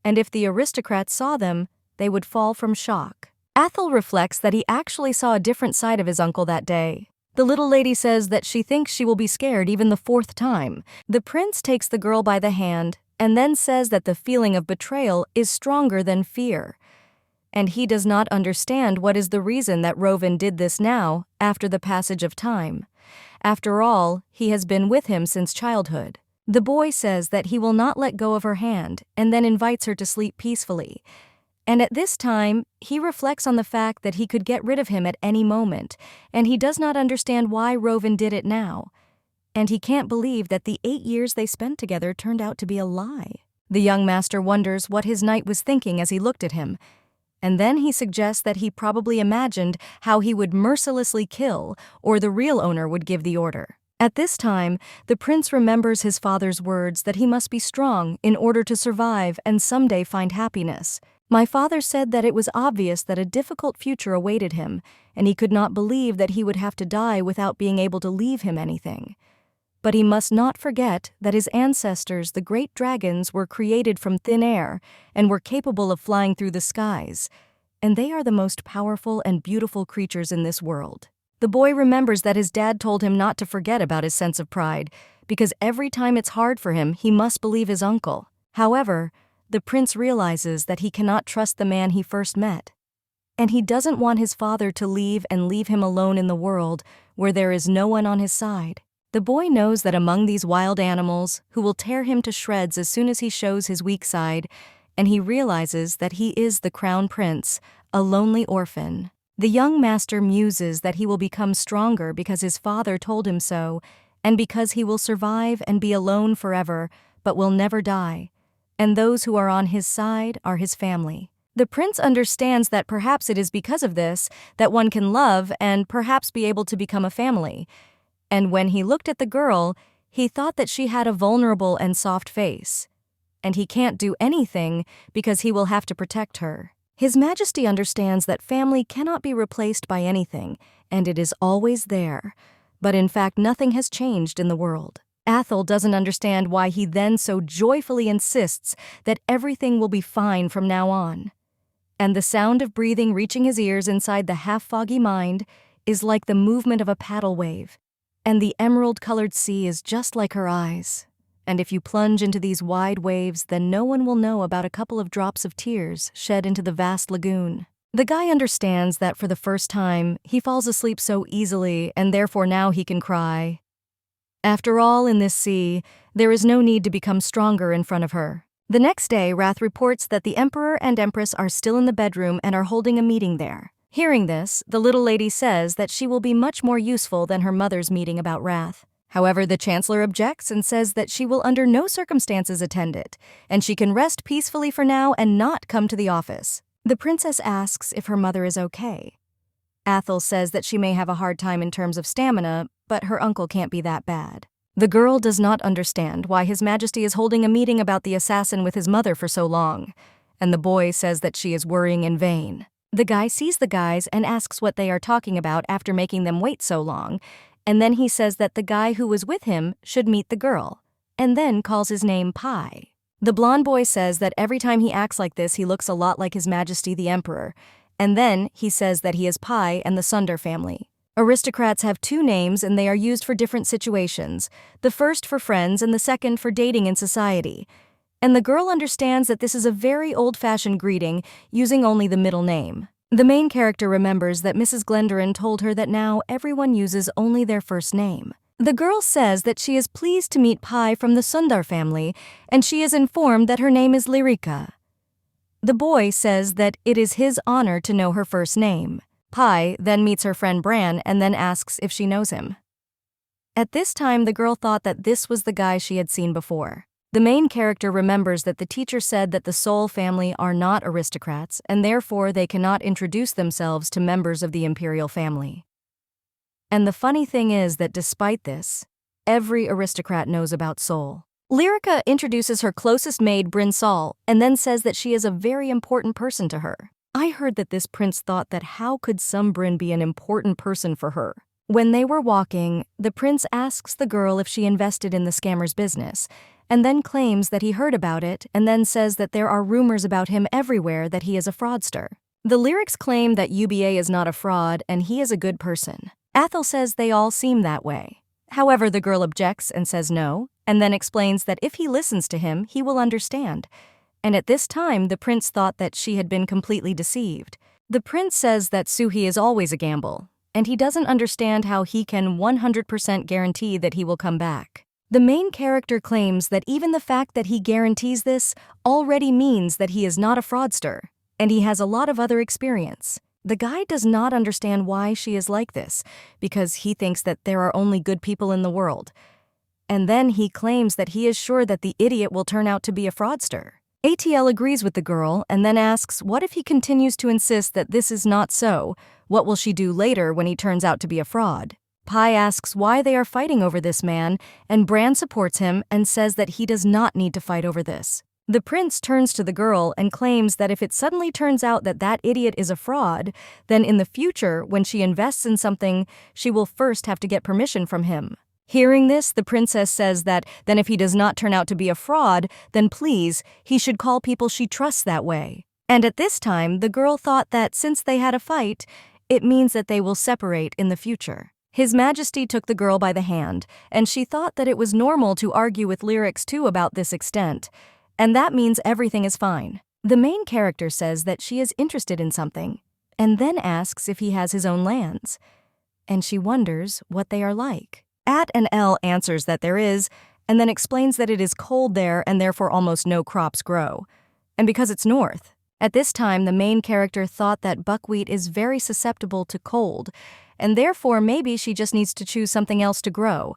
And if the aristocrats saw them, they would fall from shock. Athel reflects that he actually saw a different side of his uncle that day. The little lady says that she thinks she will be scared even the fourth time. The prince takes the girl by the hand and then says that the feeling of betrayal is stronger than fear. And he does not understand what is the reason that Rowan did this now, after the passage of time. After all, he has been with him since childhood. The boy says that he will not let go of her hand and then invites her to sleep peacefully. And at this time, he reflects on the fact that he could get rid of him at any moment, and he does not understand why Rowan did it now. And he can't believe that the 8 years they spent together turned out to be a lie. The young master wonders what his knight was thinking as he looked at him, and then he suggests that he probably imagined how he would mercilessly kill, or the real owner would give the order. At this time, the prince remembers his father's words that he must be strong in order to survive and someday find happiness. My father said that it was obvious that a difficult future awaited him, and he could not believe that he would have to die without being able to leave him anything. But he must not forget that his ancestors, the great dragons, were created from thin air and were capable of flying through the skies, and they are the most powerful and beautiful creatures in this world. The boy remembers that his dad told him not to forget about his sense of pride, because every time it's hard for him, he must believe his uncle. However, the prince realizes that he cannot trust the man he first met, and he doesn't want his father to leave him alone in the world where there is no one on his side. The boy knows that among these wild animals who will tear him to shreds as soon as he shows his weak side, and he realizes that he is the crown prince, a lonely orphan. The young master muses that he will become stronger because his father told him so, and because he will survive and be alone forever, but will never die. And those who are on his side are his family. The prince understands that perhaps it is because of this that one can love and perhaps be able to become a family. And when he looked at the girl, he thought that she had a vulnerable and soft face. And he can't do anything because he will have to protect her. His Majesty understands that family cannot be replaced by anything, and it is always there. But in fact, nothing has changed in the world. Athel doesn't understand why he then so joyfully insists that everything will be fine from now on. And the sound of breathing reaching his ears inside the half-foggy mind is like the movement of a paddle wave. And the emerald-colored sea is just like her eyes. And if you plunge into these wide waves, then no one will know about a couple of drops of tears shed into the vast lagoon. The guy understands that for the first time, he falls asleep so easily, and therefore now he can cry. After all, in this sea, there is no need to become stronger in front of her. The next day, Wrath reports that the Emperor and Empress are still in the bedroom and are holding a meeting there. Hearing this, the little lady says that she will be much more useful than her mother's meeting about Wrath. However, the Chancellor objects and says that she will under no circumstances attend it, and she can rest peacefully for now and not come to the office. The princess asks if her mother is okay. Athel says that she may have a hard time in terms of stamina, but her uncle can't be that bad. The girl does not understand why His Majesty is holding a meeting about the assassin with his mother for so long, and the boy says that she is worrying in vain. The guy sees the guys and asks what they are talking about after making them wait so long, and then he says that the guy who was with him should meet the girl, and then calls his name Pi. The blonde boy says that every time he acts like this he looks a lot like His Majesty the Emperor, and then he says that he is Pi and the Sunder family. Aristocrats have two names and they are used for different situations, the first for friends and the second for dating in society. And the girl understands that this is a very old-fashioned greeting, using only the middle name. The main character remembers that Mrs. Glendoran told her that now everyone uses only their first name. The girl says that she is pleased to meet Pai from the Sundar family, and she is informed that her name is Lyrika. The boy says that it is his honor to know her first name. Pai then meets her friend Bran and then asks if she knows him. At this time, the girl thought that this was the guy she had seen before. The main character remembers that the teacher said that the Sol family are not aristocrats, and therefore they cannot introduce themselves to members of the imperial family. And the funny thing is that despite this, every aristocrat knows about Sol. Lyrika introduces her closest maid, Bryn Sol, and then says that she is a very important person to her. I heard that this prince thought that how could some Bryn be an important person for her? When they were walking, the prince asks the girl if she invested in the scammer's business, and then claims that he heard about it and then says that there are rumors about him everywhere that he is a fraudster. The lyrics claim that UBA is not a fraud and he is a good person. Athel says they all seem that way. However, the girl objects and says no, and then explains that if he listens to him, he will understand. And at this time, the prince thought that she had been completely deceived. The prince says that Suhi is always a gamble, and he doesn't understand how he can 100% guarantee that he will come back. The main character claims that even the fact that he guarantees this already means that he is not a fraudster, and he has a lot of other experience. The guy does not understand why she is like this, because he thinks that there are only good people in the world. And then he claims that he is sure that the idiot will turn out to be a fraudster. ATL agrees with the girl and then asks what if he continues to insist that this is not so, what will she do later when he turns out to be a fraud? Pai asks why they are fighting over this man, and Bran supports him and says that he does not need to fight over this. The prince turns to the girl and claims that if it suddenly turns out that that idiot is a fraud, then in the future, when she invests in something, she will first have to get permission from him. Hearing this, the princess says that then if he does not turn out to be a fraud, then please, he should call people she trusts that way. And at this time, the girl thought that since they had a fight, it means that they will separate in the future. His Majesty took the girl by the hand, and she thought that it was normal to argue with lyrics too about this extent, and that means everything is fine. The main character says that she is interested in something, and then asks if he has his own lands, and she wonders what they are like. At and L answers that there is, and then explains that it is cold there and therefore almost no crops grow, and because it's north. At this time, the main character thought that buckwheat is very susceptible to cold, and therefore maybe she just needs to choose something else to grow.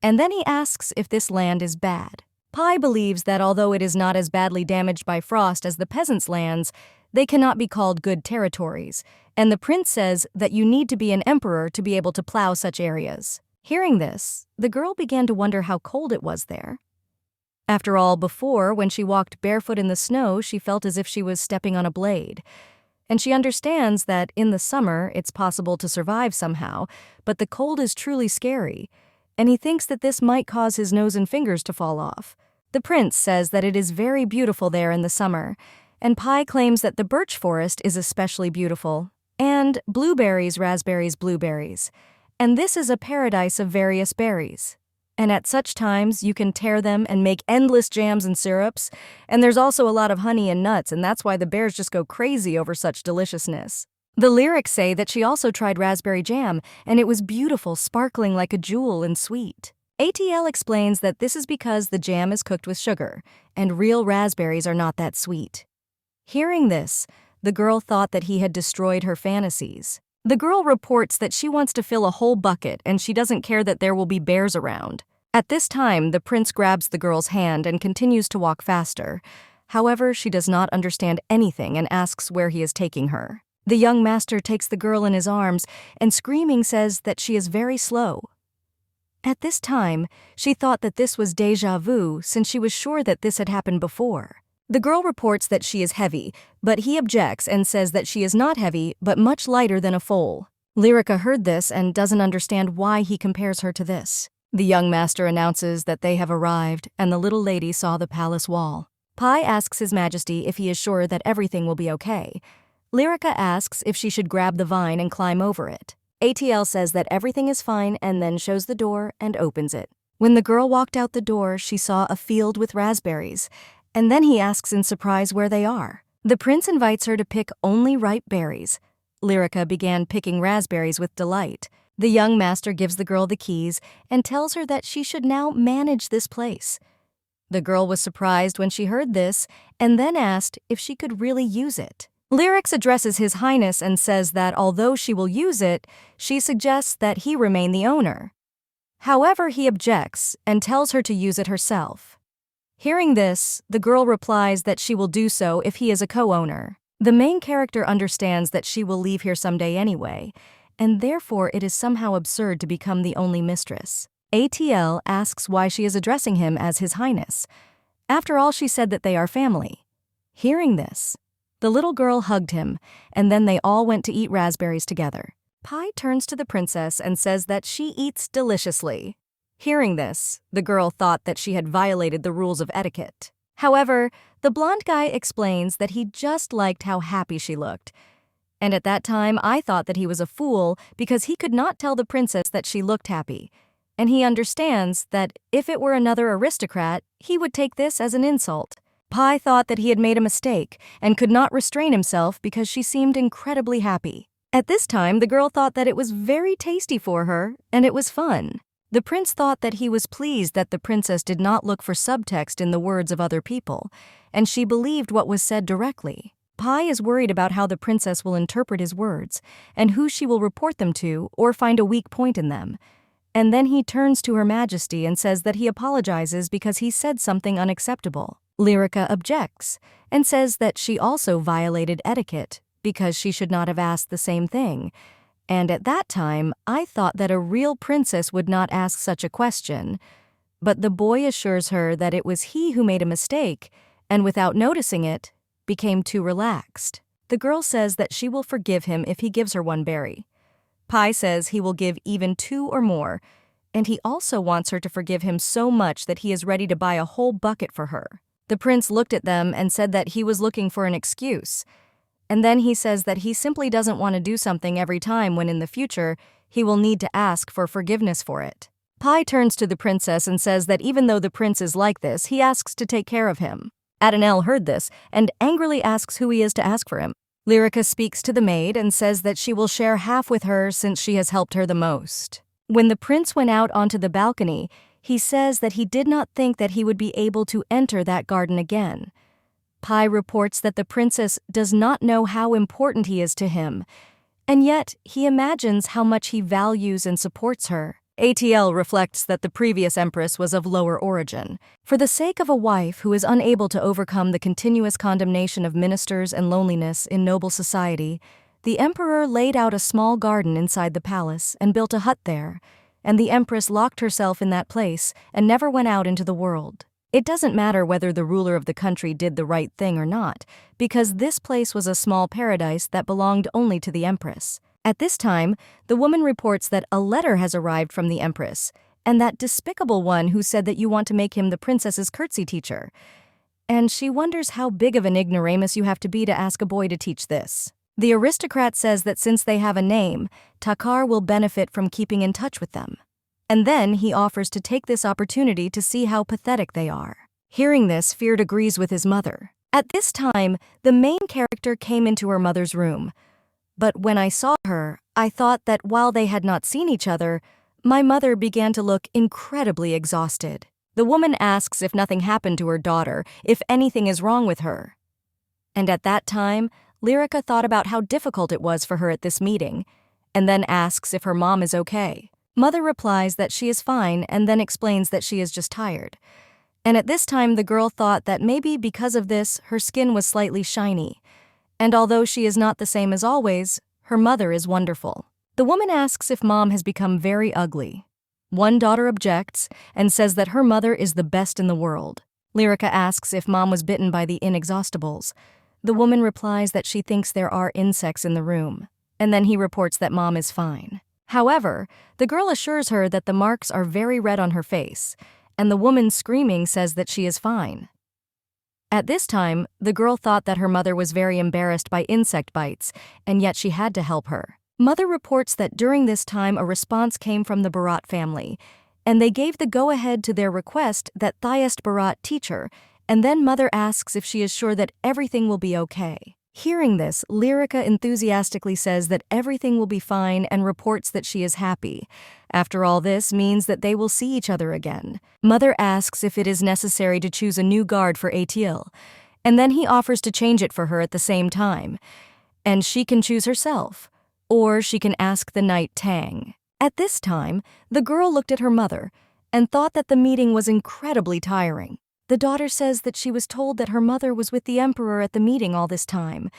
And then he asks if this land is bad. Pai believes that although it is not as badly damaged by frost as the peasants' lands, they cannot be called good territories, and the prince says that you need to be an emperor to be able to plow such areas. Hearing this, the girl began to wonder how cold it was there. After all, before, when she walked barefoot in the snow, she felt as if she was stepping on a blade. And she understands that in the summer, it's possible to survive somehow, but the cold is truly scary, and he thinks that this might cause his nose and fingers to fall off. The prince says that it is very beautiful there in the summer, and Pai claims that the birch forest is especially beautiful, and blueberries, raspberries, blueberries. And this is a paradise of various berries. And at such times, you can tear them and make endless jams and syrups, and there's also a lot of honey and nuts, and that's why the bears just go crazy over such deliciousness. The lyrics say that she also tried raspberry jam, and it was beautiful, sparkling like a jewel and sweet. ATL explains that this is because the jam is cooked with sugar, and real raspberries are not that sweet. Hearing this, the girl thought that he had destroyed her fantasies. The girl reports that she wants to fill a whole bucket and she doesn't care that there will be bears around. At this time, the prince grabs the girl's hand and continues to walk faster. However, she does not understand anything and asks where he is taking her. The young master takes the girl in his arms and screaming says that she is very slow. At this time, she thought that this was déjà vu since she was sure that this had happened before. The girl reports that she is heavy, but he objects and says that she is not heavy, but much lighter than a foal. Lyrika heard this and doesn't understand why he compares her to this. The young master announces that they have arrived, and the little lady saw the palace wall. Pai asks His Majesty if he is sure that everything will be okay. Lyrika asks if she should grab the vine and climb over it. ATL says that everything is fine and then shows the door and opens it. When the girl walked out the door, she saw a field with raspberries, and then he asks in surprise where they are. The prince invites her to pick only ripe berries. Lyrica began picking raspberries with delight. The young master gives the girl the keys and tells her that she should now manage this place. The girl was surprised when she heard this and then asked if she could really use it. Lyrics addresses His Highness and says that although she will use it, she suggests that he remain the owner. However, he objects and tells her to use it herself. Hearing this, the girl replies that she will do so if he is a co-owner. The main character understands that she will leave here someday anyway, and therefore it is somehow absurd to become the only mistress. ATL asks why she is addressing him as His Highness. After all, she said that they are family. Hearing this, the little girl hugged him, and then they all went to eat raspberries together. Pi turns to the princess and says that she eats deliciously. Hearing this, the girl thought that she had violated the rules of etiquette. However, the blonde guy explains that he just liked how happy she looked. And at that time, I thought that he was a fool because he could not tell the princess that she looked happy. And he understands that if it were another aristocrat, he would take this as an insult. Pi thought that he had made a mistake and could not restrain himself because she seemed incredibly happy. At this time, the girl thought that it was very tasty for her, and it was fun. The prince thought that he was pleased that the princess did not look for subtext in the words of other people, and she believed what was said directly. Pi is worried about how the princess will interpret his words, and who she will report them to or find a weak point in them. And then he turns to Her Majesty and says that he apologizes because he said something unacceptable. Lyrica objects and says that she also violated etiquette because she should not have asked the same thing. And at that time, I thought that a real princess would not ask such a question. But the boy assures her that it was he who made a mistake, and without noticing it, became too relaxed. The girl says that she will forgive him if he gives her one berry. Pi says he will give even 2 or more, and he also wants her to forgive him so much that he is ready to buy a whole bucket for her. The prince looked at them and said that he was looking for an excuse. And then he says that he simply doesn't want to do something every time when in the future he will need to ask for forgiveness for it. Pi turns to the princess and says that even though the prince is like this, he asks to take care of him. Adenel heard this and angrily asks who he is to ask for him. Lyrica speaks to the maid and says that she will share half with her since she has helped her the most. When the prince went out onto the balcony, he says that he did not think that he would be able to enter that garden again. Pi reports that the princess does not know how important he is to him, and yet he imagines how much he values and supports her. ATL reflects that the previous empress was of lower origin. For the sake of a wife who is unable to overcome the continuous condemnation of ministers and loneliness in noble society, the emperor laid out a small garden inside the palace and built a hut there, and the empress locked herself in that place and never went out into the world. It doesn't matter whether the ruler of the country did the right thing or not, because this place was a small paradise that belonged only to the empress. At this time, the woman reports that a letter has arrived from the empress, and that despicable one who said that you want to make him the princess's curtsy teacher. And she wonders how big of an ignoramus you have to be to ask a boy to teach this. The aristocrat says that since they have a name, Takar will benefit from keeping in touch with them. And then he offers to take this opportunity to see how pathetic they are. Hearing this, Feared agrees with his mother. At this time, the main character came into her mother's room. But when I saw her, I thought that while they had not seen each other, my mother began to look incredibly exhausted. The woman asks if nothing happened to her daughter, if anything is wrong with her. And at that time, Lyrica thought about how difficult it was for her at this meeting, and then asks if her mom is okay. Mother replies that she is fine and then explains that she is just tired. And at this time, the girl thought that maybe because of this, her skin was slightly shiny. And although she is not the same as always, her mother is wonderful. The woman asks if mom has become very ugly. One daughter objects and says that her mother is the best in the world. Lyrica asks if mom was bitten by the inexhaustibles. The woman replies that she thinks there are insects in the room. And then he reports that mom is fine. However, the girl assures her that the marks are very red on her face, and the woman screaming says that she is fine. At this time, the girl thought that her mother was very embarrassed by insect bites, and yet she had to help her. Mother reports that during this time a response came from the Barat family, and they gave the go-ahead to their request that Thiest Barat teach her, and then Mother asks if she is sure that everything will be okay. Hearing this, Lyrica enthusiastically says that everything will be fine and reports that she is happy. After all, this means that they will see each other again. Mother asks if it is necessary to choose a new guard for Etiel, and then he offers to change it for her at the same time, and she can choose herself, or she can ask the knight Tang. At this time, the girl looked at her mother and thought that the meeting was incredibly tiring. The daughter says that she was told that her mother was with the emperor at the meeting all this time,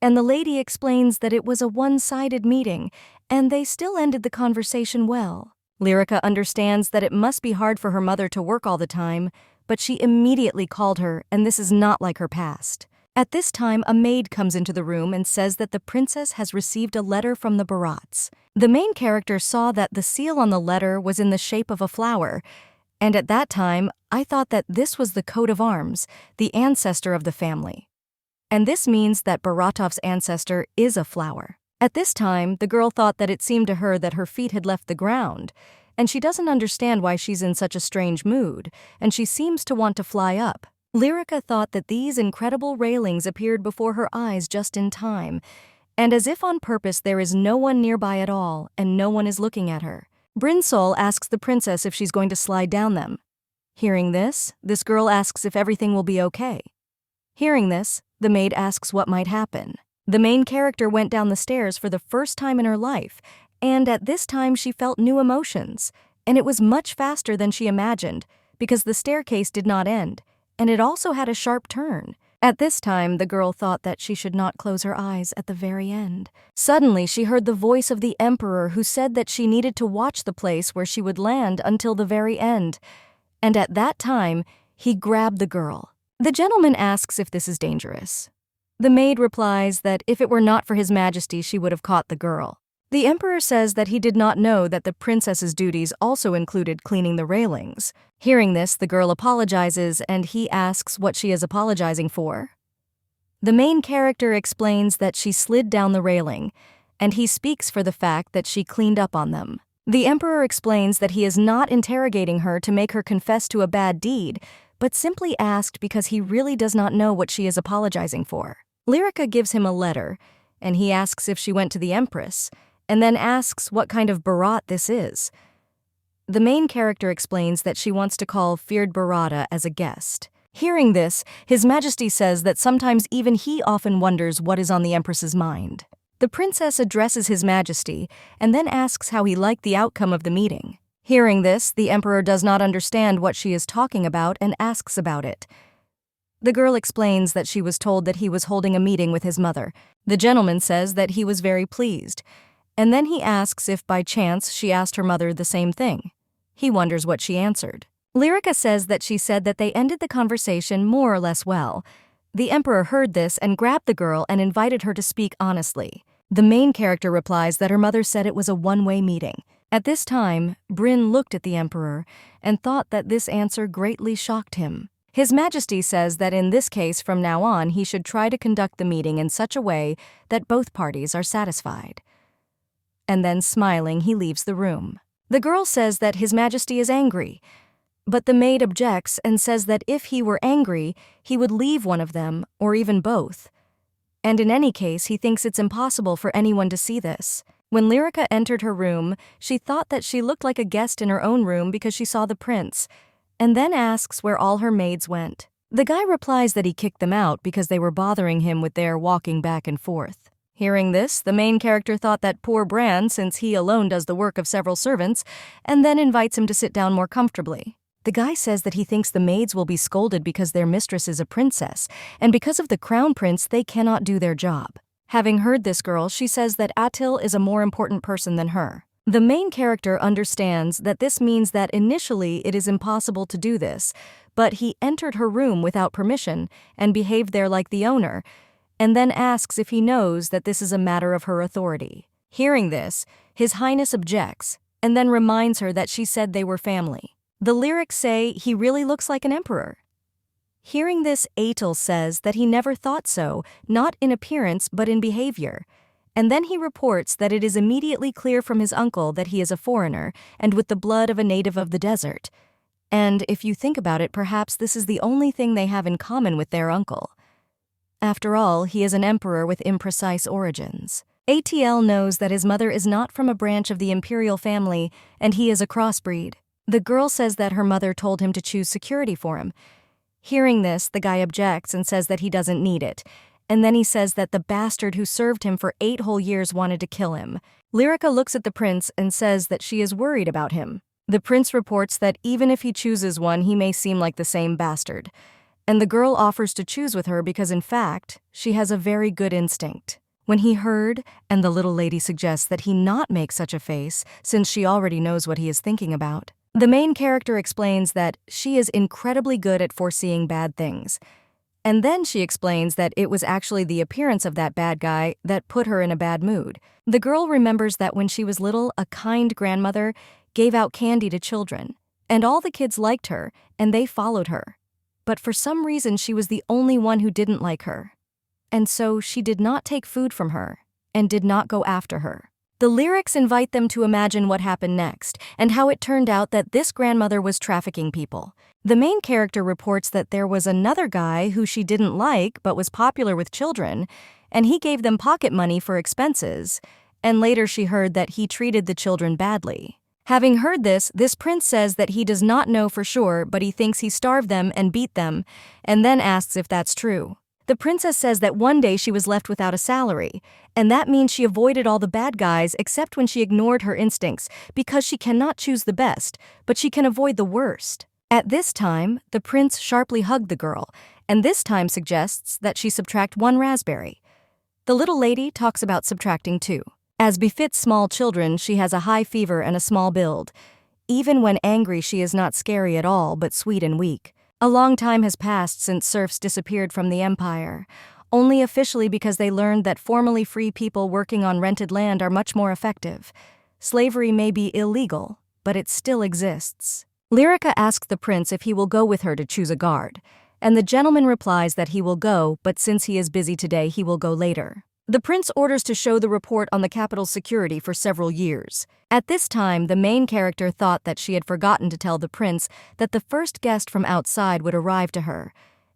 and the lady explains that it was a one-sided meeting, and they still ended the conversation well. Lyrica understands that it must be hard for her mother to work all the time, but she immediately called her, and this is not like her past. At this time, a maid comes into the room and says that the princess has received a letter from the Barats. The main character saw that the seal on the letter was in the shape of a flower, and at that time, I thought that this was the coat of arms, the ancestor of the family. And this means that Baratov's ancestor is a flower. At this time, the girl thought that it seemed to her that her feet had left the ground, and she doesn't understand why she's in such a strange mood, and she seems to want to fly up. Lyrica thought that these incredible railings appeared before her eyes just in time, and as if on purpose there is no one nearby at all, and no one is looking at her. Brinsol asks the princess if she's going to slide down them. Hearing this girl asks if everything will be okay. Hearing this, the maid asks what might happen. The main character went down the stairs for the first time in her life, and at this time she felt new emotions, and it was much faster than she imagined, because the staircase did not end, and it also had a sharp turn. At this time, the girl thought that she should not close her eyes at the very end. Suddenly, she heard the voice of the emperor who said that she needed to watch the place where she would land until the very end. And at that time, he grabbed the girl. The gentleman asks if this is dangerous. The maid replies that if it were not for His Majesty, she would have caught the girl. The emperor says that he did not know that the princess's duties also included cleaning the railings. Hearing this, the girl apologizes, and he asks what she is apologizing for. The main character explains that she slid down the railing, and he speaks for the fact that she cleaned up on them. The emperor explains that he is not interrogating her to make her confess to a bad deed, but simply asked because he really does not know what she is apologizing for. Lyrica gives him a letter, and he asks if she went to the empress, and then asks what kind of Barat this is. The main character explains that she wants to call feared Barata as a guest. Hearing this, His Majesty says that sometimes even he often wonders what is on the Empress's mind. The princess addresses His Majesty and then asks how he liked the outcome of the meeting. Hearing this, the emperor does not understand what she is talking about and asks about it. The girl explains that she was told that he was holding a meeting with his mother. The gentleman says that he was very pleased, and then he asks if by chance she asked her mother the same thing. He wonders what she answered. Lyrica says that she said that they ended the conversation more or less well. The emperor heard this and grabbed the girl and invited her to speak honestly. The main character replies that her mother said it was a one-way meeting. At this time, Bryn looked at the emperor and thought that this answer greatly shocked him. His Majesty says that in this case from now on he should try to conduct the meeting in such a way that both parties are satisfied. And then, smiling, he leaves the room. The girl says that His Majesty is angry, but the maid objects and says that if he were angry, he would leave one of them, or even both. And in any case, he thinks it's impossible for anyone to see this. When Lyrica entered her room, she thought that she looked like a guest in her own room because she saw the prince, and then asks where all her maids went. The guy replies that he kicked them out because they were bothering him with their walking back and forth. Hearing this, the main character thought that poor Bran, since he alone does the work of several servants, and then invites him to sit down more comfortably. The guy says that he thinks the maids will be scolded because their mistress is a princess, and because of the crown prince they cannot do their job. Having heard this girl, she says that Attil is a more important person than her. The main character understands that this means that initially it is impossible to do this, but he entered her room without permission and behaved there like the owner, and then asks if he knows that this is a matter of her authority. Hearing this, His Highness objects, and then reminds her that she said they were family. The lyrics say he really looks like an emperor. Hearing this, Atel says that he never thought so, not in appearance but in behavior, And then he reports that it is immediately clear from his uncle that he is a foreigner and with the blood of a native of the desert. And if you think about it, perhaps this is the only thing they have in common with their uncle. After all, he is an emperor with imprecise origins. ATL knows that his mother is not from a branch of the imperial family, and he is a crossbreed. The girl says that her mother told him to choose security for him. Hearing this, the guy objects and says that he doesn't need it. And then he says that the bastard who served him for 8 whole years wanted to kill him. Lyrica looks at the prince and says that she is worried about him. The prince reports that even if he chooses one, he may seem like the same bastard. And the girl offers to choose with her because, in fact, she has a very good instinct. When he heard, and the little lady suggests that he not make such a face, since she already knows what he is thinking about. The main character explains that she is incredibly good at foreseeing bad things. And then she explains that it was actually the appearance of that bad guy that put her in a bad mood. The girl remembers that when she was little, a kind grandmother gave out candy to children, and all the kids liked her, and they followed her. But for some reason, she was the only one who didn't like her. And so she did not take food from her, and did not go after her. The lyrics invite them to imagine what happened next, and how it turned out that this grandmother was trafficking people. The main character reports that there was another guy who she didn't like but was popular with children, and he gave them pocket money for expenses, and later she heard that he treated the children badly. Having heard this prince says that he does not know for sure, but he thinks he starved them and beat them, and then asks if that's true. The princess says that one day she was left without a salary, and that means she avoided all the bad guys except when she ignored her instincts, because she cannot choose the best, but she can avoid the worst. At this time, the prince sharply hugged the girl, and this time suggests that she subtract 1 raspberry. The little lady talks about subtracting 2. As befits small children, she has a high fever and a small build. Even when angry, she is not scary at all, but sweet and weak. A long time has passed since serfs disappeared from the empire, only officially because they learned that formerly free people working on rented land are much more effective. Slavery may be illegal, but it still exists. Lyrica asks the prince if he will go with her to choose a guard, and the gentleman replies that he will go, but since he is busy today, he will go later. The prince orders to show the report on the capital's security for several years. At this time, the main character thought that she had forgotten to tell the prince that the first guest from outside would arrive to her.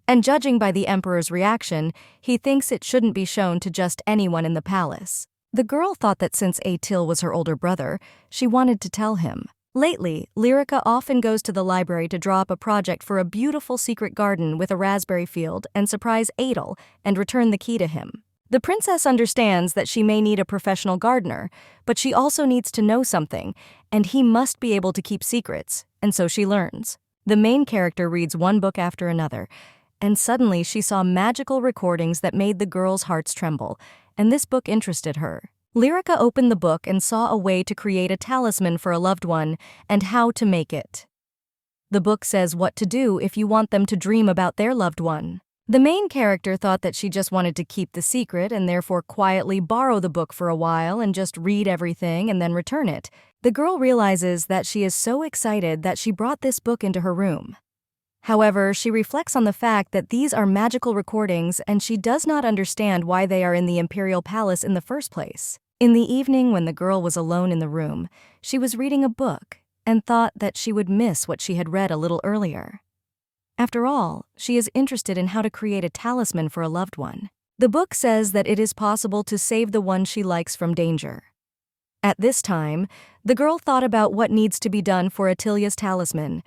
And judging by the emperor's reaction, he thinks it shouldn't be shown to just anyone in the palace. The girl thought that since Atil was her older brother, she wanted to tell him. Lately, Lyrica often goes to the library to draw up a project for a beautiful secret garden with a raspberry field and surprise Adel and return the key to him. The princess understands that she may need a professional gardener, but she also needs to know something, and he must be able to keep secrets, and so she learns. The main character reads one book after another, and suddenly she saw magical recordings that made the girl's hearts tremble, and this book interested her. Lyrica opened the book and saw a way to create a talisman for a loved one and how to make it. The book says what to do if you want them to dream about their loved one. The main character thought that she just wanted to keep the secret and therefore quietly borrow the book for a while and just read everything and then return it. The girl realizes that she is so excited that she brought this book into her room. However, she reflects on the fact that these are magical recordings and she does not understand why they are in the imperial palace in the first place. In the evening, when the girl was alone in the room, she was reading a book and thought that she would miss what she had read a little earlier. After all, she is interested in how to create a talisman for a loved one. The book says that it is possible to save the one she likes from danger. At this time, the girl thought about what needs to be done for Attilia's talisman,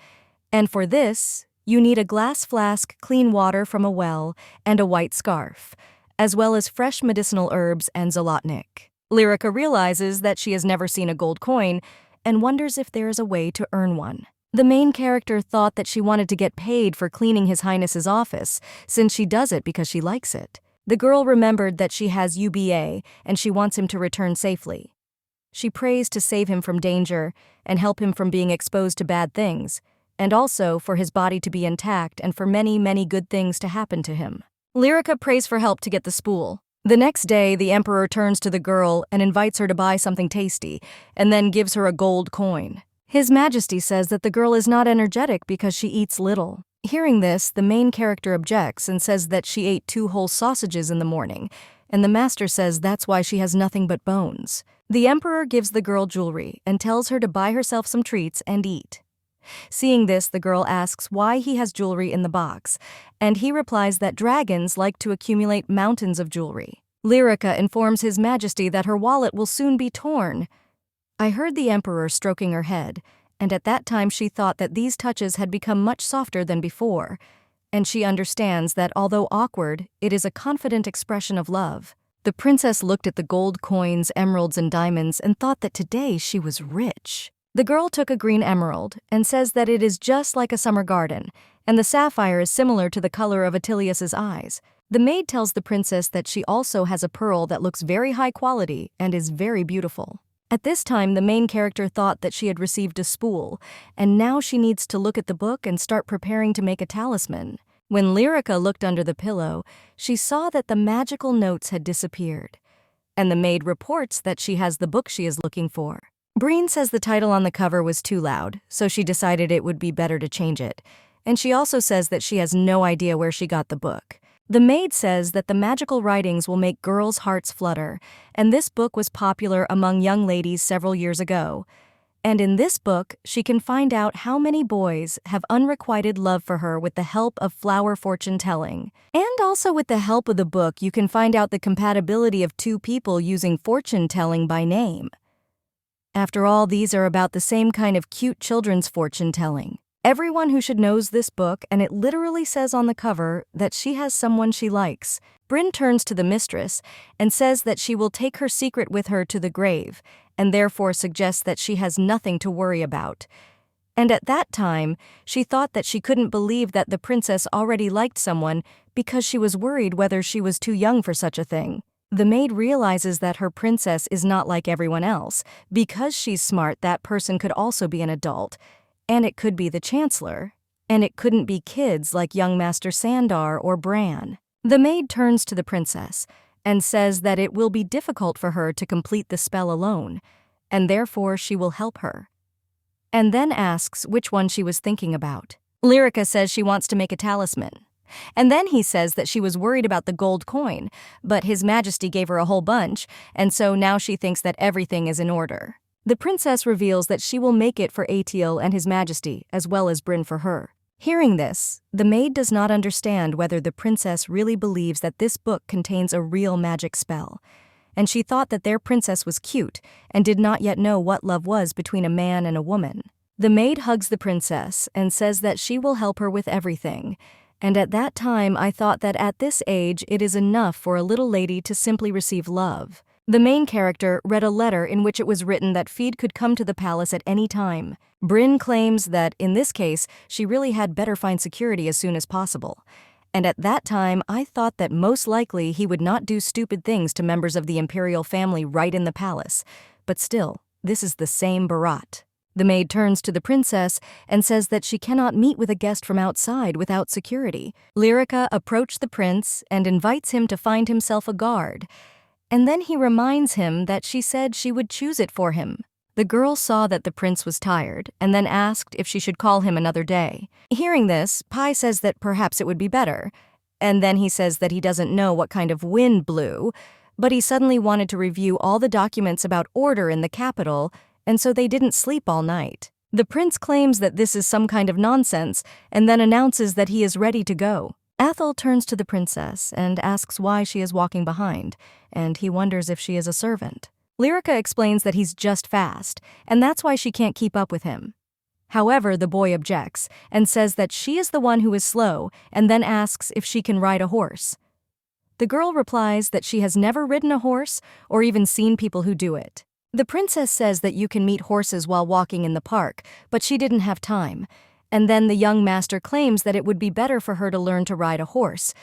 and for this, you need a glass flask, clean water from a well, and a white scarf, as well as fresh medicinal herbs and zolotnik. Lyrica realizes that she has never seen a gold coin and wonders if there is a way to earn one. The main character thought that she wanted to get paid for cleaning His Highness's office, since she does it because she likes it. The girl remembered that she has UBA and she wants him to return safely. She prays to save him from danger and help him from being exposed to bad things, and also for his body to be intact and for many, many good things to happen to him. Lyrica prays for help to get the spool. The next day, the emperor turns to the girl and invites her to buy something tasty, and then gives her a gold coin. His Majesty says that the girl is not energetic because she eats little. Hearing this, the main character objects and says that she ate 2 whole sausages in the morning, and the master says that's why she has nothing but bones. The emperor gives the girl jewelry and tells her to buy herself some treats and eat. Seeing this, the girl asks why he has jewelry in the box, and he replies that dragons like to accumulate mountains of jewelry. Lyrica informs His Majesty that her wallet will soon be torn. I heard the emperor stroking her head, and at that time she thought that these touches had become much softer than before, and she understands that although awkward, it is a confident expression of love. The princess looked at the gold coins, emeralds, and diamonds and thought that today she was rich. The girl took a green emerald and says that it is just like a summer garden, and the sapphire is similar to the color of Attilius's eyes. The maid tells the princess that she also has a pearl that looks very high quality and is very beautiful. At this time, the main character thought that she had received a spool, and now she needs to look at the book and start preparing to make a talisman. When Lyrica looked under the pillow, she saw that the magical notes had disappeared, and the maid reports that she has the book she is looking for. Breen says the title on the cover was too loud, so she decided it would be better to change it, and she also says that she has no idea where she got the book. The maid says that the magical writings will make girls' hearts flutter, and this book was popular among young ladies several years ago. And in this book, she can find out how many boys have unrequited love for her with the help of flower fortune telling. And also with the help of the book, you can find out the compatibility of two people using fortune telling by name. After all, these are about the same kind of cute children's fortune telling. Everyone who should knows this book, and it literally says on the cover that she has someone she likes. Bryn turns to the mistress and says that she will take her secret with her to the grave, and therefore suggests that she has nothing to worry about. And at that time, she thought that she couldn't believe that the princess already liked someone because she was worried whether she was too young for such a thing. The maid realizes that her princess is not like everyone else. Because she's smart, that person could also be an adult. And it could be the Chancellor, and it couldn't be kids like young Master Sandar or Bran. The maid turns to the princess and says that it will be difficult for her to complete the spell alone, and therefore she will help her. And then asks which one she was thinking about. Lyrica says she wants to make a talisman. And then he says that she was worried about the gold coin, but His Majesty gave her a whole bunch, and so now she thinks that everything is in order. The princess reveals that she will make it for Atiel and His Majesty, as well as Bryn for her. Hearing this, the maid does not understand whether the princess really believes that this book contains a real magic spell, and she thought that their princess was cute and did not yet know what love was between a man and a woman. The maid hugs the princess and says that she will help her with everything, and at that time I thought that at this age it is enough for a little lady to simply receive love. The main character read a letter in which it was written that Feed could come to the palace at any time. Bryn claims that, in this case, she really had better find security as soon as possible. And at that time, I thought that most likely he would not do stupid things to members of the imperial family right in the palace. But still, this is the same Barat. The maid turns to the princess and says that she cannot meet with a guest from outside without security. Lyrica approached the prince and invites him to find himself a guard. And then he reminds him that she said she would choose it for him. The girl saw that the prince was tired and then asked if she should call him another day. Hearing this, Pai says that perhaps it would be better. And then he says that he doesn't know what kind of wind blew, but he suddenly wanted to review all the documents about order in the capital, and so they didn't sleep all night. The prince claims that this is some kind of nonsense and then announces that he is ready to go. Athel turns to the princess and asks why she is walking behind, and he wonders if she is a servant. Lyrica explains that he's just fast, and that's why she can't keep up with him. However, the boy objects and says that she is the one who is slow, and then asks if she can ride a horse. The girl replies that she has never ridden a horse or even seen people who do it. The princess says that you can meet horses while walking in the park, but she didn't have time. And then the young master claims that it would be better for her to learn to ride a horse.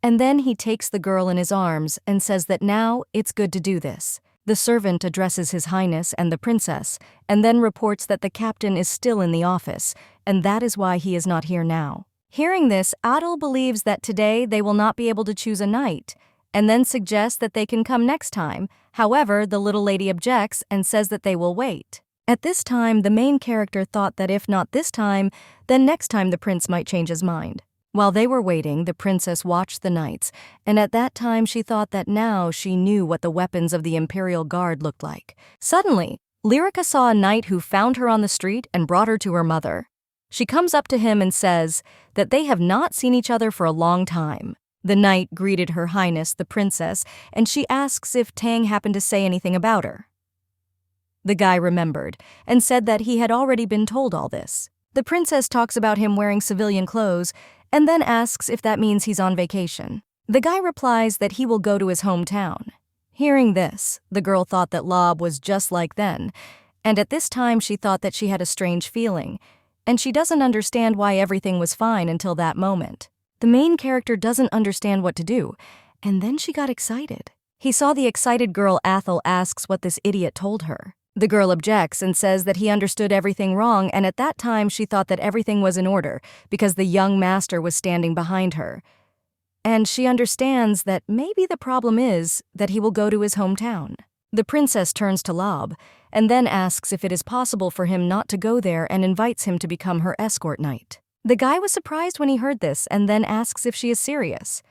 And then he takes the girl in his arms and says that now it's good to do this. The servant addresses His Highness and the princess, and then reports that the captain is still in the office, and that is why he is not here now. Hearing this, Adil believes that today they will not be able to choose a knight, and then suggests that they can come next time. However, the little lady objects and says that they will wait. At this time, the main character thought that if not this time, then next time the prince might change his mind. While they were waiting, the princess watched the knights, and at that time she thought that now she knew what the weapons of the Imperial Guard looked like. Suddenly, Lyrica saw a knight who found her on the street and brought her to her mother. She comes up to him and says that they have not seen each other for a long time. The knight greeted Her Highness, the princess, and she asks if Tang happened to say anything about her. The guy remembered and said that he had already been told all this. The princess talks about him wearing civilian clothes and then asks if that means he's on vacation. The guy replies that he will go to his hometown. Hearing this, the girl thought that Lob was just like then, and at this time she thought that she had a strange feeling, and she doesn't understand why everything was fine until that moment. The main character doesn't understand what to do, and then she got excited. He saw the excited girl Athel asks what this idiot told her. The girl objects and says that he understood everything wrong, and at that time she thought that everything was in order because the young master was standing behind her. And she understands that maybe the problem is that he will go to his hometown. The princess turns to Lob and then asks if it is possible for him not to go there and invites him to become her escort knight. The guy was surprised when he heard this and then asks if she is serious.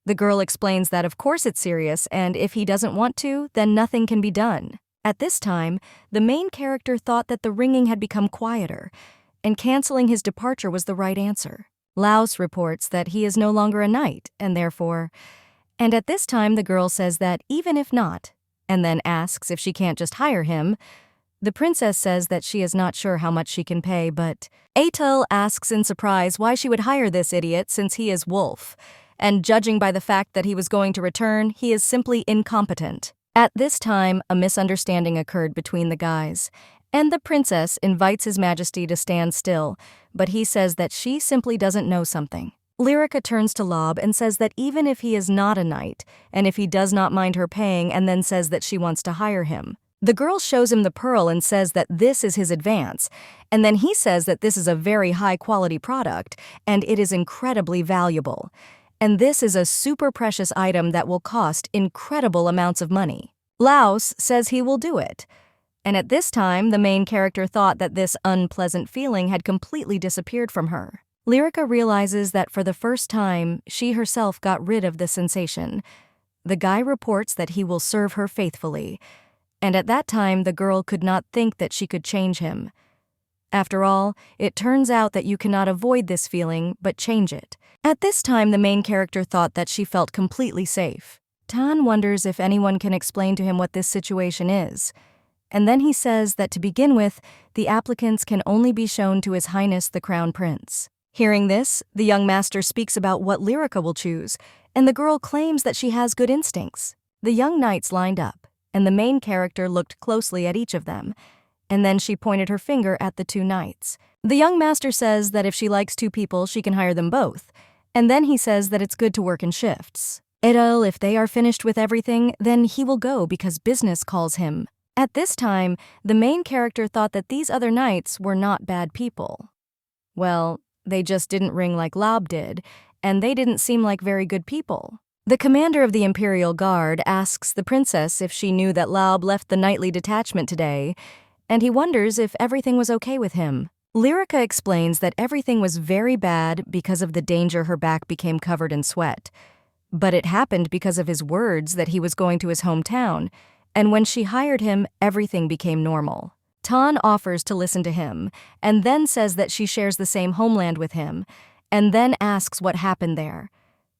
The girl explains that of course it's serious, and if he doesn't want to, then nothing can be done. At this time, the main character thought that the ringing had become quieter, and canceling his departure was the right answer. Laos reports that he is no longer a knight, and at this time the girl says that even if not, and then asks if she can't just hire him. The princess says that she is not sure how much she can pay, but Atel asks in surprise why she would hire this idiot since he is Wolf, and judging by the fact that he was going to return, he is simply incompetent. At this time, a misunderstanding occurred between the guys, and the princess invites His Majesty to stand still, but he says that she simply doesn't know something. Lyrica turns to Lob and says that even if he is not a knight, and if he does not mind her paying, and then says that she wants to hire him. The girl shows him the pearl and says that this is his advance, and then he says that this is a very high-quality product, and it is incredibly valuable. And this is a super precious item that will cost incredible amounts of money. Laos says he will do it. And at this time, the main character thought that this unpleasant feeling had completely disappeared from her. Lyrica realizes that for the first time, she herself got rid of the sensation. The guy reports that he will serve her faithfully. And at that time, the girl could not think that she could change him. After all, it turns out that you cannot avoid this feeling, but change it. At this time, the main character thought that she felt completely safe. Tan wonders if anyone can explain to him what this situation is. And then he says that to begin with, the applicants can only be shown to His Highness the Crown Prince. Hearing this, the young master speaks about what Lyrica will choose, and the girl claims that she has good instincts. The young knights lined up, and the main character looked closely at each of them, and then she pointed her finger at the two knights. The young master says that if she likes two people, she can hire them both, and then he says that it's good to work in shifts. If they are finished with everything, then he will go because business calls him. At this time, the main character thought that these other knights were not bad people. Well, they just didn't ring like Lob did, and they didn't seem like very good people. The commander of the Imperial Guard asks the princess if she knew that Laub left the knightly detachment today, and he wonders if everything was okay with him. Lyrica explains that everything was very bad because of the danger her back became covered in sweat. But it happened because of his words that he was going to his hometown, and when she hired him, everything became normal. Tan offers to listen to him, and then says that she shares the same homeland with him, and then asks what happened there.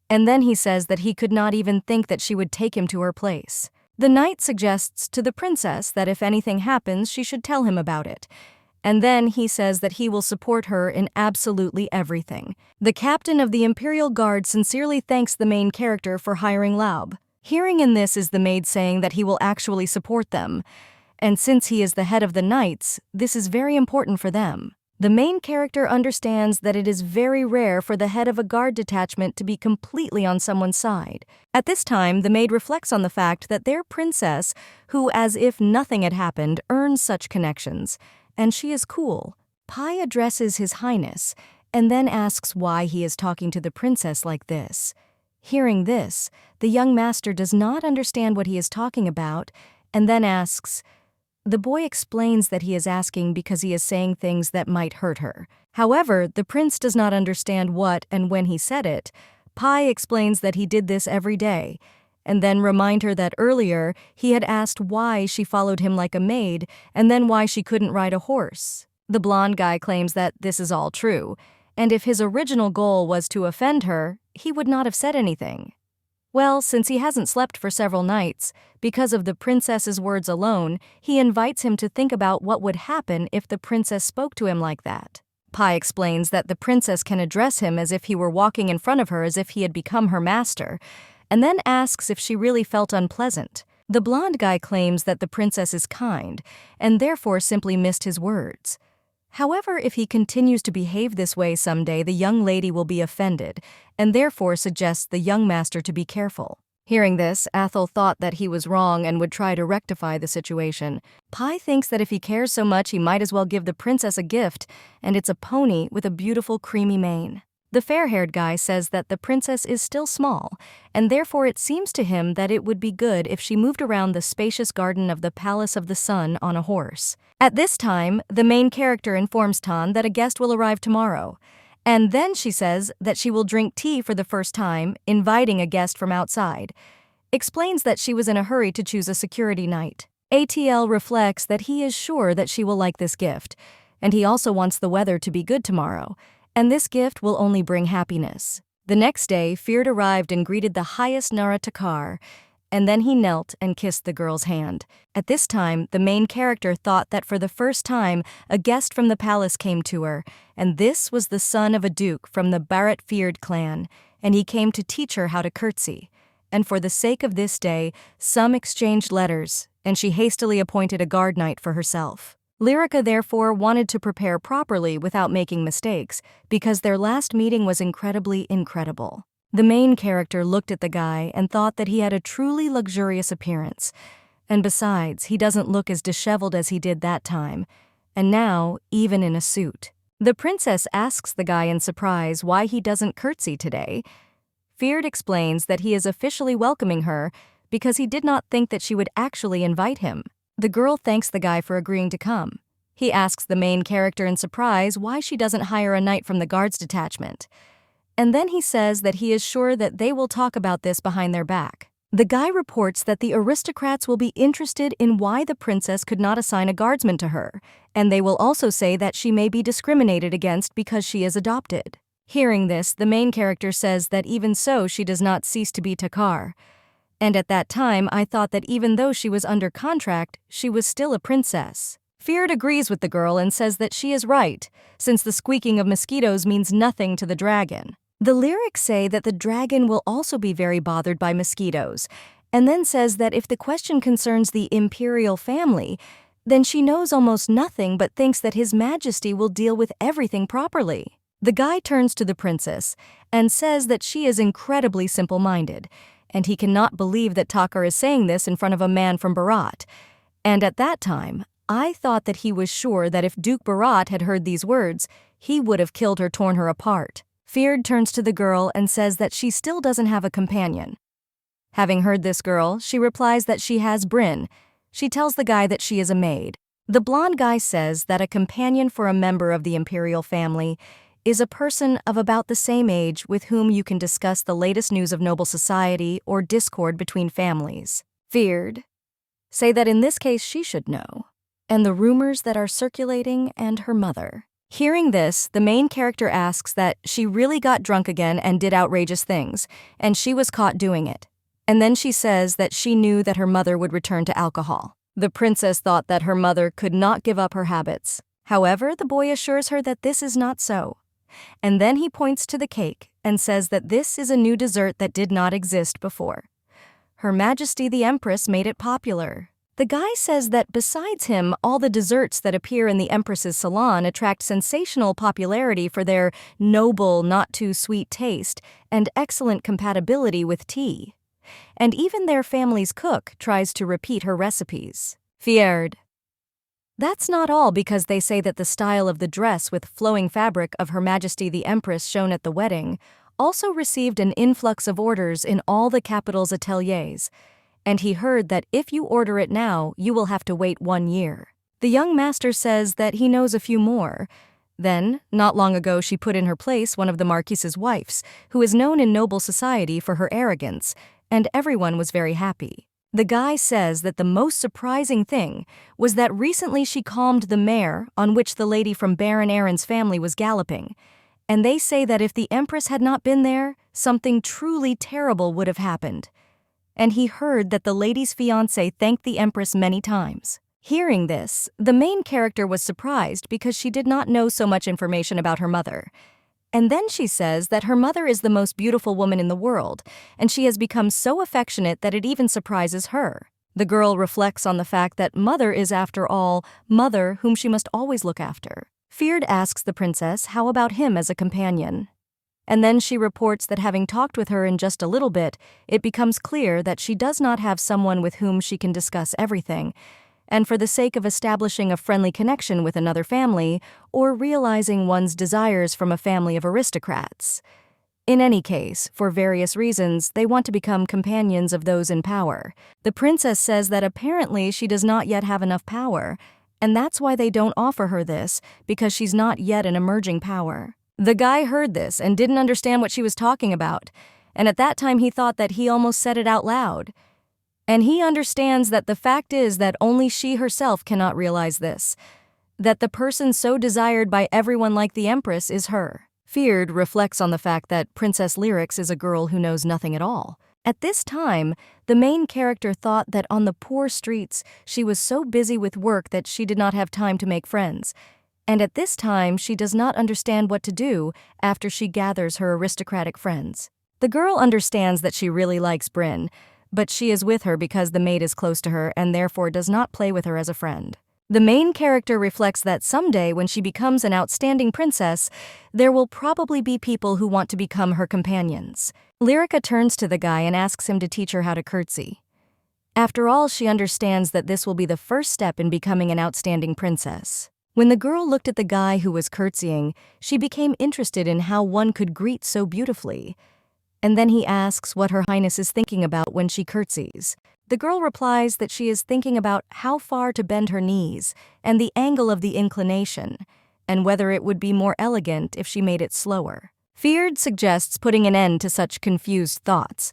And then he says that he could not even think that she would take him to her place. The knight suggests to the princess that if anything happens, she should tell him about it. And then he says that he will support her in absolutely everything. The captain of the Imperial Guard sincerely thanks the main character for hiring Laub. Hearing in this is the maid saying that he will actually support them. And since he is the head of the knights, this is very important for them. The main character understands that it is very rare for the head of a guard detachment to be completely on someone's side. At this time, the maid reflects on the fact that their princess, who as if nothing had happened, earns such connections, and she is cool. Pai addresses His Highness, and then asks why he is talking to the princess like this. Hearing this, the young master does not understand what he is talking about, and then asks. The boy explains that he is asking because he is saying things that might hurt her. However, the prince does not understand what and when he said it. Pai explains that he did this every day, and then remind her that earlier he had asked why she followed him like a maid and then why she couldn't ride a horse. The blonde guy claims that this is all true, and if his original goal was to offend her, he would not have said anything. Well, since he hasn't slept for several nights, because of the princess's words alone, he invites him to think about what would happen if the princess spoke to him like that. Pai explains that the princess can address him as if he were walking in front of her as if he had become her master, and then asks if she really felt unpleasant. The blonde guy claims that the princess is kind, and therefore simply missed his words. However, if he continues to behave this way someday, the young lady will be offended, and therefore suggests the young master to be careful. Hearing this, Athel thought that he was wrong and would try to rectify the situation. Pai thinks that if he cares so much, he might as well give the princess a gift, and it's a pony with a beautiful creamy mane. The fair-haired guy says that the princess is still small, and therefore it seems to him that it would be good if she moved around the spacious garden of the Palace of the Sun on a horse. At this time, the main character informs Tan that a guest will arrive tomorrow, and then she says that she will drink tea for the first time, inviting a guest from outside. Explains that she was in a hurry to choose a security night. ATL reflects that he is sure that she will like this gift, and he also wants the weather to be good tomorrow, and this gift will only bring happiness. The next day, Feared arrived and greeted the highest Naratakar, and then he knelt and kissed the girl's hand. At this time, the main character thought that for the first time, a guest from the palace came to her, and this was the son of a duke from the Barat Feared clan, and he came to teach her how to curtsy. And for the sake of this day, some exchanged letters, and she hastily appointed a guard knight for herself. Lyrica therefore wanted to prepare properly without making mistakes, because their last meeting was incredibly incredible. The main character looked at the guy and thought that he had a truly luxurious appearance. And besides, he doesn't look as disheveled as he did that time, and now, even in a suit. The princess asks the guy in surprise why he doesn't curtsy today. Feared explains that he is officially welcoming her because he did not think that she would actually invite him. The girl thanks the guy for agreeing to come. He asks the main character in surprise why she doesn't hire a knight from the guards detachment. And then he says that he is sure that they will talk about this behind their back. The guy reports that the aristocrats will be interested in why the princess could not assign a guardsman to her, and they will also say that she may be discriminated against because she is adopted. Hearing this, the main character says that even so she does not cease to be Takar. And at that time, I thought that even though she was under contract, she was still a princess. Feared agrees with the girl and says that she is right, since the squeaking of mosquitoes means nothing to the dragon. The lyrics say that the dragon will also be very bothered by mosquitoes, and then says that if the question concerns the imperial family, then she knows almost nothing but thinks that His Majesty will deal with everything properly. The guy turns to the princess and says that she is incredibly simple-minded, and he cannot believe that Takar is saying this in front of a man from Barat. And at that time, I thought that he was sure that if Duke Barat had heard these words, he would have killed her, torn her apart. Feared turns to the girl and says that she still doesn't have a companion. Having heard this girl, she replies that she has Bryn. She tells the guy that she is a maid. The blonde guy says that a companion for a member of the imperial family is a person of about the same age with whom you can discuss the latest news of noble society or discord between families. Feared say that in this case she should know, and the rumors that are circulating and her mother. Hearing this, the main character asks that she really got drunk again and did outrageous things, and she was caught doing it. And then she says that she knew that her mother would return to alcohol. The princess thought that her mother could not give up her habits. However, the boy assures her that this is not so. And then he points to the cake and says that this is a new dessert that did not exist before. Her Majesty the Empress made it popular. The guy says that besides him, all the desserts that appear in the Empress's salon attract sensational popularity for their noble, not-too-sweet taste and excellent compatibility with tea. And even their family's cook tries to repeat her recipes. Feared. That's not all, because they say that the style of the dress with flowing fabric of Her Majesty the Empress shown at the wedding also received an influx of orders in all the capital's ateliers, and he heard that if you order it now, you will have to wait 1 year. The young master says that he knows a few more. Then, not long ago, she put in her place one of the Marquise's wives, who is known in noble society for her arrogance, and everyone was very happy. The guy says that the most surprising thing was that recently she calmed the mare on which the lady from Baron Aaron's family was galloping, and they say that if the Empress had not been there, something truly terrible would have happened. And he heard that the lady's fiancé thanked the Empress many times. Hearing this, the main character was surprised because she did not know so much information about her mother. And then she says that her mother is the most beautiful woman in the world, and she has become so affectionate that it even surprises her. The girl reflects on the fact that mother is, after all, mother whom she must always look after. Feared asks the princess how about him as a companion. And then she reports that having talked with her in just a little bit, it becomes clear that she does not have someone with whom she can discuss everything, and for the sake of establishing a friendly connection with another family or realizing one's desires from a family of aristocrats. In any case, for various reasons, they want to become companions of those in power. The princess says that apparently she does not yet have enough power, and that's why they don't offer her this, because she's not yet an emerging power. The guy heard this and didn't understand what she was talking about, and at that time he thought that he almost said it out loud. And he understands that the fact is that only she herself cannot realize this, that the person so desired by everyone like the Empress is her. Feared reflects on the fact that Princess Lyrics is a girl who knows nothing at all. At this time, the main character thought that on the poor streets she was so busy with work that she did not have time to make friends, and at this time she does not understand what to do after she gathers her aristocratic friends. The girl understands that she really likes Bryn, but she is with her because the maid is close to her and therefore does not play with her as a friend. The main character reflects that someday when she becomes an outstanding princess, there will probably be people who want to become her companions. Lyrica turns to the guy and asks him to teach her how to curtsy. After all, she understands that this will be the first step in becoming an outstanding princess. When the girl looked at the guy who was curtsying, she became interested in how one could greet so beautifully. And then he asks what Her Highness is thinking about when she curtsies. The girl replies that she is thinking about how far to bend her knees and the angle of the inclination, and whether it would be more elegant if she made it slower. Feared suggests putting an end to such confused thoughts,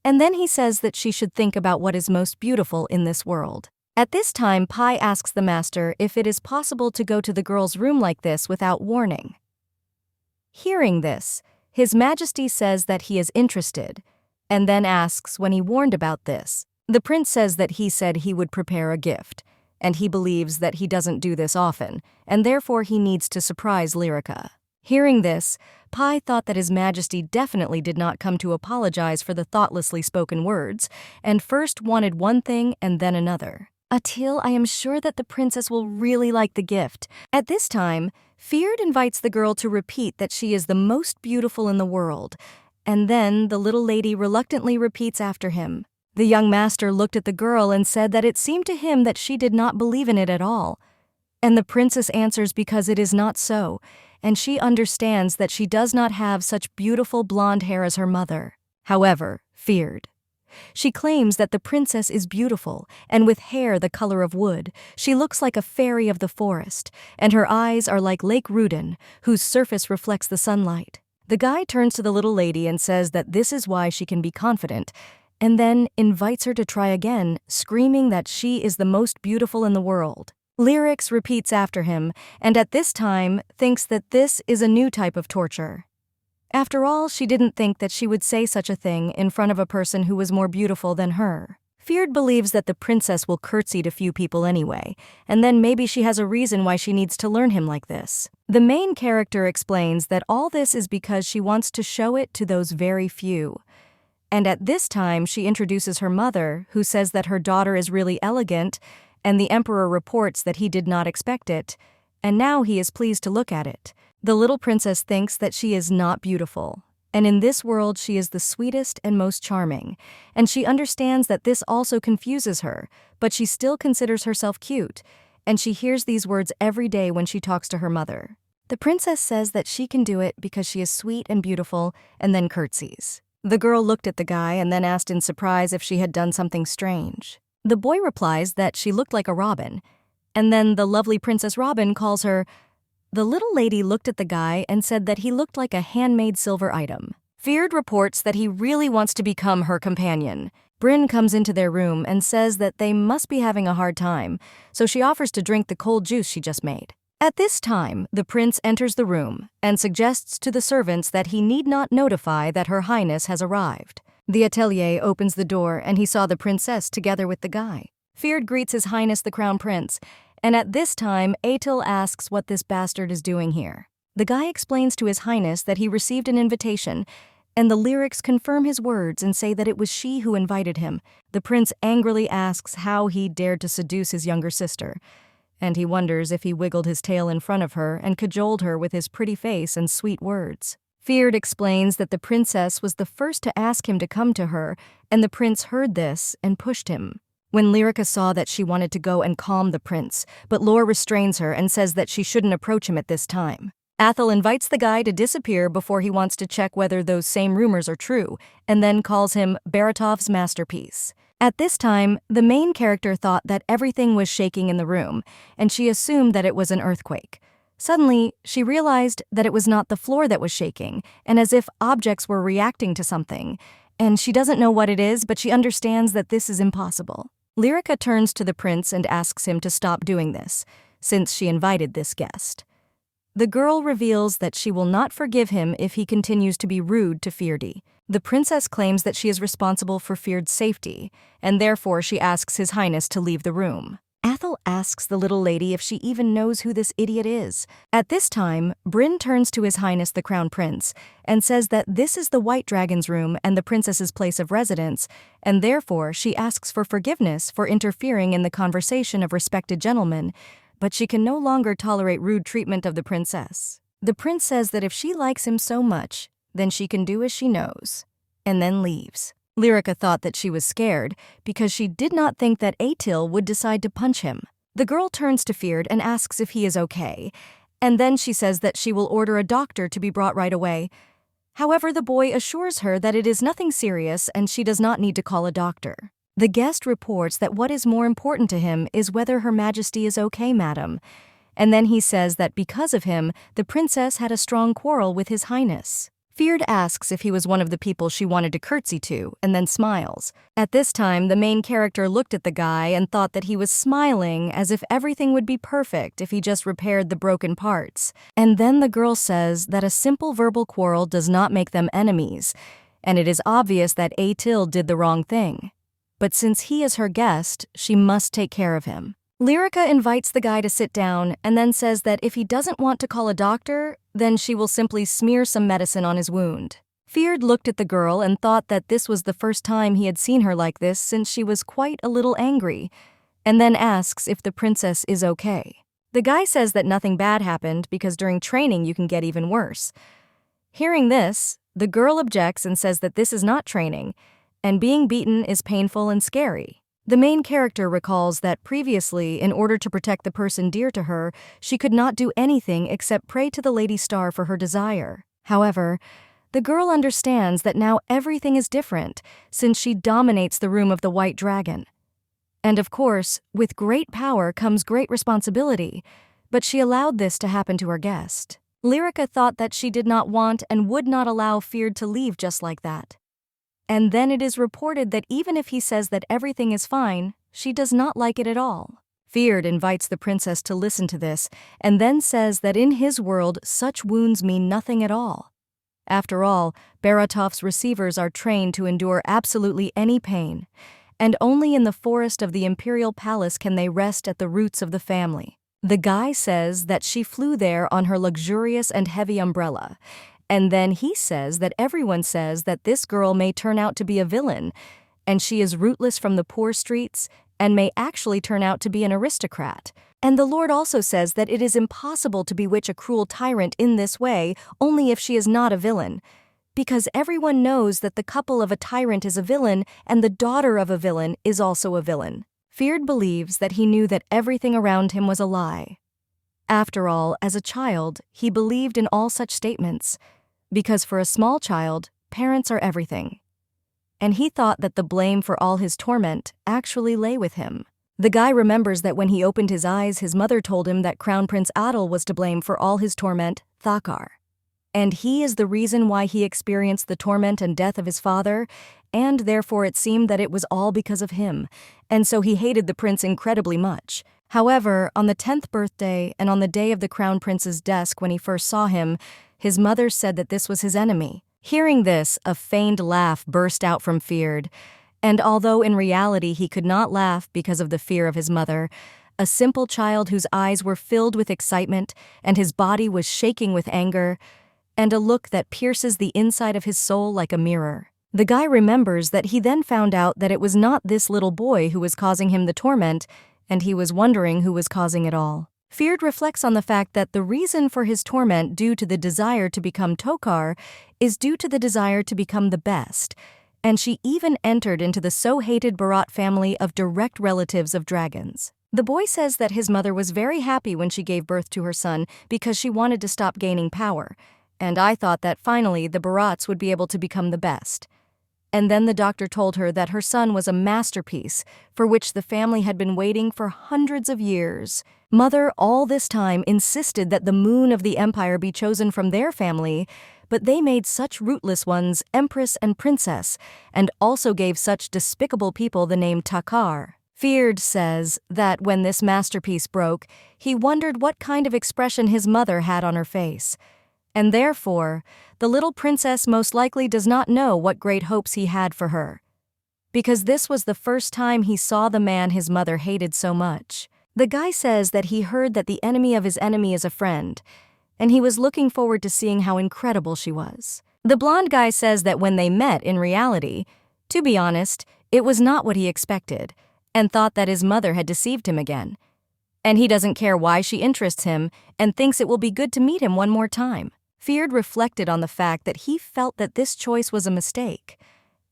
and then he says that she should think about what is most beautiful in this world. At this time, Pai asks the master if it is possible to go to the girl's room like this without warning. Hearing this, His Majesty says that he is interested, and then asks when he warned about this. The prince says that he said he would prepare a gift, and he believes that he doesn't do this often, and therefore he needs to surprise Lyrica. Hearing this, Pai thought that His Majesty definitely did not come to apologize for the thoughtlessly spoken words, and first wanted one thing and then another. Until I am sure that the princess will really like the gift. At this time, Feared invites the girl to repeat that she is the most beautiful in the world, and then the little lady reluctantly repeats after him. The young master looked at the girl and said that it seemed to him that she did not believe in it at all. And the princess answers because it is not so, and she understands that she does not have such beautiful blonde hair as her mother. However, Feared. She claims that the princess is beautiful, and with hair the color of wood, she looks like a fairy of the forest, and her eyes are like Lake Rudin, whose surface reflects the sunlight. The guy turns to the little lady and says that this is why she can be confident, and then invites her to try again, screaming that she is the most beautiful in the world. Lyrics repeats after him, and at this time thinks that this is a new type of torture. After all, she didn't think that she would say such a thing in front of a person who was more beautiful than her. Feared believes that the princess will curtsy to few people anyway, and then maybe she has a reason why she needs to learn him like this. The main character explains that all this is because she wants to show it to those very few. And at this time, she introduces her mother, who says that her daughter is really elegant, and the emperor reports that he did not expect it, and now he is pleased to look at it. The little princess thinks that she is not beautiful, and in this world she is the sweetest and most charming, and she understands that this also confuses her, but she still considers herself cute, and she hears these words every day when she talks to her mother. The princess says that she can do it because she is sweet and beautiful, and then curtsies. The girl looked at the guy and then asked in surprise if she had done something strange. The boy replies that she looked like a robin, and then the lovely Princess Robin calls her The little lady looked at the guy and said that he looked like a handmade silver item. Feared reports that he really wants to become her companion. Bryn comes into their room and says that they must be having a hard time, so she offers to drink the cold juice she just made. At this time, the prince enters the room and suggests to the servants that he need not notify that Her Highness has arrived. The atelier opens the door and he saw the princess together with the guy. Feared greets His Highness the Crown Prince, and at this time, Atil asks what this bastard is doing here. The guy explains to His Highness that he received an invitation, and the lyrics confirm his words and say that it was she who invited him. The prince angrily asks how he dared to seduce his younger sister, and he wonders if he wiggled his tail in front of her and cajoled her with his pretty face and sweet words. Feared explains that the princess was the first to ask him to come to her, and the prince heard this and pushed him. When Lyrica saw that, she wanted to go and calm the prince, but Lore restrains her and says that she shouldn't approach him at this time. Athel invites the guy to disappear before he wants to check whether those same rumors are true, and then calls him Baratov's masterpiece. At this time, the main character thought that everything was shaking in the room, and she assumed that it was an earthquake. Suddenly, she realized that it was not the floor that was shaking, and as if objects were reacting to something, and she doesn't know what it is, but she understands that this is impossible. Lyrica turns to the prince and asks him to stop doing this, since she invited this guest. The girl reveals that she will not forgive him if he continues to be rude to Feardy. The princess claims that she is responsible for Feared's safety, and therefore she asks His Highness to leave the room. Athel asks the little lady if she even knows who this idiot is. At this time, Bryn turns to His Highness the Crown Prince and says that this is the White Dragon's room and the princess's place of residence, and therefore she asks for forgiveness for interfering in the conversation of respected gentlemen, but she can no longer tolerate rude treatment of the princess. The prince says that if she likes him so much, then she can do as she knows, and then leaves. Lyrica thought that she was scared because she did not think that Atil would decide to punch him. The girl turns to Feared and asks if he is okay, and then she says that she will order a doctor to be brought right away. However, the boy assures her that it is nothing serious and she does not need to call a doctor. The guest reports that what is more important to him is whether Her Majesty is okay, madam, and then he says that because of him, the princess had a strong quarrel with His Highness. Feared asks if he was one of the people she wanted to curtsy to, and then smiles. At this time, the main character looked at the guy and thought that he was smiling as if everything would be perfect if he just repaired the broken parts. And then the girl says that a simple verbal quarrel does not make them enemies, and it is obvious that Atil did the wrong thing. But since he is her guest, she must take care of him. Lyrica invites the guy to sit down and then says that if he doesn't want to call a doctor, then she will simply smear some medicine on his wound. Feared looked at the girl and thought that this was the first time he had seen her like this since she was quite a little angry, and then asks if the princess is okay. The guy says that nothing bad happened because during training you can get even worse. Hearing this, the girl objects and says that this is not training, and being beaten is painful and scary. The main character recalls that previously, in order to protect the person dear to her, she could not do anything except pray to the Lady Star for her desire. However, the girl understands that now everything is different, since she dominates the room of the White Dragon. And of course, with great power comes great responsibility, but she allowed this to happen to her guest. Lyrica thought that she did not want and would not allow Feared to leave just like that. And then it is reported that even if he says that everything is fine, she does not like it at all. Feared invites the princess to listen to this, and then says that in his world such wounds mean nothing at all. After all, Baratov's receivers are trained to endure absolutely any pain, and only in the forest of the imperial palace can they rest at the roots of the family. The guy says that she flew there on her luxurious and heavy umbrella, and then he says that everyone says that this girl may turn out to be a villain, and she is rootless from the poor streets, and may actually turn out to be an aristocrat. And the Lord also says that it is impossible to bewitch a cruel tyrant in this way only if she is not a villain, because everyone knows that the couple of a tyrant is a villain and the daughter of a villain is also a villain. Feared believes that he knew that everything around him was a lie. After all, as a child, he believed in all such statements, because for a small child, parents are everything. And he thought that the blame for all his torment actually lay with him. The guy remembers that when he opened his eyes, his mother told him that Crown Prince Adil was to blame for all his torment, Thakar. And he is the reason why he experienced the torment and death of his father, and therefore it seemed that it was all because of him, and so he hated the prince incredibly much. However, on the 10th birthday and on the day of the crown prince's desk when he first saw him, his mother said that this was his enemy. Hearing this, a feigned laugh burst out from Feared, and although in reality he could not laugh because of the fear of his mother, a simple child whose eyes were filled with excitement and his body was shaking with anger, and a look that pierces the inside of his soul like a mirror. The guy remembers that he then found out that it was not this little boy who was causing him the torment, and he was wondering who was causing it all. Feared reflects on the fact that the reason for his torment due to the desire to become Tokar is due to the desire to become the best, and she even entered into the so-hated Barat family of direct relatives of dragons. The boy says that his mother was very happy when she gave birth to her son because she wanted to stop gaining power, and I thought that finally the Barats would be able to become the best. And then the doctor told her that her son was a masterpiece for which the family had been waiting for hundreds of years. Mother all this time insisted that the moon of the empire be chosen from their family, but they made such rootless ones empress and princess, and also gave such despicable people the name Takar. Feared says that when this masterpiece broke, he wondered what kind of expression his mother had on her face. And therefore, the little princess most likely does not know what great hopes he had for her. Because this was the first time he saw the man his mother hated so much. The guy says that he heard that the enemy of his enemy is a friend, and he was looking forward to seeing how incredible she was. The blonde guy says that when they met in reality, to be honest, it was not what he expected, and thought that his mother had deceived him again. And he doesn't care why she interests him, and thinks it will be good to meet him one more time. Feared reflected on the fact that he felt that this choice was a mistake,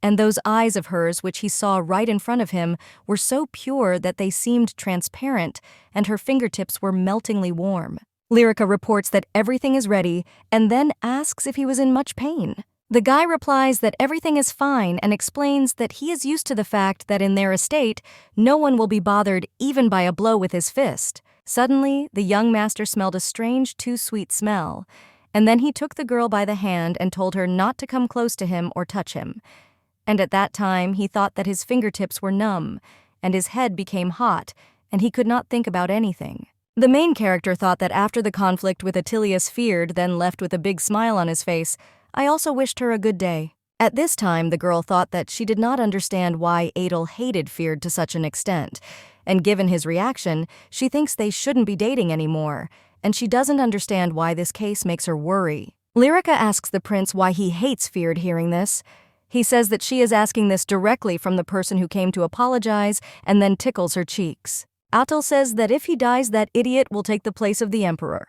and those eyes of hers which he saw right in front of him were so pure that they seemed transparent, and her fingertips were meltingly warm. Lyrica reports that everything is ready, and then asks if he was in much pain. The guy replies that everything is fine and explains that he is used to the fact that in their estate, no one will be bothered even by a blow with his fist. Suddenly, the young master smelled a strange, too sweet smell, and then he took the girl by the hand and told her not to come close to him or touch him. And at that time, he thought that his fingertips were numb, and his head became hot, and he could not think about anything. The main character thought that after the conflict with Attilius Feared, then left with a big smile on his face, I also wished her a good day. At this time, the girl thought that she did not understand why Adel hated Feared to such an extent, and given his reaction, she thinks they shouldn't be dating anymore, and she doesn't understand why this case makes her worry. Lyrica asks the prince why he hates Feared hearing this. He says that she is asking this directly from the person who came to apologize and then tickles her cheeks. Atul says that if he dies, that idiot will take the place of the emperor.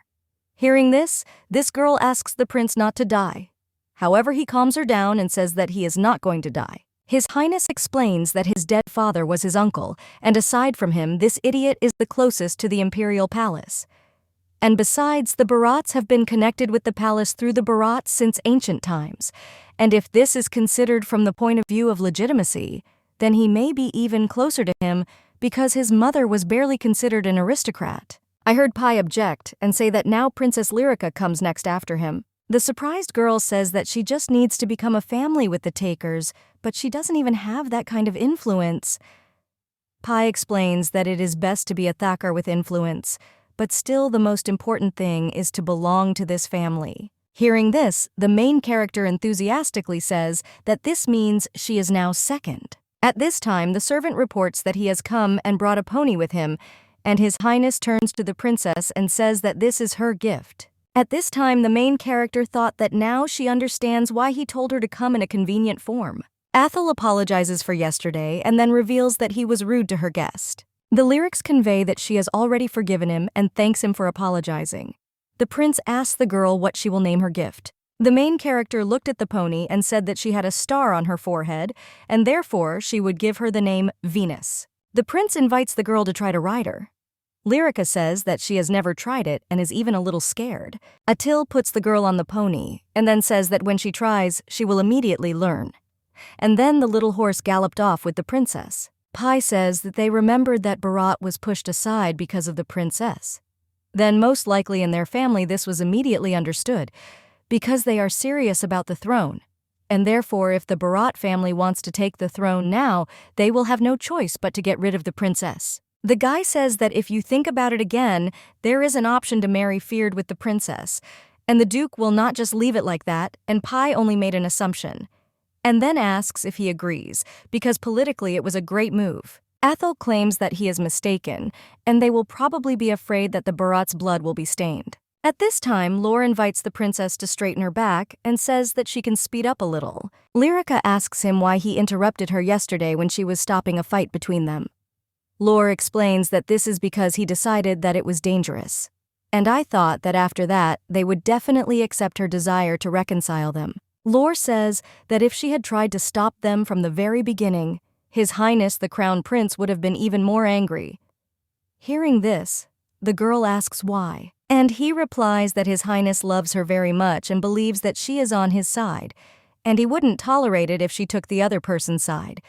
Hearing this girl asks the prince not to die. However, he calms her down and says that he is not going to die. His Highness explains that his dead father was his uncle, and aside from him, this idiot is the closest to the imperial palace. And besides, the Barats have been connected with the palace through the Barats since ancient times, and if this is considered from the point of view of legitimacy, then he may be even closer to him because his mother was barely considered an aristocrat. I heard Pai object and say that now Princess Lyrica comes next after him. The surprised girl says that she just needs to become a family with the Takers, but she doesn't even have that kind of influence. Pai explains that it is best to be a Thakar with influence, but still the most important thing is to belong to this family. Hearing this, the main character enthusiastically says that this means she is now second. At this time, the servant reports that he has come and brought a pony with him, and His Highness turns to the princess and says that this is her gift. At this time, the main character thought that now she understands why he told her to come in a convenient form. Athel apologizes for yesterday and then reveals that he was rude to her guest. The lyrics convey that she has already forgiven him and thanks him for apologizing. The prince asks the girl what she will name her gift. The main character looked at the pony and said that she had a star on her forehead, and therefore she would give her the name Venus. The prince invites the girl to try to ride her. Lyrica says that she has never tried it and is even a little scared. Atil puts the girl on the pony and then says that when she tries, she will immediately learn. And then the little horse galloped off with the princess. Pai says that they remembered that Barat was pushed aside because of the princess. Then most likely in their family this was immediately understood, because they are serious about the throne. And therefore if the Barat family wants to take the throne now, they will have no choice but to get rid of the princess. The guy says that if you think about it again, there is an option to marry feared with the princess. And the Duke will not just leave it like that, and Pai only made an assumption. And then asks if he agrees, because politically it was a great move. Ethel claims that he is mistaken, and they will probably be afraid that the Barat's blood will be stained. At this time, Lore invites the princess to straighten her back and says that she can speed up a little. Lyrica asks him why he interrupted her yesterday when she was stopping a fight between them. Lore explains that this is because he decided that it was dangerous. And I thought that after that, they would definitely accept her desire to reconcile them. Lore says that if she had tried to stop them from the very beginning, His Highness the Crown Prince would have been even more angry. Hearing this, the girl asks why. And he replies that His Highness loves her very much and believes that she is on his side, and he wouldn't tolerate it if she took the other person's side.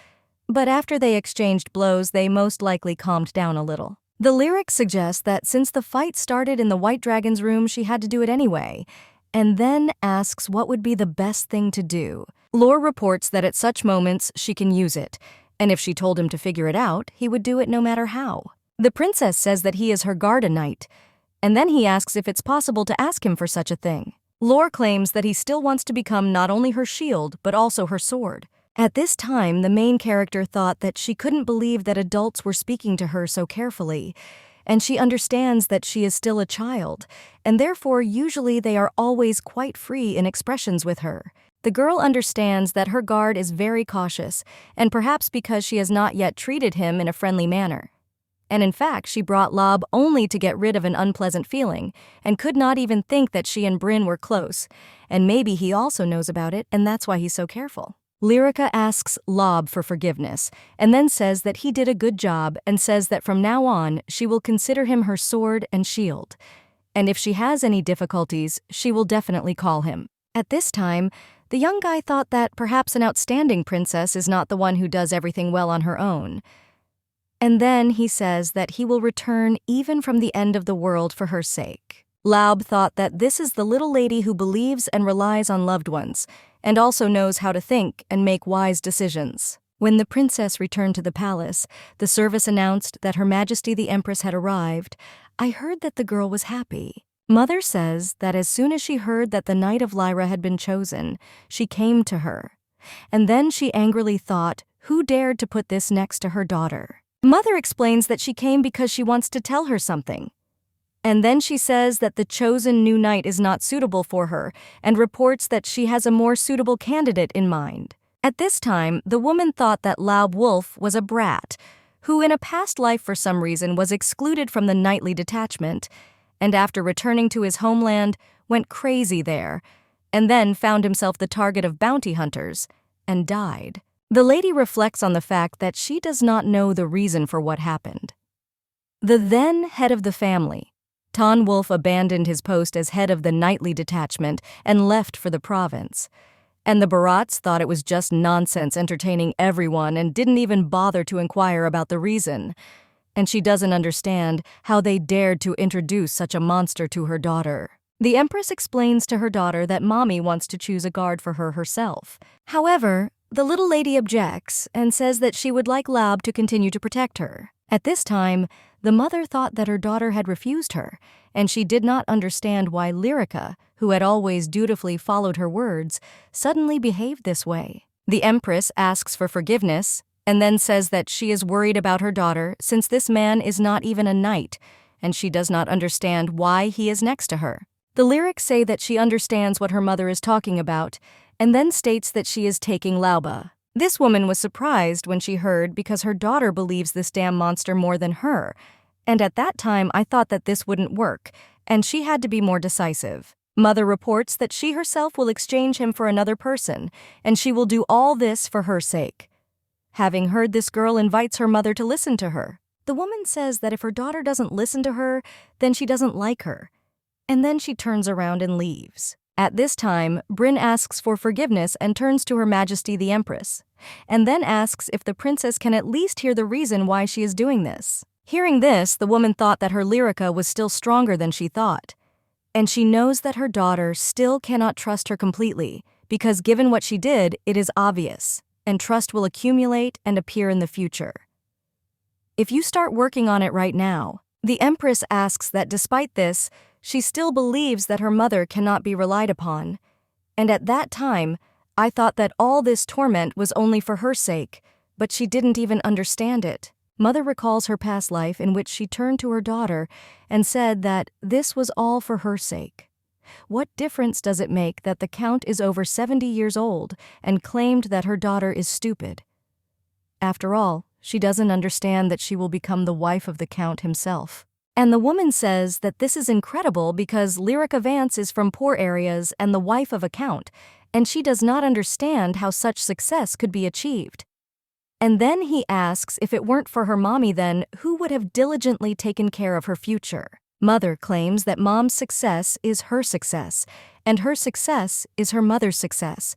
But after they exchanged blows, they most likely calmed down a little. The lyric suggests that since the fight started in the White Dragon's room, she had to do it anyway, and then asks what would be the best thing to do. Lore reports that at such moments she can use it, and if she told him to figure it out, he would do it no matter how. The princess says that he is her guardian knight, and then he asks if it's possible to ask him for such a thing. Lore claims that he still wants to become not only her shield, but also her sword. At this time, the main character thought that she couldn't believe that adults were speaking to her so carefully, and she understands that she is still a child, and therefore usually they are always quite free in expressions with her. The girl understands that her guard is very cautious, and perhaps because she has not yet treated him in a friendly manner. And in fact, she brought Lob only to get rid of an unpleasant feeling, and could not even think that she and Bryn were close, and maybe he also knows about it, and that's why he's so careful. Lyrica asks Lob for forgiveness, and then says that he did a good job, and says that from now on, she will consider him her sword and shield. And if she has any difficulties, she will definitely call him. At this time, the young guy thought that perhaps an outstanding princess is not the one who does everything well on her own. And then he says that he will return even from the end of the world for her sake. Laub thought that this is the little lady who believes and relies on loved ones, and also knows how to think and make wise decisions. When the princess returned to the palace, the service announced that Her Majesty the Empress had arrived. I heard that the girl was happy. Mother says that as soon as she heard that the Knight of Lyra had been chosen, she came to her. And then she angrily thought, who dared to put this next to her daughter? Mother explains that she came because she wants to tell her something. And then she says that the chosen new knight is not suitable for her, and reports that she has a more suitable candidate in mind. At this time, the woman thought that Laub Wolf was a brat, who in a past life for some reason was excluded from the knightly detachment, and after returning to his homeland, went crazy there, and then found himself the target of bounty hunters, and died. The lady reflects on the fact that she does not know the reason for what happened. The then head of the family, Ton Wolf, abandoned his post as head of the knightly detachment and left for the province. And the Barats thought it was just nonsense entertaining everyone and didn't even bother to inquire about the reason. And she doesn't understand how they dared to introduce such a monster to her daughter. The Empress explains to her daughter that Mommy wants to choose a guard for her herself. However, the little lady objects and says that she would like Laub to continue to protect her. At this time, the mother thought that her daughter had refused her, and she did not understand why Lyrica, who had always dutifully followed her words, suddenly behaved this way. The Empress asks for forgiveness, and then says that she is worried about her daughter since this man is not even a knight, and she does not understand why he is next to her. The lyrics say that she understands what her mother is talking about, and then states that she is taking Lauba. This woman was surprised when she heard because her daughter believes this damn monster more than her, and at that time I thought that this wouldn't work, and she had to be more decisive. Mother reports that she herself will exchange him for another person, and she will do all this for her sake. Having heard this, girl invites her mother to listen to her. The woman says that if her daughter doesn't listen to her, then she doesn't like her, and then she turns around and leaves. At this time, Bryn asks for forgiveness and turns to Her Majesty the Empress, and then asks if the princess can at least hear the reason why she is doing this. Hearing this, the woman thought that her Lyrica was still stronger than she thought, and she knows that her daughter still cannot trust her completely, because given what she did, it is obvious, and trust will accumulate and appear in the future. If you start working on it right now, the Empress asks that despite this, she still believes that her mother cannot be relied upon, and at that time, I thought that all this torment was only for her sake, but she didn't even understand it. Mother recalls her past life in which she turned to her daughter and said that this was all for her sake. What difference does it make that the Count is over 70 years old and claimed that her daughter is stupid? After all, she doesn't understand that she will become the wife of the Count himself. And the woman says that this is incredible because Lyrica Vance is from poor areas and the wife of a count, and she does not understand how such success could be achieved. And then he asks if it weren't for her mommy then, who would have diligently taken care of her future? Mother claims that mom's success is her success, and her success is her mother's success.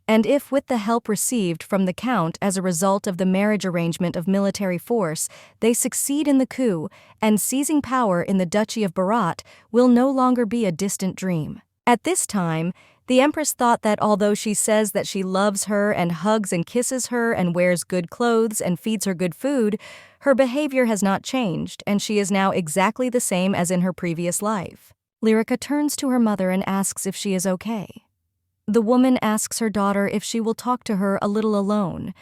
And if with the help received from the Count as a result of the marriage arrangement of military force, they succeed in the coup, and seizing power in the Duchy of Barat will no longer be a distant dream. At this time, the Empress thought that although she says that she loves her and hugs and kisses her and wears good clothes and feeds her good food, her behavior has not changed, and she is now exactly the same as in her previous life. Lyrica turns to her mother and asks if she is okay. The woman asks her daughter if she will talk to her a little alone,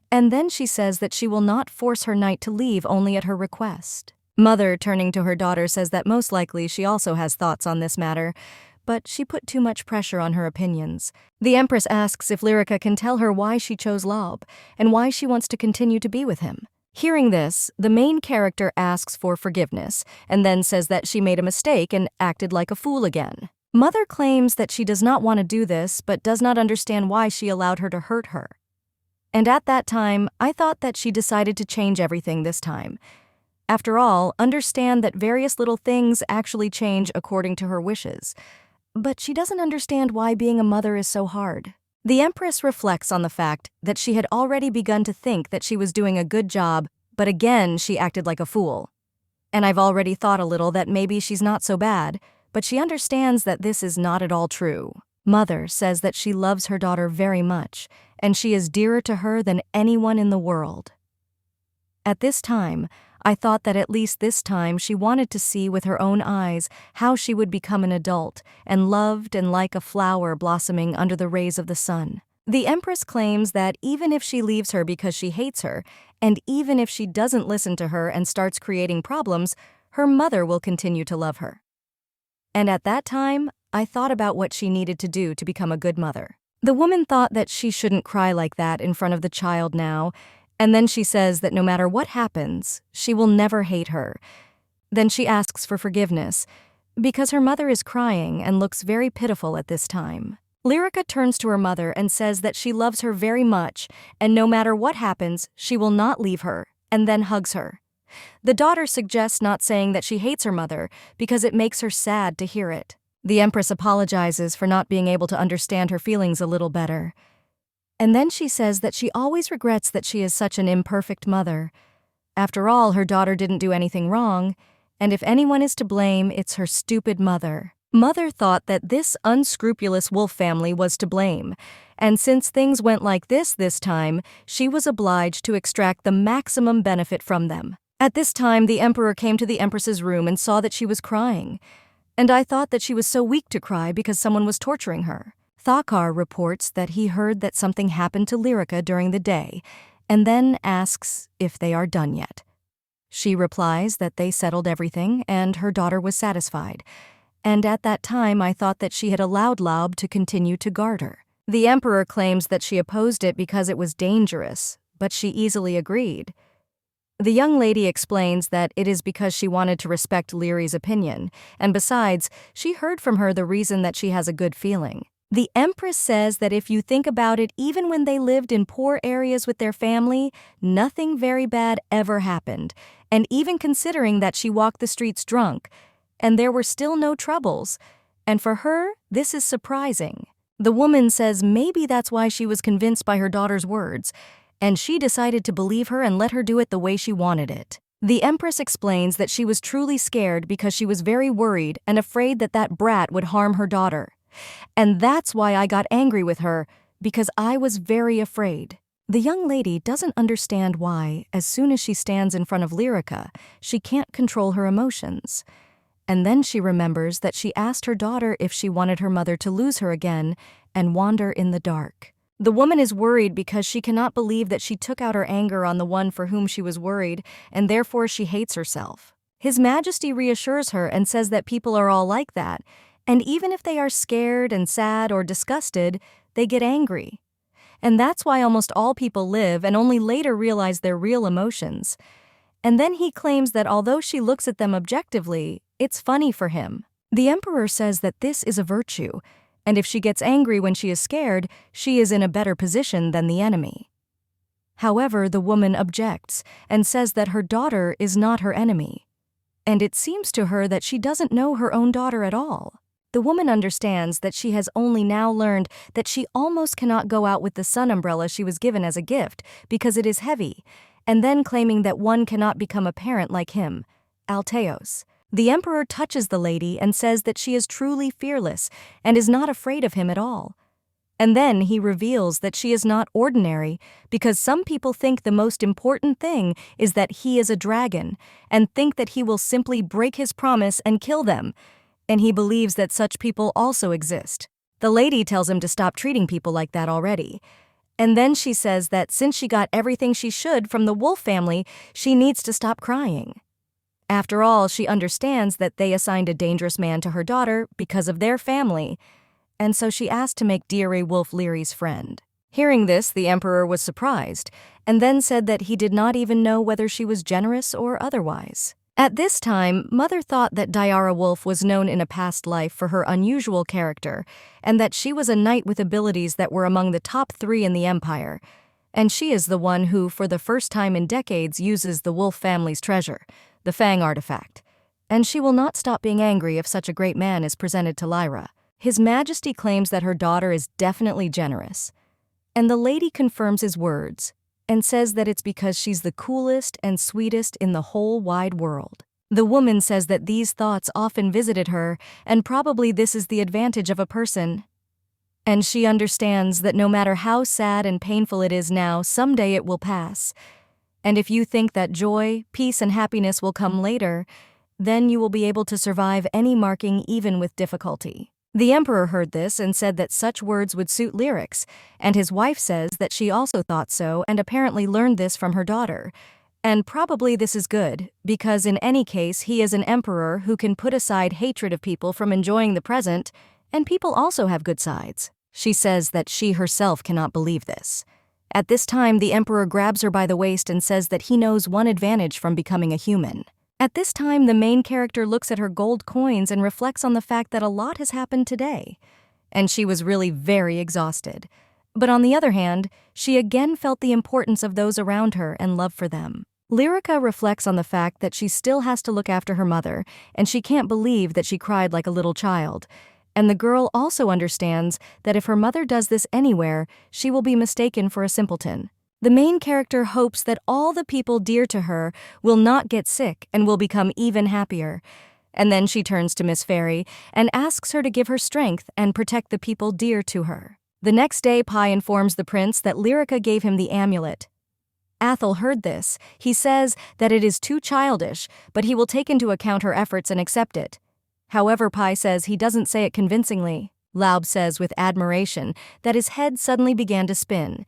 and then she says that she will not force her knight to leave only at her request. Mother, turning to her daughter, says that most likely she also has thoughts on this matter, but she put too much pressure on her opinions. The Empress asks if Lyrica can tell her why she chose Laub and why she wants to continue to be with him. Hearing this, the main character asks for forgiveness and then says that she made a mistake and acted like a fool again. Mother claims that she does not want to do this but does not understand why she allowed her to hurt her. And at that time, I thought that she decided to change everything this time. After all, understand that various little things actually change according to her wishes. But she doesn't understand why being a mother is so hard. The Empress reflects on the fact that she had already begun to think that she was doing a good job, but again she acted like a fool. And I've already thought a little that maybe she's not so bad, but she understands that this is not at all true. Mother says that she loves her daughter very much, and she is dearer to her than anyone in the world. At this time, I thought that at least this time she wanted to see with her own eyes how she would become an adult, and loved and like a flower blossoming under the rays of the sun. The Empress claims that even if she leaves her because she hates her, and even if she doesn't listen to her and starts creating problems, her mother will continue to love her. And at that time, I thought about what she needed to do to become a good mother. The woman thought that she shouldn't cry like that in front of the child now, and then she says that no matter what happens, she will never hate her. Then she asks for forgiveness, because her mother is crying and looks very pitiful at this time. Lyrica turns to her mother and says that she loves her very much, and no matter what happens, she will not leave her, and then hugs her. The daughter suggests not saying that she hates her mother because it makes her sad to hear it. The Empress apologizes for not being able to understand her feelings a little better. And then she says that she always regrets that she is such an imperfect mother. After all, her daughter didn't do anything wrong, and if anyone is to blame, it's her stupid mother. Mother thought that this unscrupulous wolf family was to blame, and since things went like this time, she was obliged to extract the maximum benefit from them. At this time, the Emperor came to the Empress's room and saw that she was crying, and I thought that she was so weak to cry because someone was torturing her. Thakar reports that he heard that something happened to Lyrica during the day, and then asks if they are done yet. She replies that they settled everything and her daughter was satisfied, and at that time I thought that she had allowed Laub to continue to guard her. The Emperor claims that she opposed it because it was dangerous, but she easily agreed. The young lady explains that it is because she wanted to respect Lyri's opinion, and besides, she heard from her the reason that she has a good feeling. The Empress says that if you think about it, even when they lived in poor areas with their family, nothing very bad ever happened, and even considering that she walked the streets drunk, and there were still no troubles, And for her, this is surprising. The woman says maybe that's why she was convinced by her daughter's words, and she decided to believe her and let her do it the way she wanted it. The Empress explains that she was truly scared because she was very worried and afraid that that brat would harm her daughter. And that's why I got angry with her, because I was very afraid. The young lady doesn't understand why, as soon as she stands in front of Lyrica, she can't control her emotions. And then she remembers that she asked her daughter if she wanted her mother to lose her again and wander in the dark. The woman is worried because she cannot believe that she took out her anger on the one for whom she was worried, and therefore she hates herself. His Majesty reassures her and says that people are all like that, and even if they are scared and sad or disgusted, they get angry. And that's why almost all people live and only later realize their real emotions. And then he claims that although she looks at them objectively, it's funny for him. The Emperor says that this is a virtue, and if she gets angry when she is scared, she is in a better position than the enemy. However, the woman objects and says that her daughter is not her enemy. And it seems to her that she doesn't know her own daughter at all. The woman understands that she has only now learned that she almost cannot go out with the sun umbrella she was given as a gift because it is heavy, and then claiming that one cannot become a parent like him, Alteos. The Emperor touches the lady and says that she is truly fearless and is not afraid of him at all. And then he reveals that she is not ordinary because some people think the most important thing is that he is a dragon and think that he will simply break his promise and kill them. And he believes that such people also exist. The lady tells him to stop treating people like that already. And then she says that since she got everything she should from the wolf family, she needs to stop crying. After all, she understands that they assigned a dangerous man to her daughter because of their family, and so she asked to make Dear Wolf Leary's friend. Hearing this, the Emperor was surprised, and then said that he did not even know whether she was generous or otherwise. At this time, Mother thought that Diara Wolf was known in a past life for her unusual character, and that she was a knight with abilities that were among the top 3 in the Empire, and she is the one who, for the first time in decades, uses the wolf family's treasure, the Fang artifact. And she will not stop being angry if such a great man is presented to Lyra. His Majesty claims that her daughter is definitely generous, and the lady confirms his words and says that it's because she's the coolest and sweetest in the whole wide world. The woman says that these thoughts often visited her, and probably this is the advantage of a person. And she understands that no matter how sad and painful it is now, someday it will pass. And if you think that joy, peace, and happiness will come later, then you will be able to survive any marking even with difficulty. The Emperor heard this and said that such words would suit lyrics, and his wife says that she also thought so and apparently learned this from her daughter. And probably this is good, because in any case he is an emperor who can put aside hatred of people from enjoying the present, and people also have good sides. She says that she herself cannot believe this. At this time, the Emperor grabs her by the waist and says that he knows one advantage from becoming a human. At this time, the main character looks at her gold coins and reflects on the fact that a lot has happened today, and she was really very exhausted. But on the other hand, she again felt the importance of those around her and love for them. Lyrica reflects on the fact that she still has to look after her mother, and she can't believe that she cried like a little child. And the girl also understands that if her mother does this anywhere, she will be mistaken for a simpleton. The main character hopes that all the people dear to her will not get sick and will become even happier. And then she turns to Miss Fairy and asks her to give her strength and protect the people dear to her. The next day, Pi informs the prince that Lyrica gave him the amulet. Athel heard this. He says that it is too childish, but he will take into account her efforts and accept it. However, Pi says he doesn't say it convincingly. Laub says with admiration that his head suddenly began to spin,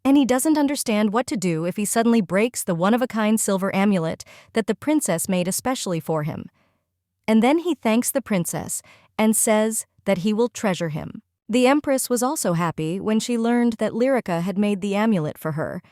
and he doesn't understand what to do if he suddenly breaks the one-of-a-kind silver amulet that the princess made especially for him. And then he thanks the princess and says that he will treasure him. The Empress was also happy when she learned that Lyrica had made the amulet for her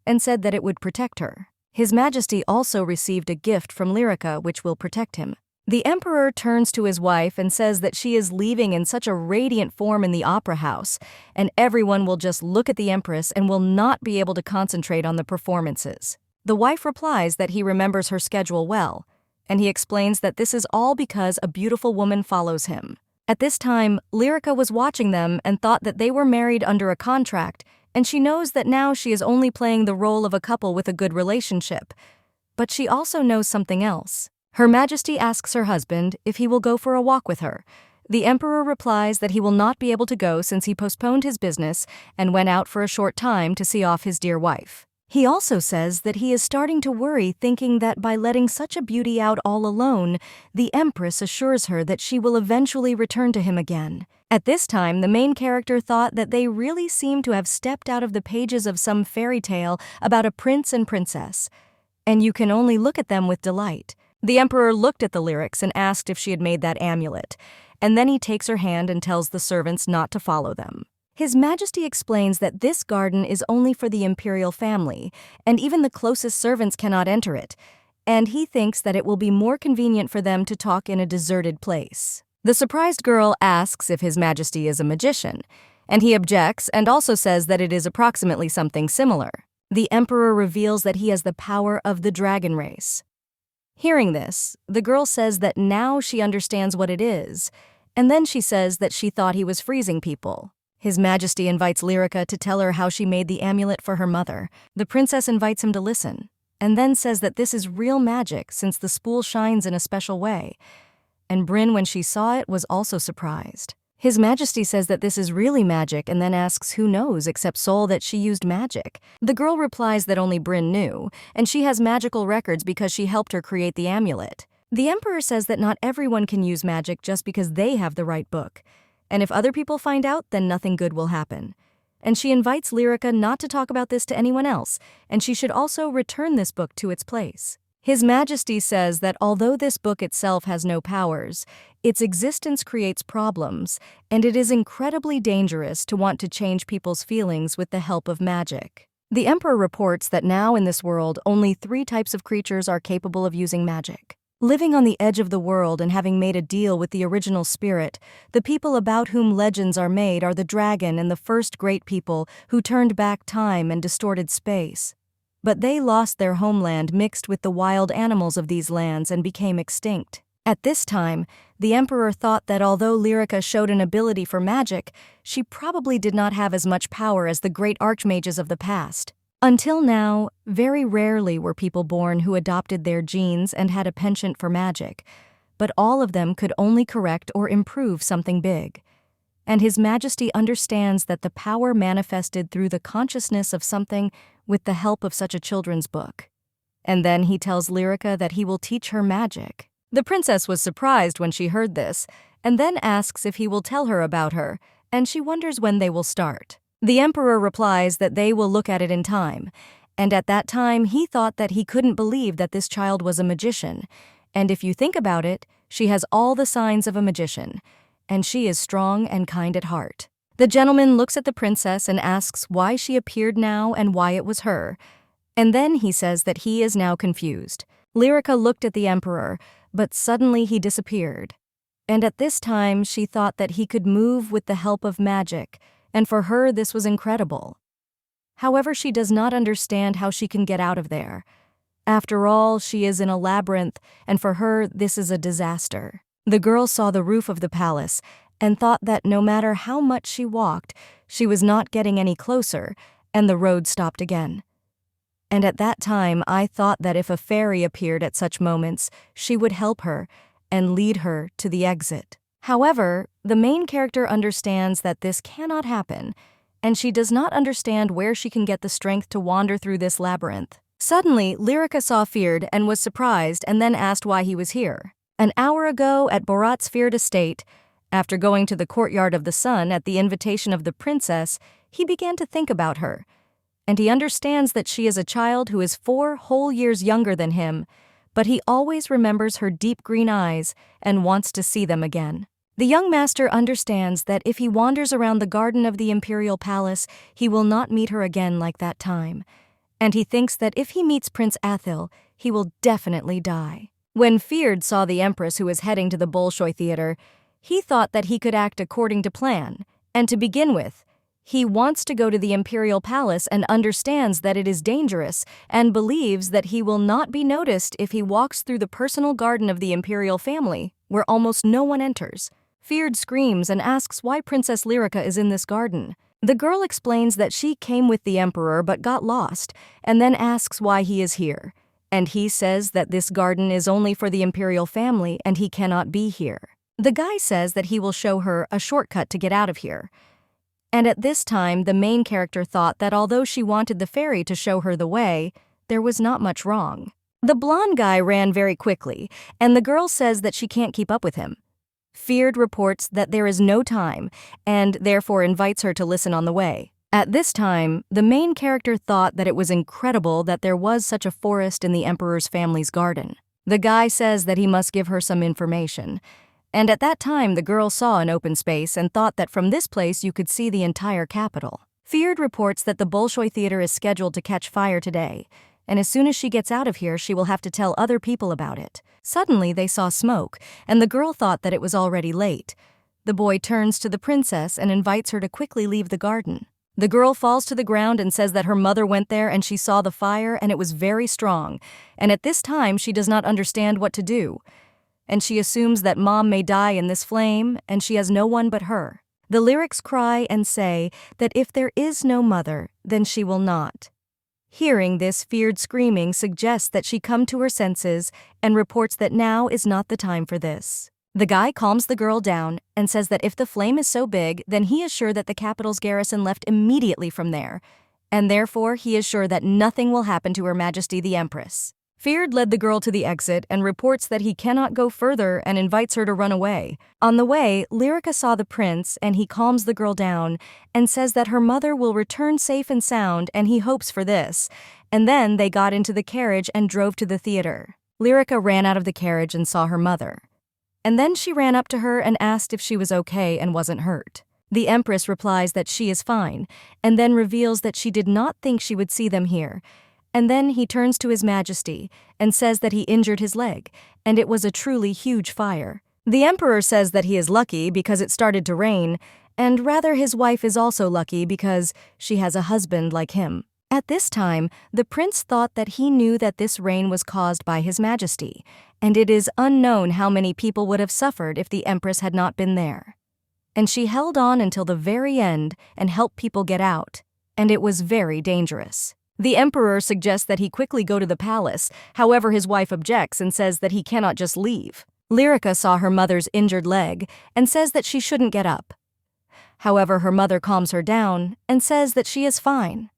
and said that it would protect her. His Majesty also received a gift from Lyrica which will protect him. The Emperor turns to his wife and says that she is leaving in such a radiant form in the opera house, and everyone will just look at the Empress and will not be able to concentrate on the performances. The wife replies that he remembers her schedule well, and he explains that this is all because a beautiful woman follows him. At this time, Lyrica was watching them and thought that they were married under a contract, and she knows that now she is only playing the role of a couple with a good relationship. But she also knows something else. Her Majesty asks her husband if he will go for a walk with her. The Emperor replies that he will not be able to go since he postponed his business and went out for a short time to see off his dear wife. He also says that he is starting to worry, thinking that by letting such a beauty out all alone, the Empress assures her that she will eventually return to him again. At this time, the main character thought that they really seemed to have stepped out of the pages of some fairy tale about a prince and princess, and you can only look at them with delight. The Emperor looked at the lyrics and asked if she had made that amulet, and then he takes her hand and tells the servants not to follow them. His Majesty explains that this garden is only for the imperial family, and even the closest servants cannot enter it, and he thinks that it will be more convenient for them to talk in a deserted place. The surprised girl asks if His Majesty is a magician, and he objects and also says that it is approximately something similar. The Emperor reveals that he has the power of the dragon race. Hearing this, the girl says that now she understands what it is, and then she says that she thought he was freezing people. His Majesty invites Lyrica to tell her how she made the amulet for her mother. The princess invites him to listen, and then says that this is real magic since the spool shines in a special way. And Bryn, when she saw it, was also surprised. His Majesty says that this is really magic and then asks who knows except Sol that she used magic. The girl replies that only Bryn knew, and she has magical records because she helped her create the amulet. The Emperor says that not everyone can use magic just because they have the right book. And if other people find out, then nothing good will happen. And she invites Lyrica not to talk about this to anyone else, and she should also return this book to its place. His Majesty says that although this book itself has no powers, its existence creates problems, and it is incredibly dangerous to want to change people's feelings with the help of magic. The Emperor reports that now in this world, only 3 types of creatures are capable of using magic. Living on the edge of the world and having made a deal with the original spirit, the people about whom legends are made are the dragon and the first great people who turned back time and distorted space. But they lost their homeland mixed with the wild animals of these lands and became extinct. At this time, the Emperor thought that although Lyrica showed an ability for magic, she probably did not have as much power as the great archmages of the past. Until now, very rarely were people born who adopted their genes and had a penchant for magic, but all of them could only correct or improve something big. And His Majesty understands that the power manifested through the consciousness of something with the help of such a children's book. And then he tells Lyrica that he will teach her magic. The princess was surprised when she heard this, and then asks if he will tell her about her, and she wonders when they will start. The Emperor replies that they will look at it in time, and at that time he thought that he couldn't believe that this child was a magician, and if you think about it, she has all the signs of a magician, and she is strong and kind at heart. The gentleman looks at the princess and asks why she appeared now and why it was her, and then he says that he is now confused. Lyrica looked at the Emperor, but suddenly he disappeared, and at this time she thought that he could move with the help of magic, and for her this was incredible. However, she does not understand how she can get out of there. After all, she is in a labyrinth, and for her this is a disaster. The girl saw the roof of the palace and thought that no matter how much she walked, she was not getting any closer, and the road stopped again. And at that time I thought that if a fairy appeared at such moments, she would help her and lead her to the exit. However, the main character understands that this cannot happen, and she does not understand where she can get the strength to wander through this labyrinth. Suddenly, Lyrica saw Feared and was surprised and then asked why he was here. An hour ago at Barat's Feared estate, after going to the courtyard of the sun at the invitation of the princess, he began to think about her, and he understands that she is a child who is 4 whole years younger than him, but he always remembers her deep green eyes and wants to see them again. The young master understands that if he wanders around the garden of the imperial palace, he will not meet her again like that time, and he thinks that if he meets Prince Athil, he will definitely die. When Feared saw the Empress who was heading to the Bolshoi Theater, he thought that he could act according to plan, and to begin with, he wants to go to the imperial palace and understands that it is dangerous and believes that he will not be noticed if he walks through the personal garden of the imperial family, where almost no one enters. Feared screams and asks why Princess Lyrica is in this garden. The girl explains that she came with the emperor but got lost, and then asks why he is here. And he says that this garden is only for the imperial family and he cannot be here. The guy says that he will show her a shortcut to get out of here. And at this time, the main character thought that although she wanted the fairy to show her the way, there was not much wrong. The blonde guy ran very quickly, and the girl says that she can't keep up with him. Feared reports that there is no time, and therefore invites her to listen on the way. At this time, the main character thought that it was incredible that there was such a forest in the emperor's family's garden. The guy says that he must give her some information. And at that time, the girl saw an open space and thought that from this place you could see the entire capital. Feared reports that the Bolshoi Theater is scheduled to catch fire today, and as soon as she gets out of here, she will have to tell other people about it. Suddenly, they saw smoke, and the girl thought that it was already late. The boy turns to the princess and invites her to quickly leave the garden. The girl falls to the ground and says that her mother went there and she saw the fire and it was very strong, and at this time she does not understand what to do. And she assumes that mom may die in this flame, and she has no one but her. The lyrics cry and say that if there is no mother, then she will not. Hearing this feared screaming suggests that she come to her senses and reports that now is not the time for this. The guy calms the girl down and says that if the flame is so big, then he is sure that the capital's garrison left immediately from there, and therefore he is sure that nothing will happen to Her Majesty the Empress. Feared led the girl to the exit and reports that he cannot go further and invites her to run away. On the way, Lyrica saw the prince and he calms the girl down and says that her mother will return safe and sound and he hopes for this. And then they got into the carriage and drove to the theater. Lyrica ran out of the carriage and saw her mother. And then she ran up to her and asked if she was okay and wasn't hurt. The Empress replies that she is fine and then reveals that she did not think she would see them here. And then he turns to His Majesty and says that he injured his leg, and it was a truly huge fire. The Emperor says that he is lucky because it started to rain, and rather his wife is also lucky because she has a husband like him. At this time, the prince thought that he knew that this rain was caused by His Majesty, and it is unknown how many people would have suffered if the Empress had not been there. And she held on until the very end and helped people get out, and it was very dangerous. The emperor suggests that he quickly go to the palace, however his wife objects and says that he cannot just leave. Lyrica saw her mother's injured leg and says that she shouldn't get up. However, her mother calms her down and says that she is fine.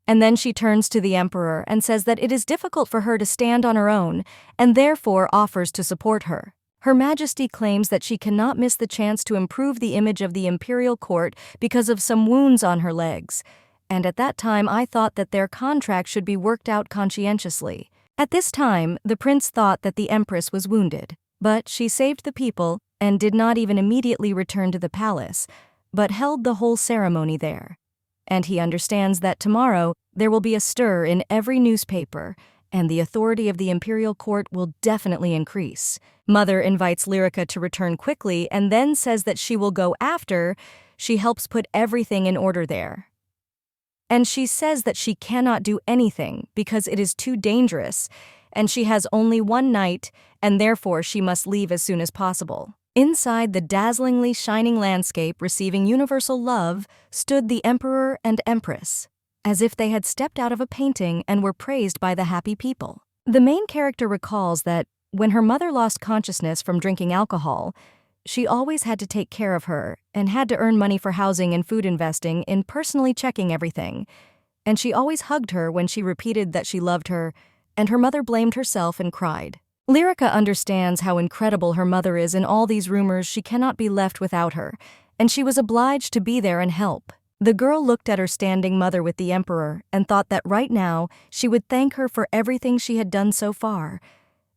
And then she turns to the emperor and says that it is difficult for her to stand on her own and therefore offers to support her. Her Majesty claims that she cannot miss the chance to improve the image of the imperial court because of some wounds on her legs. And at that time I thought that their contract should be worked out conscientiously. At this time, the prince thought that the empress was wounded, but she saved the people and did not even immediately return to the palace, but held the whole ceremony there. And he understands that tomorrow there will be a stir in every newspaper, and the authority of the imperial court will definitely increase. Mother invites Lyrica to return quickly and then says that she will go after she helps put everything in order there. And she says that she cannot do anything because it is too dangerous, and she has only one night, and therefore she must leave as soon as possible. Inside the dazzlingly shining landscape receiving universal love stood the emperor and empress, as if they had stepped out of a painting and were praised by the happy people. The main character recalls that when her mother lost consciousness from drinking alcohol, she always had to take care of her and had to earn money for housing and food investing in personally checking everything. And she always hugged her when she repeated that she loved her, and her mother blamed herself and cried. Lyrica understands how incredible her mother is in all these rumors. She cannot be left without her, and she was obliged to be there and help. The girl looked at her standing mother with the emperor and thought that right now she would thank her for everything she had done so far.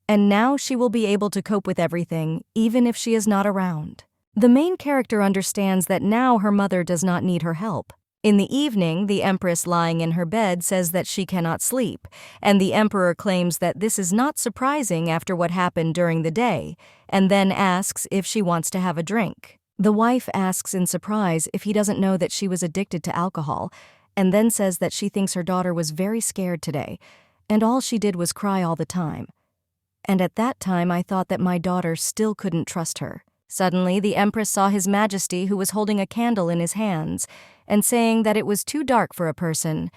And now she will be able to cope with everything, even if she is not around. The main character understands that now her mother does not need her help. In the evening, the empress lying in her bed says that she cannot sleep, and the emperor claims that this is not surprising after what happened during the day, and then asks if she wants to have a drink. The wife asks in surprise if he doesn't know that she was addicted to alcohol, and then says that she thinks her daughter was very scared today, and all she did was cry all the time. And at that time I thought that my daughter still couldn't trust her. Suddenly, the Empress saw His Majesty, who was holding a candle in his hands, and saying that it was too dark for a person,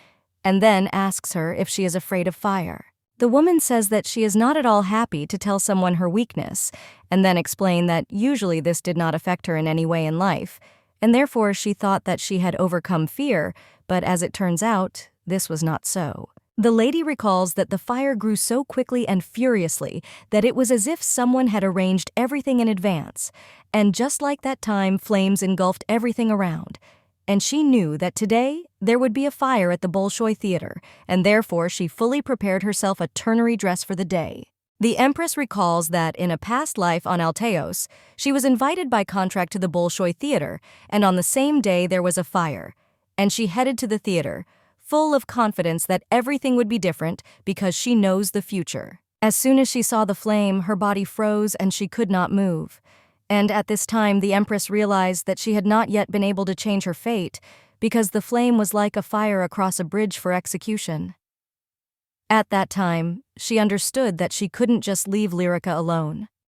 and then asks her if she is afraid of fire. The woman says that she is not at all happy to tell someone her weakness, and then explain that usually this did not affect her in any way in life, and therefore she thought that she had overcome fear, but as it turns out, this was not so. The lady recalls that the fire grew so quickly and furiously that it was as if someone had arranged everything in advance, and just like that time, flames engulfed everything around. And she knew that today there would be a fire at the Bolshoi Theater, and therefore she fully prepared herself a ternary dress for the day. The Empress recalls that in a past life on Alteos, she was invited by contract to the Bolshoi Theater, and on the same day there was a fire, and she headed to the theater, full of confidence that everything would be different because she knows the future. As soon as she saw the flame, her body froze and she could not move. And at this time, the Empress realized that she had not yet been able to change her fate because the flame was like a fire across a bridge for execution. At that time, she understood that she couldn't just leave Lyrica alone.